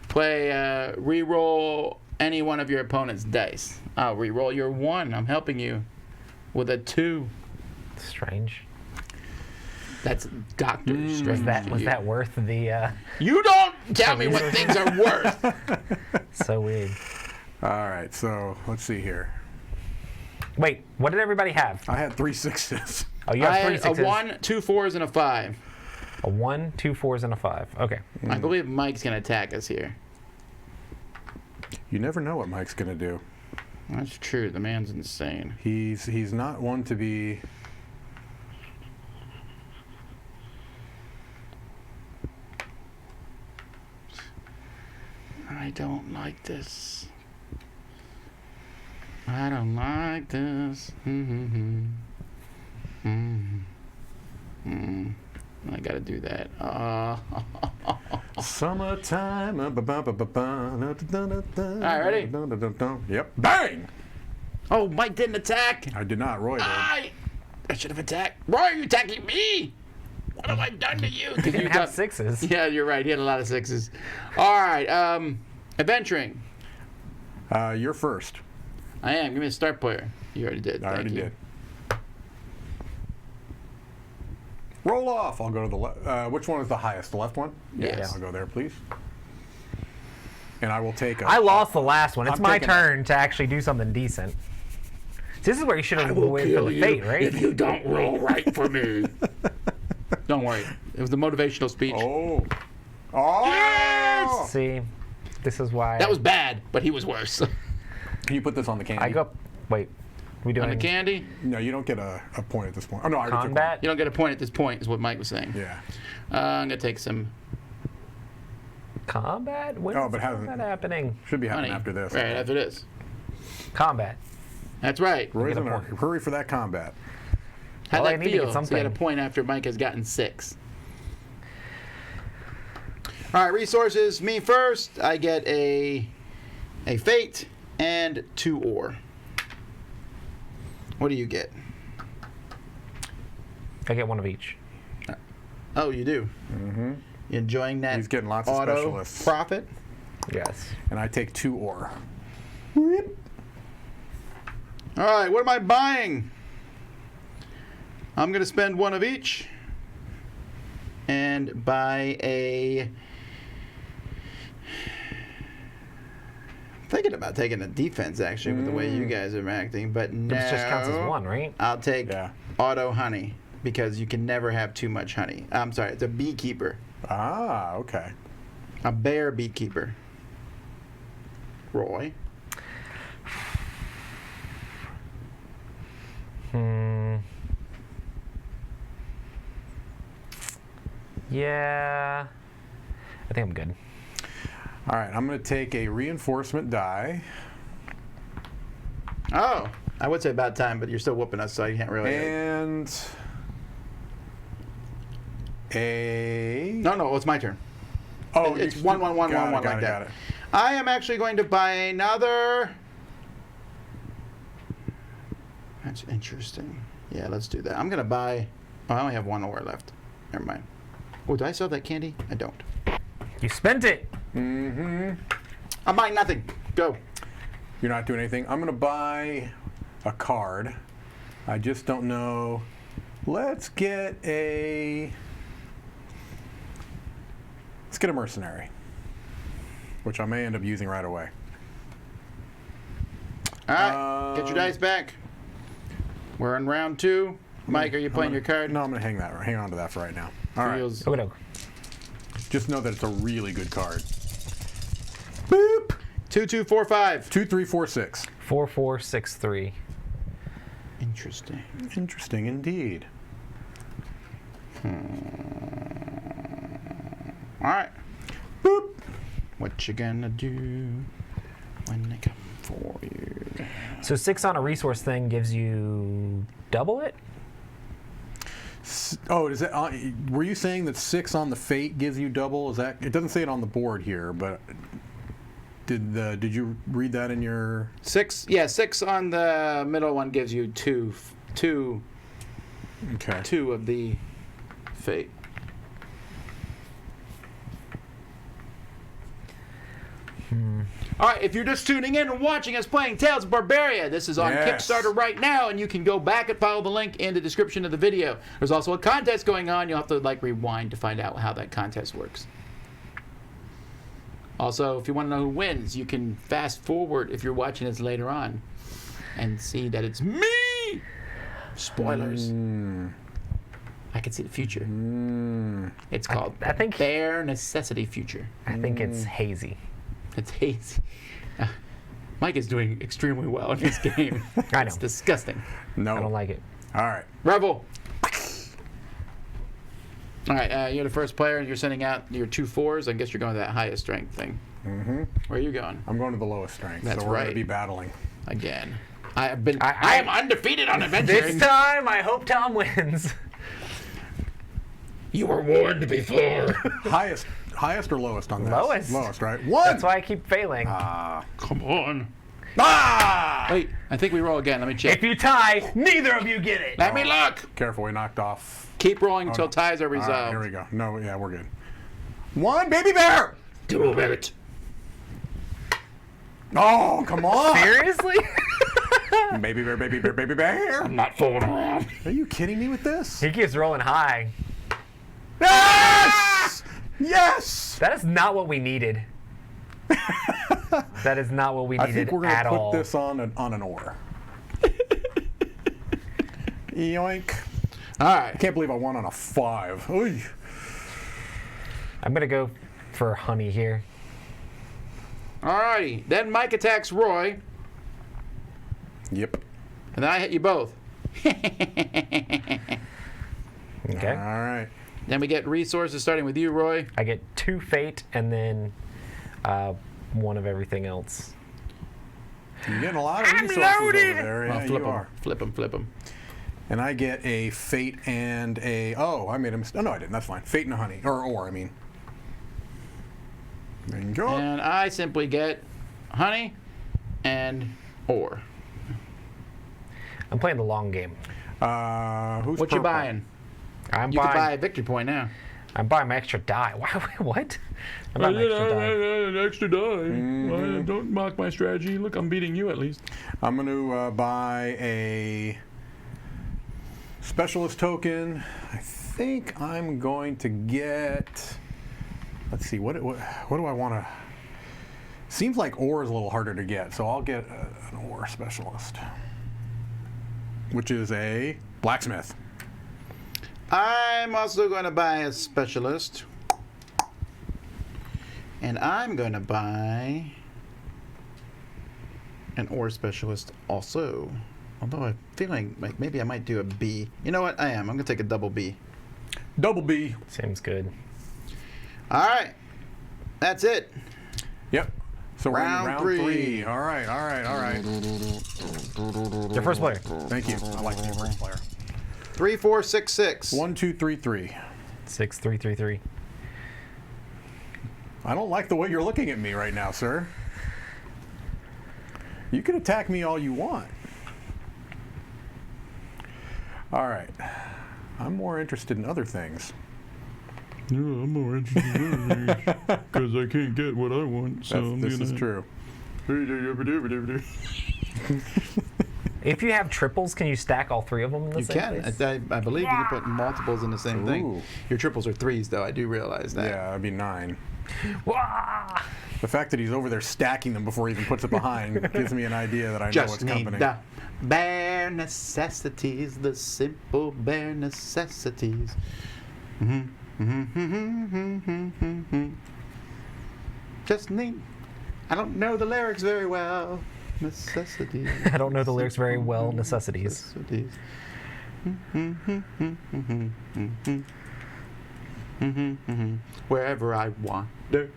play re-roll any one of your opponent's dice. I'll re-roll your 1. I'm helping you with a 2. Strange. That's Dr. Strange. Was that worth the... You don't tell me what things are worth. So weird. All right, so let's see here. Wait, what did everybody have? I had 3 6s. Oh, you have 3 6s. A 1, 2 4s, and a 5. A 1, 2 4s, and a 5. Okay. I believe Mike's going to attack us here. You never know what Mike's going to do. That's true. The man's insane. He's not one to be... I don't like this. I don't like this. I gotta do that. Summertime. All right, ready? Yep. Bang! Oh, Mike didn't attack. I did not. Roy did. I should have attacked. Roy, are you attacking me? What have I done to you? You didn't have 6s. Yeah, you're right. He had a lot of 6s. All right. Adventuring. You're first. I am. Give me a start player. You already did. I already did. Roll off. I'll go to the left. Which one is the highest? The left one? Yes. I'll go there, please. And I will take a... I lost the last one. It's I'm my taking turn to actually do something decent. This is where you should have waited for the fate, right? if you don't roll right for me. Don't worry. It was the motivational speech. Oh. Oh! Yes! See, this is why... That was bad, but he was worse. Can you put this on the candy? I go... Wait. We doing... On the candy? No, you don't get a point at this point. Oh, no, I already took one. Combat? You don't get a point at this point, is what Mike was saying. Yeah. I'm going to take some... Combat? When is but hasn't... that happening? Should be happening Honey. after this. Right, after this. Combat. That's right. Roy's in a hurry for that combat. How'd Well, I that need to get feel? So you something. get a point after Mike has gotten 6. All right, resources. Me first. I get a fate and 2 ore. What do you get? I get 1 of each. Oh, you do? Mm-hmm. You enjoying that He's getting lots of auto specialists. profit? Yes. And I take 2 ore. All right, what am I buying? I'm going to spend 1 of each and buy a... Thinking about taking a defense, actually, with the way you guys are acting, but no. This just counts as 1, right? I'll take auto honey, because you can never have too much honey. I'm sorry, it's a beekeeper. Ah, okay. A bear beekeeper. Roy? Yeah. I think I'm good. All right, I'm going to take a reinforcement die. Oh, I would say about time, but you're still whooping us, so you can't really... And a... No, it's my turn. Oh, it's 1, 1, 1, 1, 1 like that. Got it. I am actually going to buy another... That's interesting. Yeah, let's do that. I'm going to buy... Oh, I only have 1 ore left. Never mind. Oh, do I still have that candy? I don't. You spent it. I'm buying nothing. Go. You're not doing anything. I'm going to buy a card. I just don't know. Let's get a mercenary, which I may end up using right away. All right, get your dice back. We're in round 2. Mike, are you playing your card? No, I'm going to hang on to that for right now. All right. Just know that it's a really good card. Boop. 2245. 2346. 4463. Interesting. Interesting indeed. All right. Boop. What you gonna do when they come for you? So 6 on a resource thing gives you double it? Oh, is that? Were you saying that 6 on the fate gives you double? Is that? It doesn't say it on the board here, but did you read that in your 6? Yeah, 6 on the middle one gives you two. Okay. 2 of the fate. All right, if you're just tuning in and watching us playing Tales of Bar-BEAria, this is on Kickstarter right now, and you can go back and follow the link in the description of the video. There's also a contest going on. You'll have to rewind to find out how that contest works. Also, if you want to know who wins, you can fast forward if you're watching this later on and see that it's me. Spoilers. I can see the future. It's called I think Bare Necessity Future. I think it's hazy. It's hazy. Mike is doing extremely well in this game. I know. It's disgusting. No. I don't like it. All right. Rebel. All right, you're the first player. You're sending out your 2 4s. I guess you're going to that highest strength thing. Mm-hmm. Where are you going? I'm going to the lowest strength. That's so we're right. going to be battling. Again. I am undefeated on adventuring. This time, I hope Tom wins. You were warned before. Highest or lowest on this? Lowest. Lowest, right? 1! That's why I keep failing. Come on. Ah! Wait, I think we roll again. Let me check. If you tie, neither of you get it. Let me look. Careful, we knocked off. Keep rolling until ties are All right, resolved. here we go. No, yeah, we're good. 1, baby bear! Do it. Oh, come on! Seriously? Baby bear, baby bear, baby bear! I'm not fooling around. Are you kidding me with this? He keeps rolling high. Yes! Yes! That is not what we needed. That is not what we needed I think we're at gonna all. put this on an oar. Yoink! All right. I can't believe I won on a 5. Oy. I'm gonna go for honey here. All righty. Then Mike attacks Roy. Yep. And then I hit you both. Okay. All right. Then we get resources starting with you, Roy. I get 2 fate and then 1 of everything else. You're getting a lot of resources over there. Well, Yeah, flip you them. are. Flip them. And I get a fate and a... Oh, I made a mistake. Oh, no, I didn't. That's fine. Fate and a honey. Or, I mean. There you go. And I simply get honey and ore. I'm playing the long game. Who's What you purple? buying? I'm You buying. can buy a victory point now. I'm buying my extra die. What? I'm buying my extra die. An extra die. Don't mock my strategy. Look, I'm beating you at least. I'm going to buy a specialist token. I think I'm going to get... Let's see. What do I want to... Seems like ore is a little harder to get, so I'll get an ore specialist, which is a blacksmith. I'm also going to buy a specialist. And I'm going to buy an ore specialist also. Although I'm feeling like maybe I might do a B. You know what? I am. I'm going to take a double B. Double B. Seems good. All right. That's it. Yep. So we're in Round round three. 3. All right. Your first player. Thank you. I like being first player. 3, 4, 6, 6. 1, 2, 3, 3. 6, 3, 3, 3. I don't like the way you're looking at me right now, sir. You can attack me all you want. All right. I'm more interested in other things. No, I'm more interested in other things because I can't get what I want. So This is true. If you have triples, can you stack all three of them in the You same can. place? I believe you can put multiples in the same thing. Your triples are 3s, though. I do realize that. Yeah, that'd be 9. Wah! The fact that he's over there stacking them before he even puts it behind gives me an idea that I know what's need coming. the bare necessities, the simple bare necessities. Just need. I don't know the lyrics very well. Necessities. I don't know the lyrics very well. Necessities. Wherever I wander,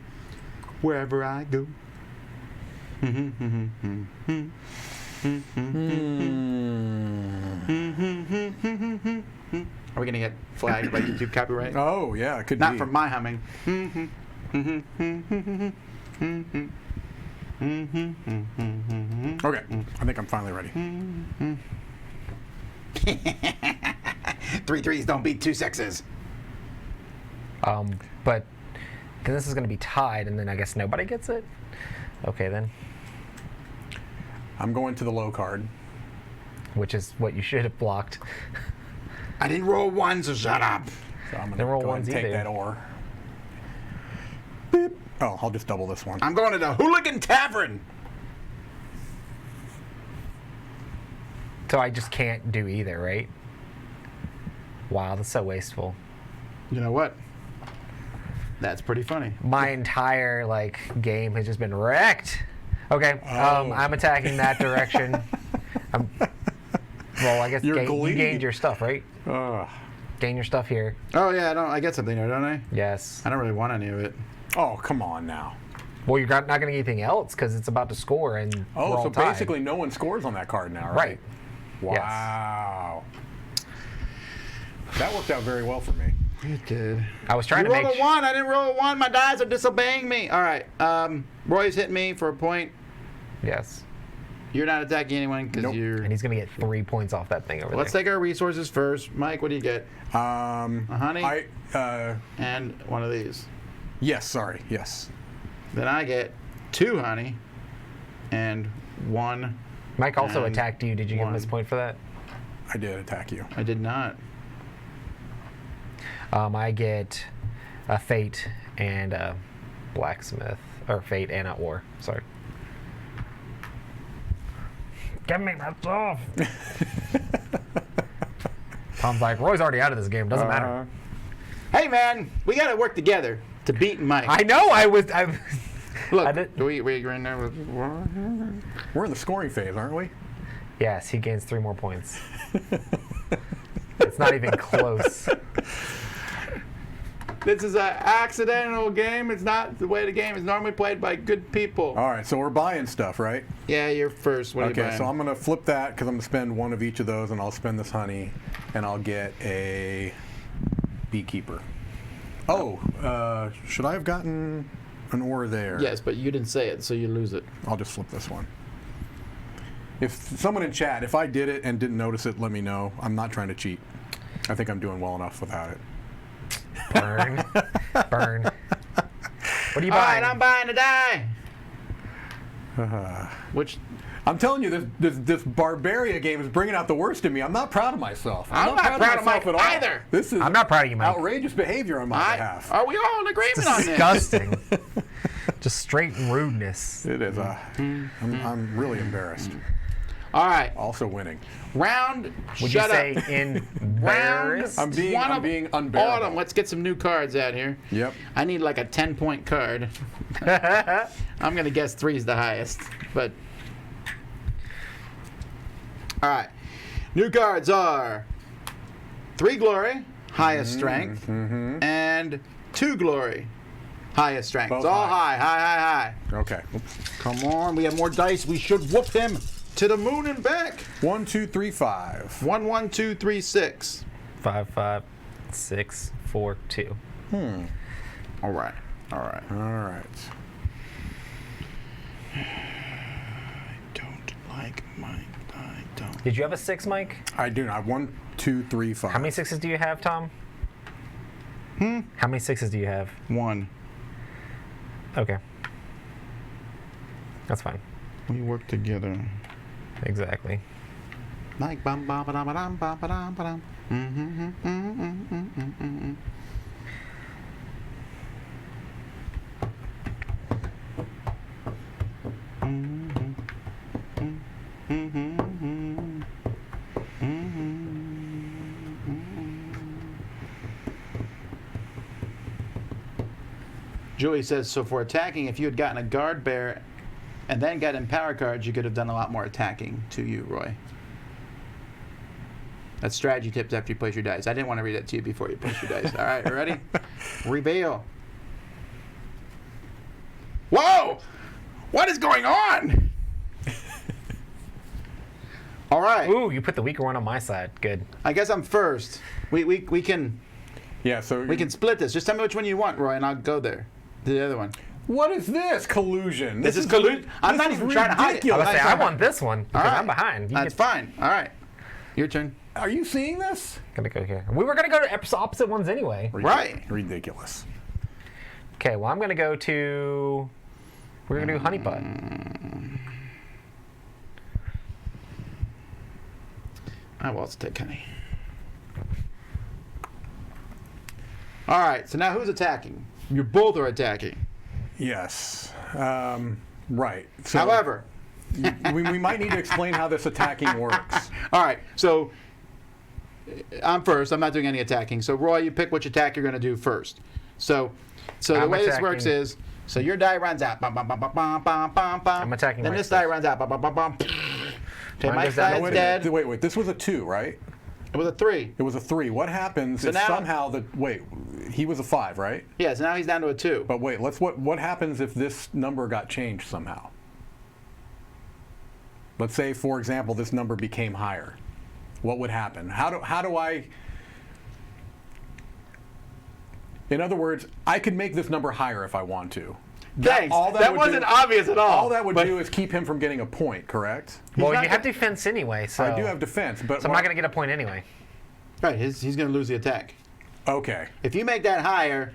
wherever I go. Are we gonna get flagged by YouTube copyright? Oh yeah, it could Not be. from my humming. Okay, I think I'm finally ready. 3 3s don't beat 2 6s. But because this is going to be tied, and then I guess nobody gets it. Okay, then. I'm going to the low card. Which is what you should have blocked. I didn't roll 1, so shut up. So I'm Didn't gonna roll go ahead ones and take either. that ore. Beep. Oh, I'll just double this one. I'm going to the Hooligan Tavern. So I just can't do either, right? Wow, that's so wasteful. You know what? That's pretty funny. My entire game has just been wrecked. Okay, I'm attacking that direction. Well, I guess you gained your stuff, right? Gain your stuff here. Oh yeah, I get something there, don't I? Yes. I don't really want any of it. Oh, come on now. Well, you're not going to get anything else because it's about to score and we're Oh, all so tied. basically no one scores on that card now, right? Right. Wow. That worked out very well for me. It did. I was trying You to make rolled a 1. I didn't roll a 1. My dice are disobeying me. All right. Roy's hit me for a point. Yes. You're not attacking anyone because you're. And he's going to get 3 points off that thing over Let's there. take our resources first. Mike, what do you get? A honey. And one of these. Yes. Sorry. Yes. Then I get 2 honey and 1. Mike also attacked you. Did you give him his point for that? I did attack you. I did not. I get a fate and a blacksmith, or fate and a ore. Sorry. Give me that stuff. Tom's like, Roy's already out of this game. Doesn't matter. Hey man, we got to work together to beat Mike. I know. Look, we're in there. We're in the scoring phase, aren't we? Yes, he gains 3 more points. It's not even close. This is an accidental game. It's not the way the game is normally played by good people. All right, so we're buying stuff, right? Yeah, you're first. What are you buying? So I'm going to flip that because I'm going to spend 1 of each of those, and I'll spend this honey, and I'll get a beekeeper. Oh, should I have gotten an ore there? Yes, but you didn't say it, so you lose it. I'll just flip this one. If someone in chat, if I did it and didn't notice it, let me know. I'm not trying to cheat. I think I'm doing well enough without it. Burn. Burn. What are you buying? All right, I'm buying a die. Which I'm telling you, this Barbaria game is bringing out the worst in me. I'm not proud of myself. I'm not proud of myself Mike at all. either. This is I'm not proud of you, Mike. outrageous behavior on my behalf. Are we all in agreement on this? Disgusting. Just straight rudeness. It is. I'm really embarrassed. All right. Also winning. Round. Would shut you up. say embarrassed? I'm being unbearable. Autumn. Let's get some new cards out here. Yep. I need like a 10-point card. I'm gonna guess 3 is the highest, but. All right. New cards are 3 glory, highest strength, and 2 glory, highest strength. Both It's all high. Okay. Come on, we have more dice. We should whoop him to the moon and back. 1, 2, 3, 5. 1, 1, 2, 3, 6. 5, 5, 6, 4, 2. All right. I don't like Mike. I don't. Did you have a 6, Mike? I do not. 1, 2, 3, 5. How many 6s do you have, Tom? How many 6s do you have? 1. Okay. That's fine. We work together. Exactly. Like bum bum ba dum ba dum ba dum ba dum. Julie says, so for attacking, if you had gotten a guard bear and then got empower cards, you could have done a lot more attacking to you, Roy. That's strategy tips after you place your dice. I didn't want to read that to you before you place your dice. All right, ready? Reveal. Whoa! What is going on? All right. Ooh, you put the weaker one on my side. Good. I guess I'm first. We can. Yeah. So we can split this. Just tell me which one you want, Roy, and I'll go there. The other one. What is this? Collusion. This is collusion. I'm not even trying to hide it. I want this one because I'm behind. That's fine. All right. Your turn. Are you seeing this? Gonna go here. We were gonna go to opposite ones anyway. Right. Ridiculous. Okay. Well, I'm gonna go to. We're gonna do honeypot. I will also take honey. All right. So now who's attacking? You both are attacking. Yes. Right. So However, we might need to explain how this attacking works. All right. So I'm first. I'm not doing any attacking. So Roy, you pick which attack you're going to do first. So the way this works is, so your die runs out. Bum, bum, bum, bum, bum, bum, bum, bum. I'm attacking. Then this die runs out. Bum, bum, bum, bum. Okay, my die is dead. Wait. This was a 2, right? It was a 3. It was a 3. What happens if somehow he was a 5, right? Yeah, so now he's down to a 2. But wait, what happens if this number got changed somehow? Let's say, for example, this number became higher. What would happen? How do I? In other words, I could make this number higher if I want to. Thanks. That wasn't obvious at all. All that would do is keep him from getting a point, correct? Well, you have defense anyway, so... I do have defense, but... So I'm not going to get a point anyway. Right, he's going to lose the attack. Okay. If you make that higher...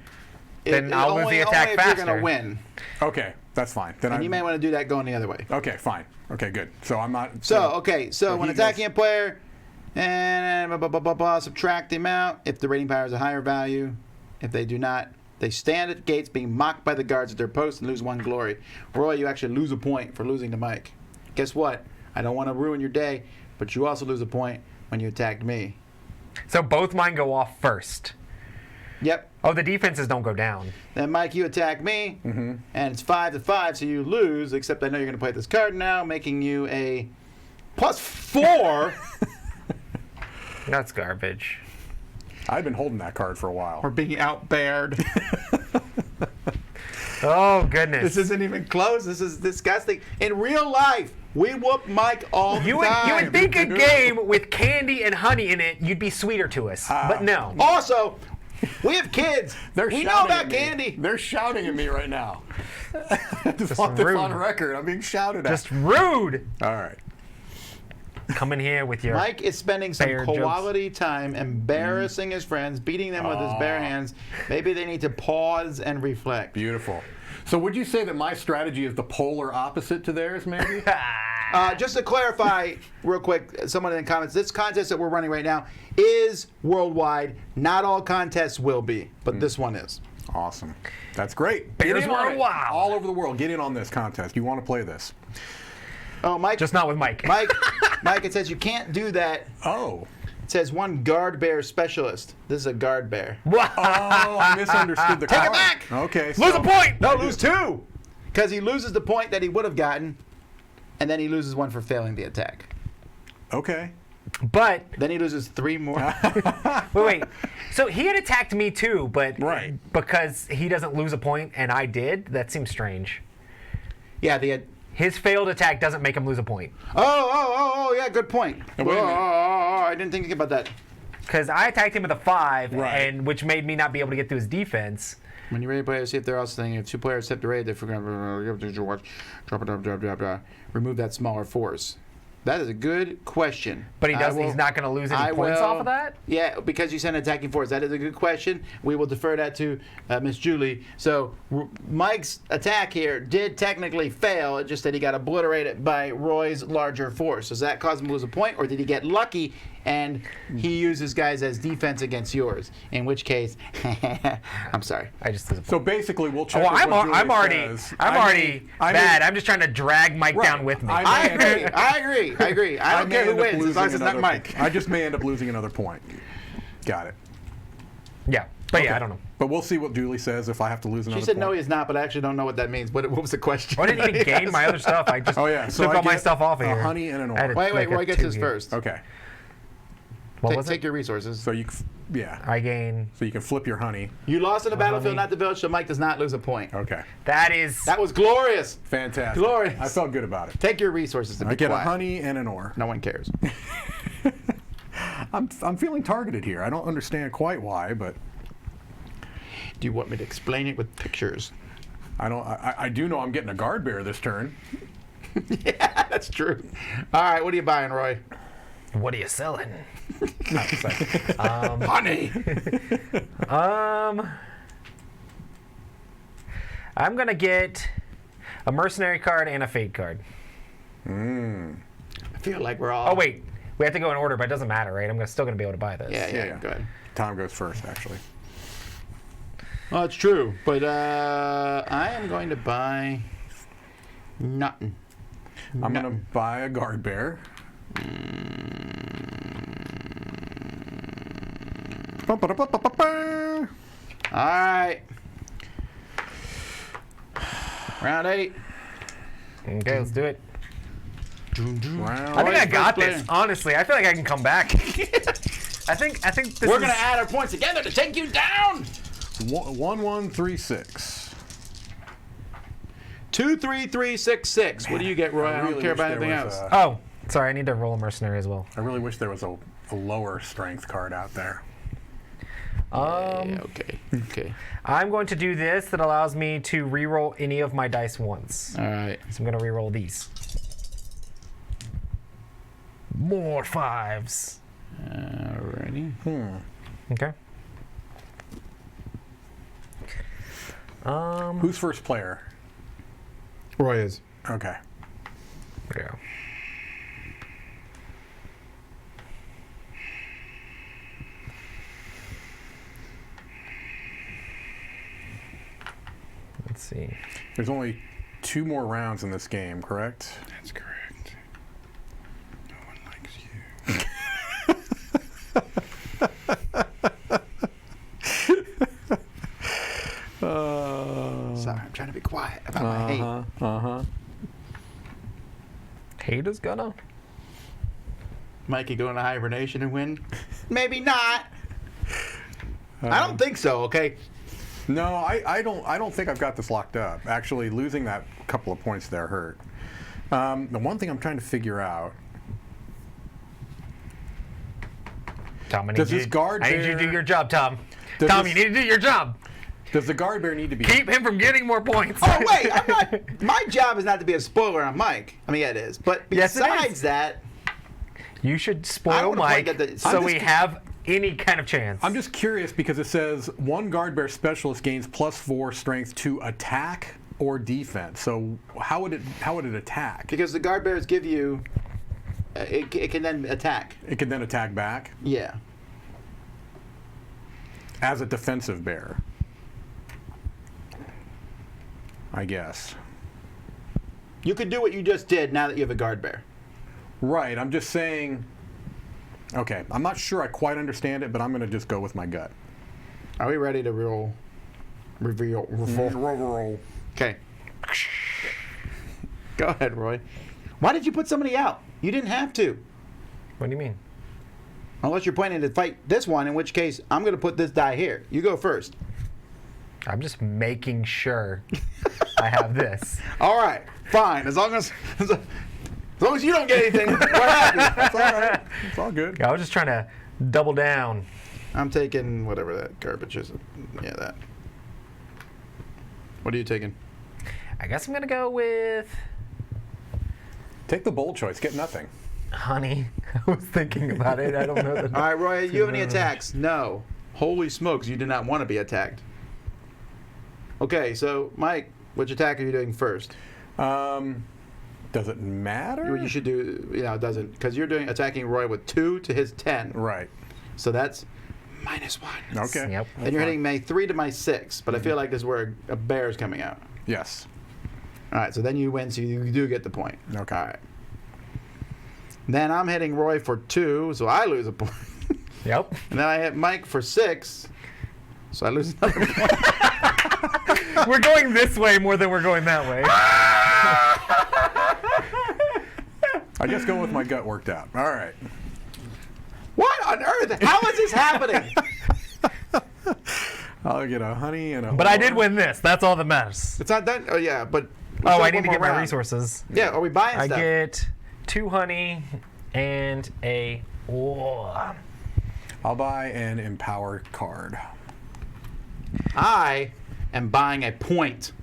Then I'll lose the attack faster. You're going to win. Okay, that's fine. Then you may want to do that going the other way. Okay, fine. Okay, good. So I'm not... So when attacking a player, and subtract the amount. If the rating power is a higher value, if they do not... They stand at gates being mocked by the guards at their posts and lose 1 glory. Roy, you actually lose a point for losing to Mike. Guess what? I don't want to ruin your day, but you also lose a point when you attacked me. So both mine go off first. Yep. Oh, the defenses don't go down. Then, Mike, you attack me, and it's 5-5, so you lose, except I know you're going to play this card now, making you a +4. That's garbage. I've been holding that card for a while. Or being outbared. Oh, goodness. This isn't even close. This is disgusting. In real life, we whoop Mike all the time. You would think a game with candy and honey in it, you'd be sweeter to us. But no. Also, we have kids. We know about candy. They're shouting at me right now. I just want this on record. I'm being shouted at. Just rude. All right. Come in here with your... Mike is spending some quality time embarrassing his friends, beating them with his bare hands. Maybe they need to pause and reflect. Beautiful. So would you say that my strategy is the polar opposite to theirs, maybe? Just to clarify real quick, someone in the comments, this contest that we're running right now is worldwide. Not all contests will be, but this one is. Awesome. That's great. Bears worldwide. All over the world. Get in on this contest. You want to play this. Oh, Mike. Just not with Mike. Mike, it says you can't do that. Oh. It says 1 guard bear specialist. This is a guard bear. Oh, I misunderstood the card. Take it back. Okay. Lose a point. No, lose 2. Because he loses the point that he would have gotten, and then he loses 1 for failing the attack. Okay. But then he loses 3 more. wait. So he had attacked me too, but right. Because he doesn't lose a point and I did, that seems strange. Yeah, his failed attack doesn't make him lose a point. Oh, yeah, good point. I didn't think about that. Because I attacked him with a 5, and which made me not be able to get through his defense. When you're ready to play, see if they're also saying if 2 players hit the raid, they forgot drop. Remove that smaller force. That is a good question. But he's not going to lose any points off of that? Yeah, because you sent attacking force. That is a good question. We will defer that to Miss Julie. So Mike's attack here did technically fail. It just that he got obliterated by Roy's larger force. Does that cause him to lose a point, or did he get lucky and he uses guys as defense against yours? In which case, I'm sorry. I just lose a point. So basically, we'll check. I'm already bad. I'm just trying to drag Mike down with me. I agree. I don't care who wins as long as it's not Mike. I just may end up losing another point. Got it. Yeah, but I don't know. But we'll see what Julie says if I have to lose another point. She said no, he's not, but I actually don't know what that means. What was the question? I didn't even gain my other stuff. I just took all my stuff off of here. A honey and an ore. Wait, Roy gets his first. Okay. Take your resources. So you, I gain. So you can flip your honey. You lost in the battlefield, not the village, so Mike does not lose a point. Okay. That was glorious. Fantastic. Glorious. I felt good about it. Take your resources. I get a honey and an ore. No one cares. I'm feeling targeted here. I don't understand quite why, but. Do you want me to explain it with pictures? I do know I'm getting a guard bear this turn. Yeah, that's true. All right, what are you buying, Roy? What are you selling? Honey. I'm gonna get a mercenary card and a fade card. I feel like we're all. Oh wait, we have to go in order, but it doesn't matter, right? I'm still gonna be able to buy this. Yeah. Go ahead. Tom goes first, actually. Well, it's true, but I am going to buy nothing. I'm going to buy a guard bear. All right. Round 8. Okay, let's do it. I think Roy's I got first this. Honestly, I feel like I can come back. I think this We're going to add our points together to take you down. 1-1-3-6. 2-3-3-6-6. What do you get, Roy? I don't care about anything else. Oh, sorry. I need to roll a mercenary as well. I really wish there was a lower strength card out there. Okay. I'm going to do this that allows me to re-roll any of my dice once. All right. So I'm going to re-roll these. More 5s. Alrighty. Okay. Who's first player? Roy is. Okay. Yeah. Let's see. There's only 2 more rounds in this game, correct? That's correct. No one likes you. Sorry, I'm trying to be quiet about my hate. Hate is gonna. Mikey go into hibernation and win? Maybe not. I don't think so. Okay. No, I don't think I've got this locked up. Actually, losing that couple of points there hurt. The one thing I'm trying to figure out. Tom, I Does this guard I need you to do your job, Tom. Does Tom, this- you need to do your job. Does the guard bear need to be... Keep him from getting more points. Oh, wait. I'm not. My job is not to be a spoiler on Mike. I mean, yeah, it is. But Yes, it besides is. that, You should I spoil don't wanna Mike point at the- so I'm we just- have any kind of chance. I'm just curious because it says 1 guard bear specialist gains +4 strength to attack or defense. So how would it attack? because the guard bears give you, it can then attack. It can then attack back Yeah. as a defensive bear, I guess. You could do what you just did now that you have a guard bear. Right. I'm just saying. Okay. I'm not sure I quite understand it, but I'm going to just go with my gut. Are we ready to roll? Roll. Okay. Go ahead, Roy. Why did you put somebody out? You didn't have to. What do you mean? Unless you're planning to fight this one, in which case I'm going to put this die here. You go first. I'm just making sure I have this. All right. Fine. As long as you don't get anything, we're happy. That's all right. It's all good. Yeah, I was just trying to double down. I'm taking whatever that garbage is. Yeah, that. What are you taking? I guess I'm going to go with... Take the bold choice. Get nothing. Honey. I was thinking about it. I don't know. All right, Roy, you have any attacks? No. Holy smokes, you did not want to be attacked. Okay, so Mike, which attack are you doing first? Does it matter? You should do, it doesn't, because you're attacking Roy with 2 to his 10. Right. So that's -1. Okay. Yep. And you're hitting my 3 to my 6, but I feel like this is where a bear is coming out. Yes. All right, so then you win, so you do get the point. Okay. All right. Then I'm hitting Roy for 2, so I lose a point. Yep. And then I hit Mike for 6, so I lose another point. We're going this way more than we're going that way. I just go with my gut worked out. All right. What on earth? How is this happening? I'll get a honey and a. But I did win this. That's all that matters. It's not done. Oh, yeah, but. Oh, I need to get my resources. Yeah, are we buying I stuff? get 2 honey and a. Oh. I'll buy an empower card. I am buying a point.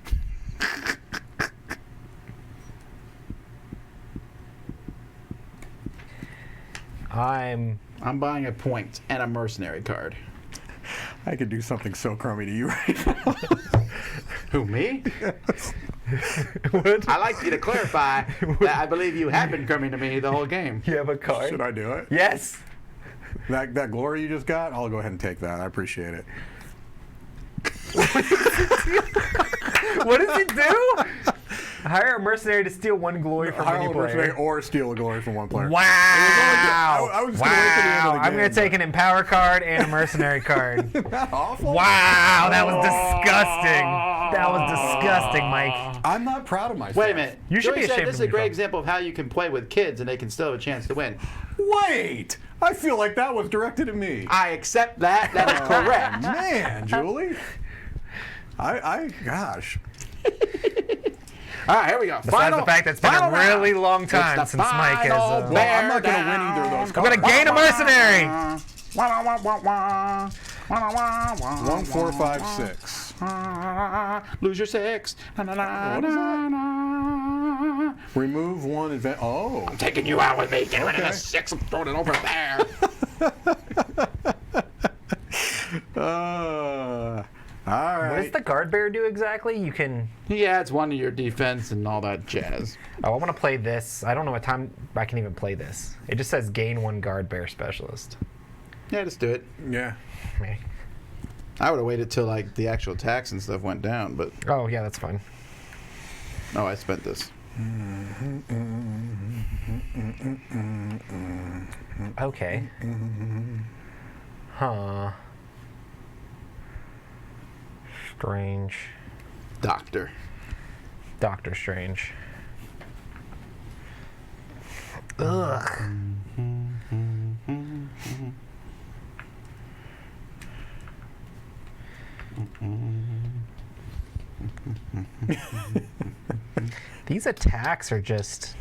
I'm buying a point and a mercenary card. I could do something so crummy to you right now. Who, me? I'd like you to clarify that I believe you have been crummy to me the whole game. You have a card? Should I do it? Yes. That glory you just got, I'll go ahead and take that. I appreciate it. What does it do? Hire a mercenary to steal 1 glory from any player. Or steal a glory from one player. Wow! I was going to wait for the end of the game. I'm going to take an empower card and a mercenary card. Awful. Wow, that was disgusting. That was disgusting, Mike. I'm not proud of myself. Wait a minute. You should be Joey said ashamed this of is a great yourself. example of how you can play with kids and they can still have a chance to win. Wait! I feel like that was directed at me. I accept that. That is correct. Man, Julie. Gosh. All right, here we go. Besides the fact that it's been a really long time since Mike has. Well, I'm not going to win either of those cards. I'm going to gain a mercenary. 1, 4, 5, 6. Lose your 6. What is that? Remove 1 event. Oh. I'm taking you out with me. Get rid of the 6. I'm throwing it over there. All right. What does the guard bear do exactly? You can. Yeah, it's 1 to your defense and all that jazz. Oh, I want to play this. I don't know what time I can even play this. It just says gain 1 guard bear specialist. Yeah, just do it. Yeah. Me. I would have waited till like the actual tax and stuff went down, but. Oh yeah, that's fine. Oh, I spent this. Okay. Huh. Strange. Doctor Strange. Ugh. These attacks are just.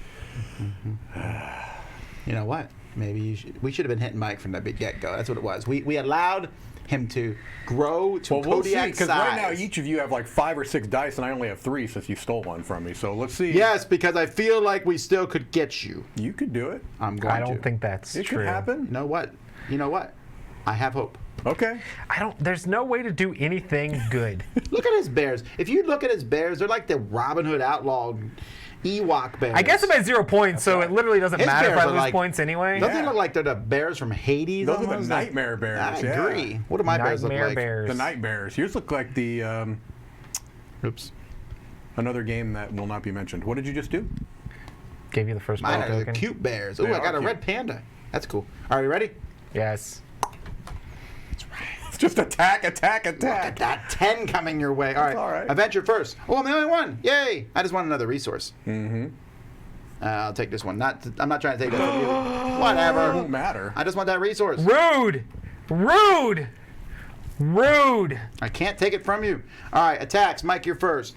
You know what? Maybe we should have been hitting Mike from the get-go. That's what it was. We allowed him to grow to Kodiak because size. right now each of you have like 5 or 6 dice, and I only have 3 since you stole 1 from me. So let's see. Yes, because I feel like we still could get you. You could do it. I'm going to. I don't think that's It true. could happen. You know what? I have hope. Okay. There's no way to do anything good. Look at his bears. If you look at his bears, they're like the Robin Hood outlaw Ewok bears. I guess I'm at 0 points, so it literally doesn't His matter if bears I are lose like- points anyway. Don't they look like they're the bears from Hades? Those are the almost? nightmare bears. I yeah. agree. What do my bears look Nightmare like? bears. The night bears. Yours look like the. Oops. Another game that will not be mentioned. What did you just do? Gave you the first Mine battle are the token. cute bears. Ooh, They I got are a cute. red panda. That's cool. Are you ready? Yes. It's just attack. Look at that 10 coming your way. All right. all right. Adventure first. Oh, I'm the only one. Yay. I just want another resource. Mm-hmm. I'll take this one. I'm not trying to take that from you. Whatever. It won't matter. I just want that resource. Rude! Rude! Rude! I can't take it from you. All right. Attacks. Mike, you're first.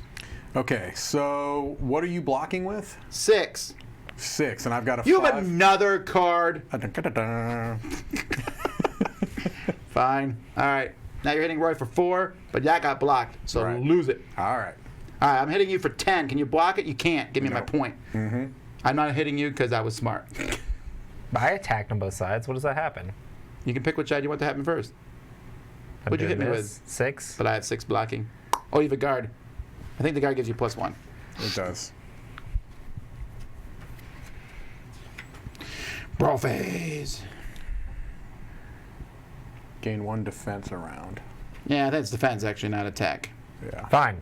Okay, so what are you blocking with? 6. 6, and I've got a 5. You have another card. Fine. All right. Now you're hitting Roy for 4, but that got blocked, so Right. lose it. All right. All right, I'm hitting you for 10. Can you block it? You can't. Give me my Nope. point. Mm-hmm. I'm not hitting you because I was smart. I attacked on both sides. What does that happen? You can pick which side you want to happen first. What'd you hit me with? 6. But I have 6 blocking. Oh, you have a guard. I think the guard gives you +1. It does. Brawl phase. Gain 1 defense around. Yeah, that's defense actually, not attack. Yeah. Fine.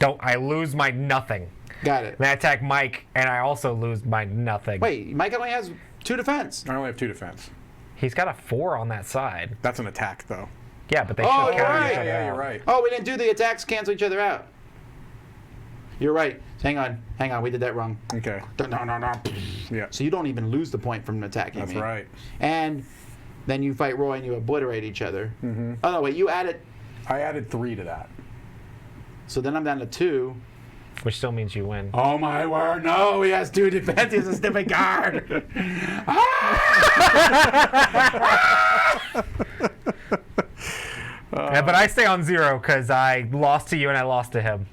I lose my nothing. Got it. And I attack Mike, and I also lose my nothing. Wait, Mike only has 2 defense. I only have 2 defense. He's got a 4 on that side. That's an attack, though. Yeah, but they Oh, should you're count right. each other Yeah, out. you're right. Oh, we didn't do the attacks cancel each other out. You're right. Hang on. We did that wrong. Okay. No. Yeah. So you don't even lose the point from attacking That's me. right. And then you fight Roy and you obliterate each other. Mm-hmm. Oh, no, wait, you added... I added 3 to that. So then I'm down to 2. Which still means you win. Oh, my word. No, he has 2 defense. He has a stupid guard. Yeah, but I stay on 0 because I lost to you and I lost to him.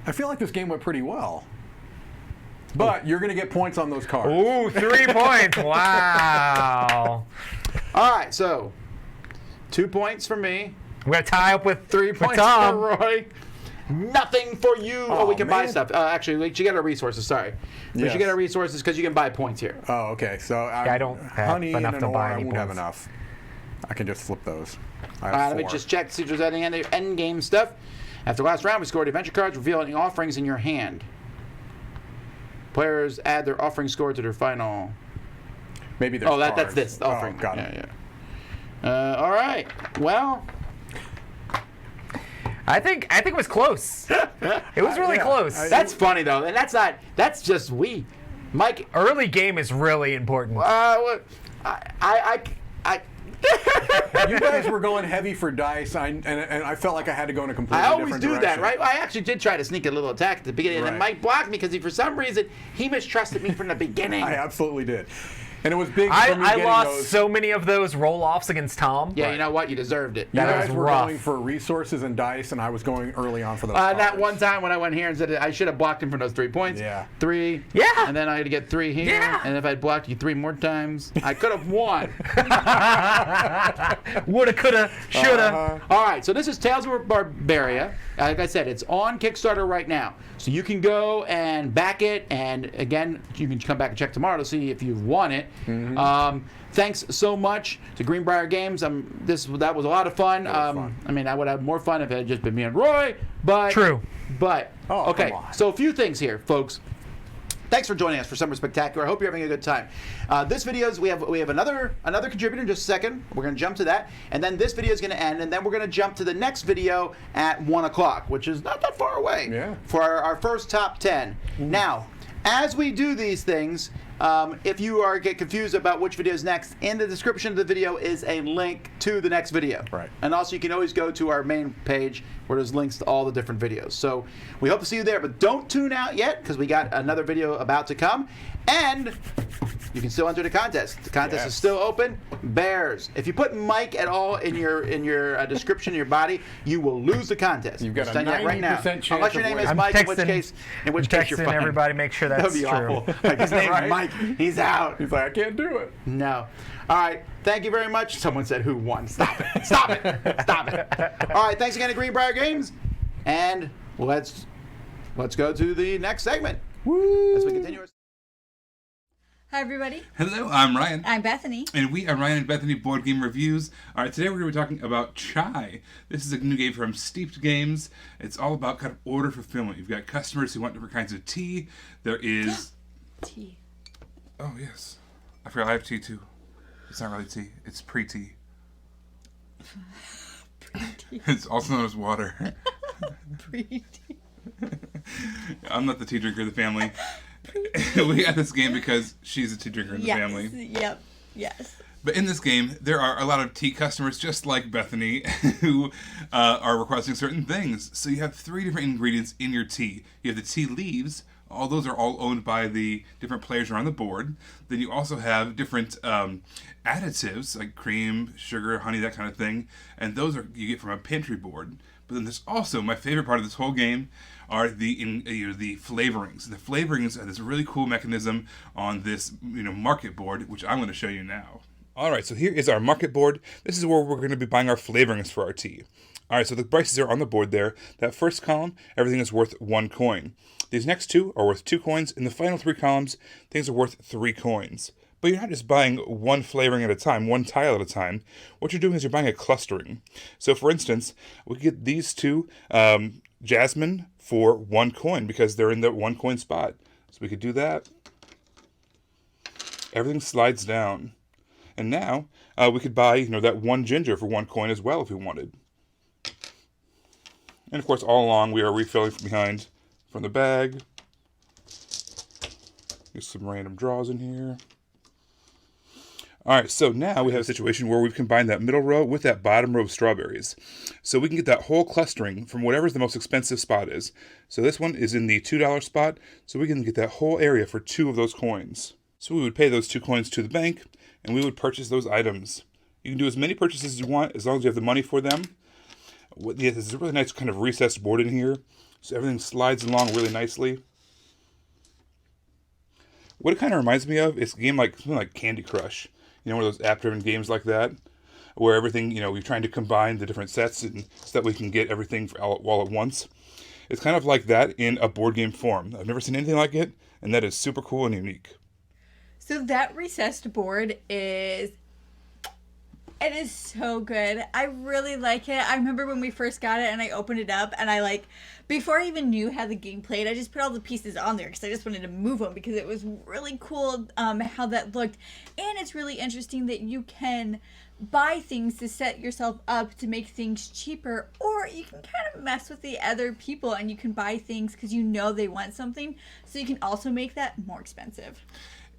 I feel like this game went pretty well. But you're going to get points on those cards. Ooh, 3 points. Wow. All right, so 2 points for me. I'm going to tie up with 3 points Tom. for Roy. Nothing for you. Oh, we can buy man. stuff. Actually, we should get our resources. Sorry. We Yes. should get our resources because you can buy points here. Oh, okay. So I don't have honey enough and to an buy ore, I any won't have points. enough. I can just flip those. I All have right, let me 4. just check to see if there's any end game stuff. After last round, we scored adventure cards, reveal any offerings in your hand. Players add their offering score to their final. Maybe there's that's cards. this the offering. Oh, got it. Yeah. All right. Well, I think it was close. It was really close. that's funny though, and that's just Mike. Early game is really important. You guys were going heavy for dice, and I felt like I had to go in a completely I always different do direction. that, right? I actually did try to sneak a little attack at the beginning, and then Right. Mike blocked me because for some reason he mistrusted me from the beginning. I absolutely did. And it was big for me I getting lost those. so many of those roll-offs against Tom. Yeah, you know what? You deserved it. You That guys was were rough. going for resources and dice, and I was going early on for those That cards. one time when I went here and said I should have blocked him for those 3 points. Yeah. 3. Yeah. And then I had to get 3 here. Yeah. And if I'd blocked you 3 more times, I could have won. Woulda, coulda, shoulda. All right, so this is Tales of Bar-BEARia. Like I said, it's on Kickstarter right now. So you can go and back it, and again, you can come back and check tomorrow to see if you've won it. Thanks so much to Greenbrier Games. That was a lot of fun. I mean, I would have more fun if it had just been me and Roy, but True. But okay, come on. so a few things here, folks. Thanks for joining us for Summer Spectacular. I hope you're having a good time. This video is we have another contributor in just a second. We're going to jump to that, and then this video is going to end, and then we're going to jump to the next video at 1 o'clock, which is not that far away. Yeah. For our first top 10. Now, as we do these things, if you get confused about which video is next, in the description of the video is a link to the next video. Right. And also, you can always go to our main page where there's links to all the different videos. So we hope to see you there, but don't tune out yet because we got another video about to come. And you can still enter the contest. The contest is still open. Bears. If you put Mike at all in your description of your body, you will lose the contest. You've got Just a telling you that right now. 90% chance Unless your of name is winning. Mike, I'm in which case you're texting fine. everybody, make sure that's That'd be true. awful. Like his name's Right? Mike. He's out. He's like, I can't do it. No. All right. Thank you very much. Someone said who won. Stop it. Stop it. Stop it. All right. Thanks again to Greenbrier Games. And let's go to the next segment. Woo! As we continue our... Hi, everybody. Hello, I'm Ryan. I'm Bethany. And we are Ryan and Bethany Board Game Reviews. All right, today we're going to be talking about Chai. This is a new game from Steeped Games. It's all about kind of order fulfillment. You've got customers who want different kinds of tea. There is... Tea. Oh, yes. I forgot I have tea, too. It's not really tea. It's pre-tea. Pre-tea. It's also known as water. Pre-tea. I'm not the tea drinker of the family. We got this game because she's a tea drinker in the family. Yep. Yes. But in this game, there are a lot of tea customers, just like Bethany, who are requesting certain things. So you have 3 different ingredients in your tea. You have the tea leaves. All those are all owned by the different players around the board. Then you also have different additives, like cream, sugar, honey, that kind of thing. And those you get from a pantry board. But then there's also, my favorite part of this whole game, are the flavorings. The flavorings are this really cool mechanism on this market board, which I'm going to show you now. All right, so here is our market board. This is where we're going to be buying our flavorings for our tea. All right, so the prices are on the board there. That first column, everything is worth 1 coin. These next 2 are worth 2 coins. In the final 3 columns, things are worth 3 coins. But you're not just buying one flavoring at a time, one tile at a time. What you're doing is you're buying a clustering. So for instance, we get these 2 jasmine for 1 coin because they're in the 1 coin spot. So we could do that. Everything slides down. And now we could buy, that 1 ginger for 1 coin as well if we wanted. And of course, all along we are refilling from behind from the bag. There's some random draws in here. All right, so now we have a situation where we've combined that middle row with that bottom row of strawberries. So we can get that whole clustering from whatever's the most expensive spot is. So this one is in the $2 spot, so we can get that whole area for 2 of those coins. So we would pay those 2 coins to the bank, and we would purchase those items. You can do as many purchases as you want, as long as you have the money for them. There's a really nice kind of recessed board in here, so everything slides along really nicely. What it kind of reminds me of is a game something like Candy Crush. One of those app-driven games like that, where everything, we're trying to combine the different sets and so that we can get everything all at once. It's kind of like that in a board game form. I've never seen anything like it, and that is super cool and unique. So that recessed board is so good. I really like it. I remember when we first got it and I opened it up and before I even knew how the game played, I just put all the pieces on there because I just wanted to move them because it was really cool how that looked. And it's really interesting that you can buy things to set yourself up to make things cheaper, or you can kind of mess with the other people and you can buy things because they want something, so you can also make that more expensive.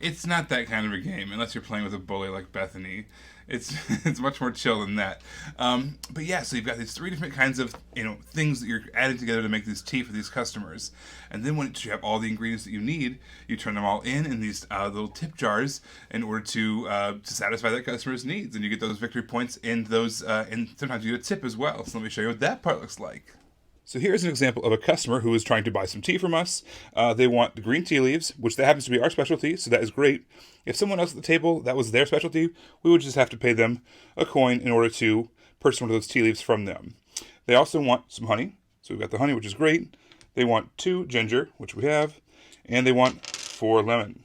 It's not that kind of a game unless you're playing with a bully like Bethany. It's much more chill than that. But yeah, so you've got these 3 different kinds of things that you're adding together to make this tea for these customers. And then once you have all the ingredients that you need, you turn them all in these little tip jars in order to satisfy that customer's needs, and you get those victory points in those. And sometimes you get a tip as well. So let me show you what that part looks like. So here's an example of a customer who is trying to buy some tea from us. They want the green tea leaves, which that happens to be our specialty, so that is great. If someone else at the table, that was their specialty, we would just have to pay them a coin in order to purchase one of those tea leaves from them. They also want some honey, so we've got the honey, which is great. They want 2 ginger, which we have, and they want 4 lemon.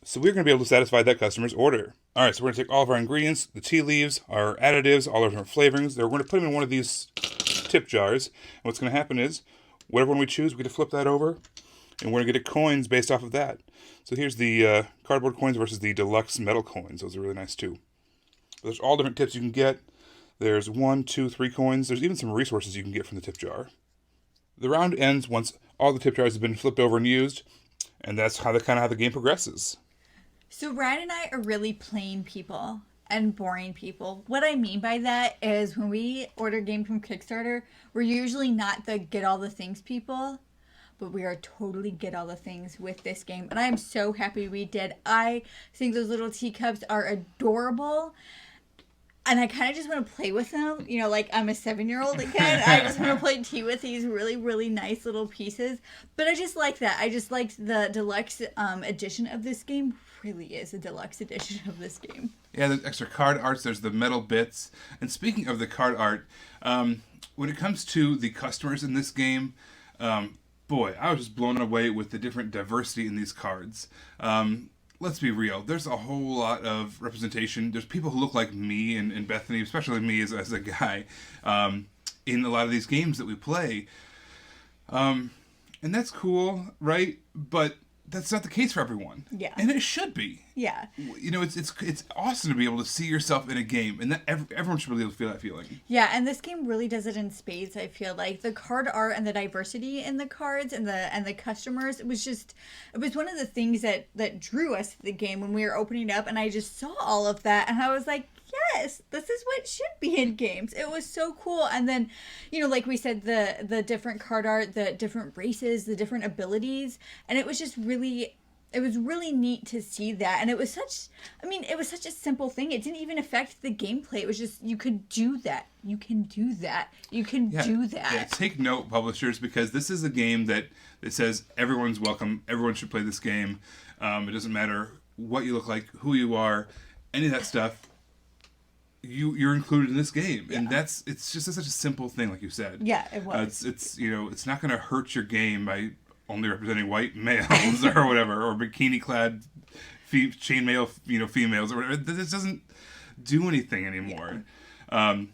So we're going to be able to satisfy that customer's order. All right, so we're going to take all of our ingredients, the tea leaves, our additives, all our different flavorings. We're going to put them in one of these tip jars. And what's going to happen is, whatever one we choose, we get to flip that over, and we're going to get coins based off of that. So here's the cardboard coins versus the deluxe metal coins. Those are really nice too. There's all different tips you can get. There's 1, 2, 3 coins. There's even some resources you can get from the tip jar. The round ends once all the tip jars have been flipped over and used, and that's how the game progresses. So Ryan and I are really plain people and boring people. What I mean by that is when we order games from Kickstarter, we're usually not the get all the things people, but we are totally get all the things with this game. And I am so happy we did. I think those little teacups are adorable. And I kind of just want to play with them, like I'm a 7-year-old again. I just want to play tea with these really, really nice little pieces. But I just like that. I just liked the deluxe edition of this game. Really is a deluxe edition of this game. Yeah, there's extra card arts, there's the metal bits. And speaking of the card art, when it comes to the customers in this game, boy, I was just blown away with the different diversity in these cards. Let's be real, there's a whole lot of representation. There's people who look like me and Bethany, especially me as a guy, in a lot of these games that we play. And that's cool, right? But that's not the case for everyone. Yeah. And it should be. Yeah. It's awesome to be able to see yourself in a game, and that everyone should be able to feel that feeling. Yeah, and this game really does it in spades. I feel like the card art and the diversity in the cards and the customers. It was one of the things that drew us to the game when we were opening it up, and I just saw all of that, and I was like, yes, this is what should be in games. It was so cool. And then, like we said, the different card art, the different races, the different abilities, and it was just really it was really neat to see that. And it was such a simple thing. It didn't even affect the gameplay. It was just, you could do that. You can do that. You can do that. Yeah, take note, publishers, because this is a game that says everyone's welcome. Everyone should play this game. It doesn't matter what you look like, who you are, any of that stuff. You're included in this game, and it's just such a simple thing, like you said. Yeah, it was. It's not going to hurt your game by only representing white males or whatever, or bikini-clad chainmail, females or whatever. This doesn't do anything anymore. Yeah.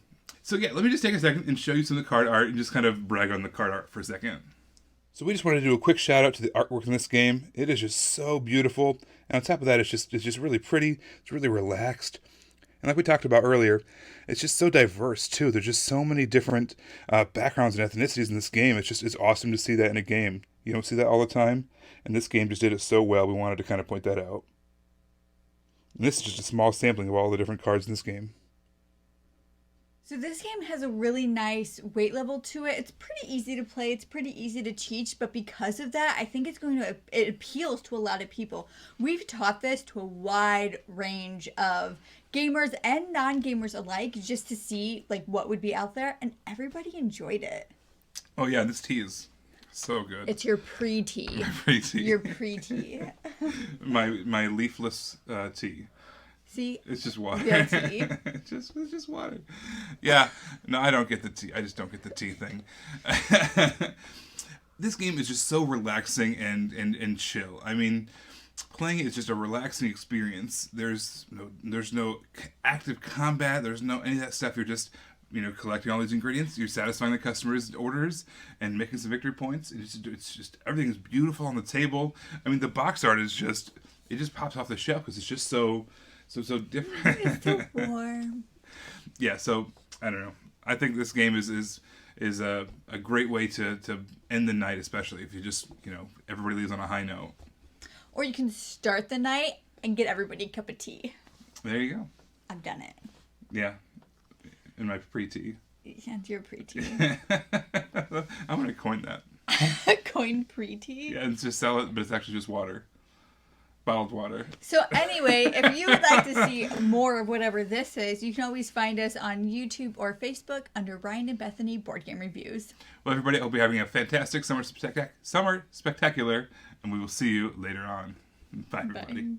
So let me just take a second and show you some of the card art and just kind of brag on the card art for a second. So we just wanted to do a quick shout out to the artwork in this game. It is just so beautiful, and on top of that, it's just really pretty. It's really relaxed. And like we talked about earlier, it's just so diverse too. There's just so many different backgrounds and ethnicities in this game. It's awesome to see that in a game. You don't see that all the time, and this game just did it so well. We wanted to kind of point that out. And this is just a small sampling of all the different cards in this game. So this game has a really nice weight level to it. It's pretty easy to play. It's pretty easy to teach, but because of that, I think it appeals to a lot of people. We've taught this to a wide range of gamers and non-gamers alike, just to see like what would be out there, and everybody enjoyed it. Oh yeah, this tea is so good. It's your pre-tea. Pre-tea. Your pre-tea. my leafless tea. See? It's just water. Yeah, tea. It's just water. Yeah. No, I don't get the tea. I just don't get the tea thing. This game is just so relaxing and chill. I mean, playing it is just a relaxing experience. There's no active combat. There's no any of that stuff. You're just collecting all these ingredients. You're satisfying the customers' orders and making some victory points. It's just everything's beautiful on the table. I mean, the box art is just pops off the shelf because it's just so different. It's so warm. Yeah, so I don't know. I think this game is a great way to end the night, especially if you just everybody leaves on a high note. Or you can start the night and get everybody a cup of tea. There you go. I've done it. Yeah, in my pre-tea. Yeah, your pre-tea. I'm gonna coin that. Coin pre-tea. Yeah, and just sell it, but it's actually just water. Bottled water. So anyway, if you would like to see more of whatever this is, you can always find us on YouTube or Facebook under Ryan and Bethany Board Game Reviews. Well, everybody, I hope you're having a fantastic summer spectacular, and we will see you later on. Bye, everybody. Bye.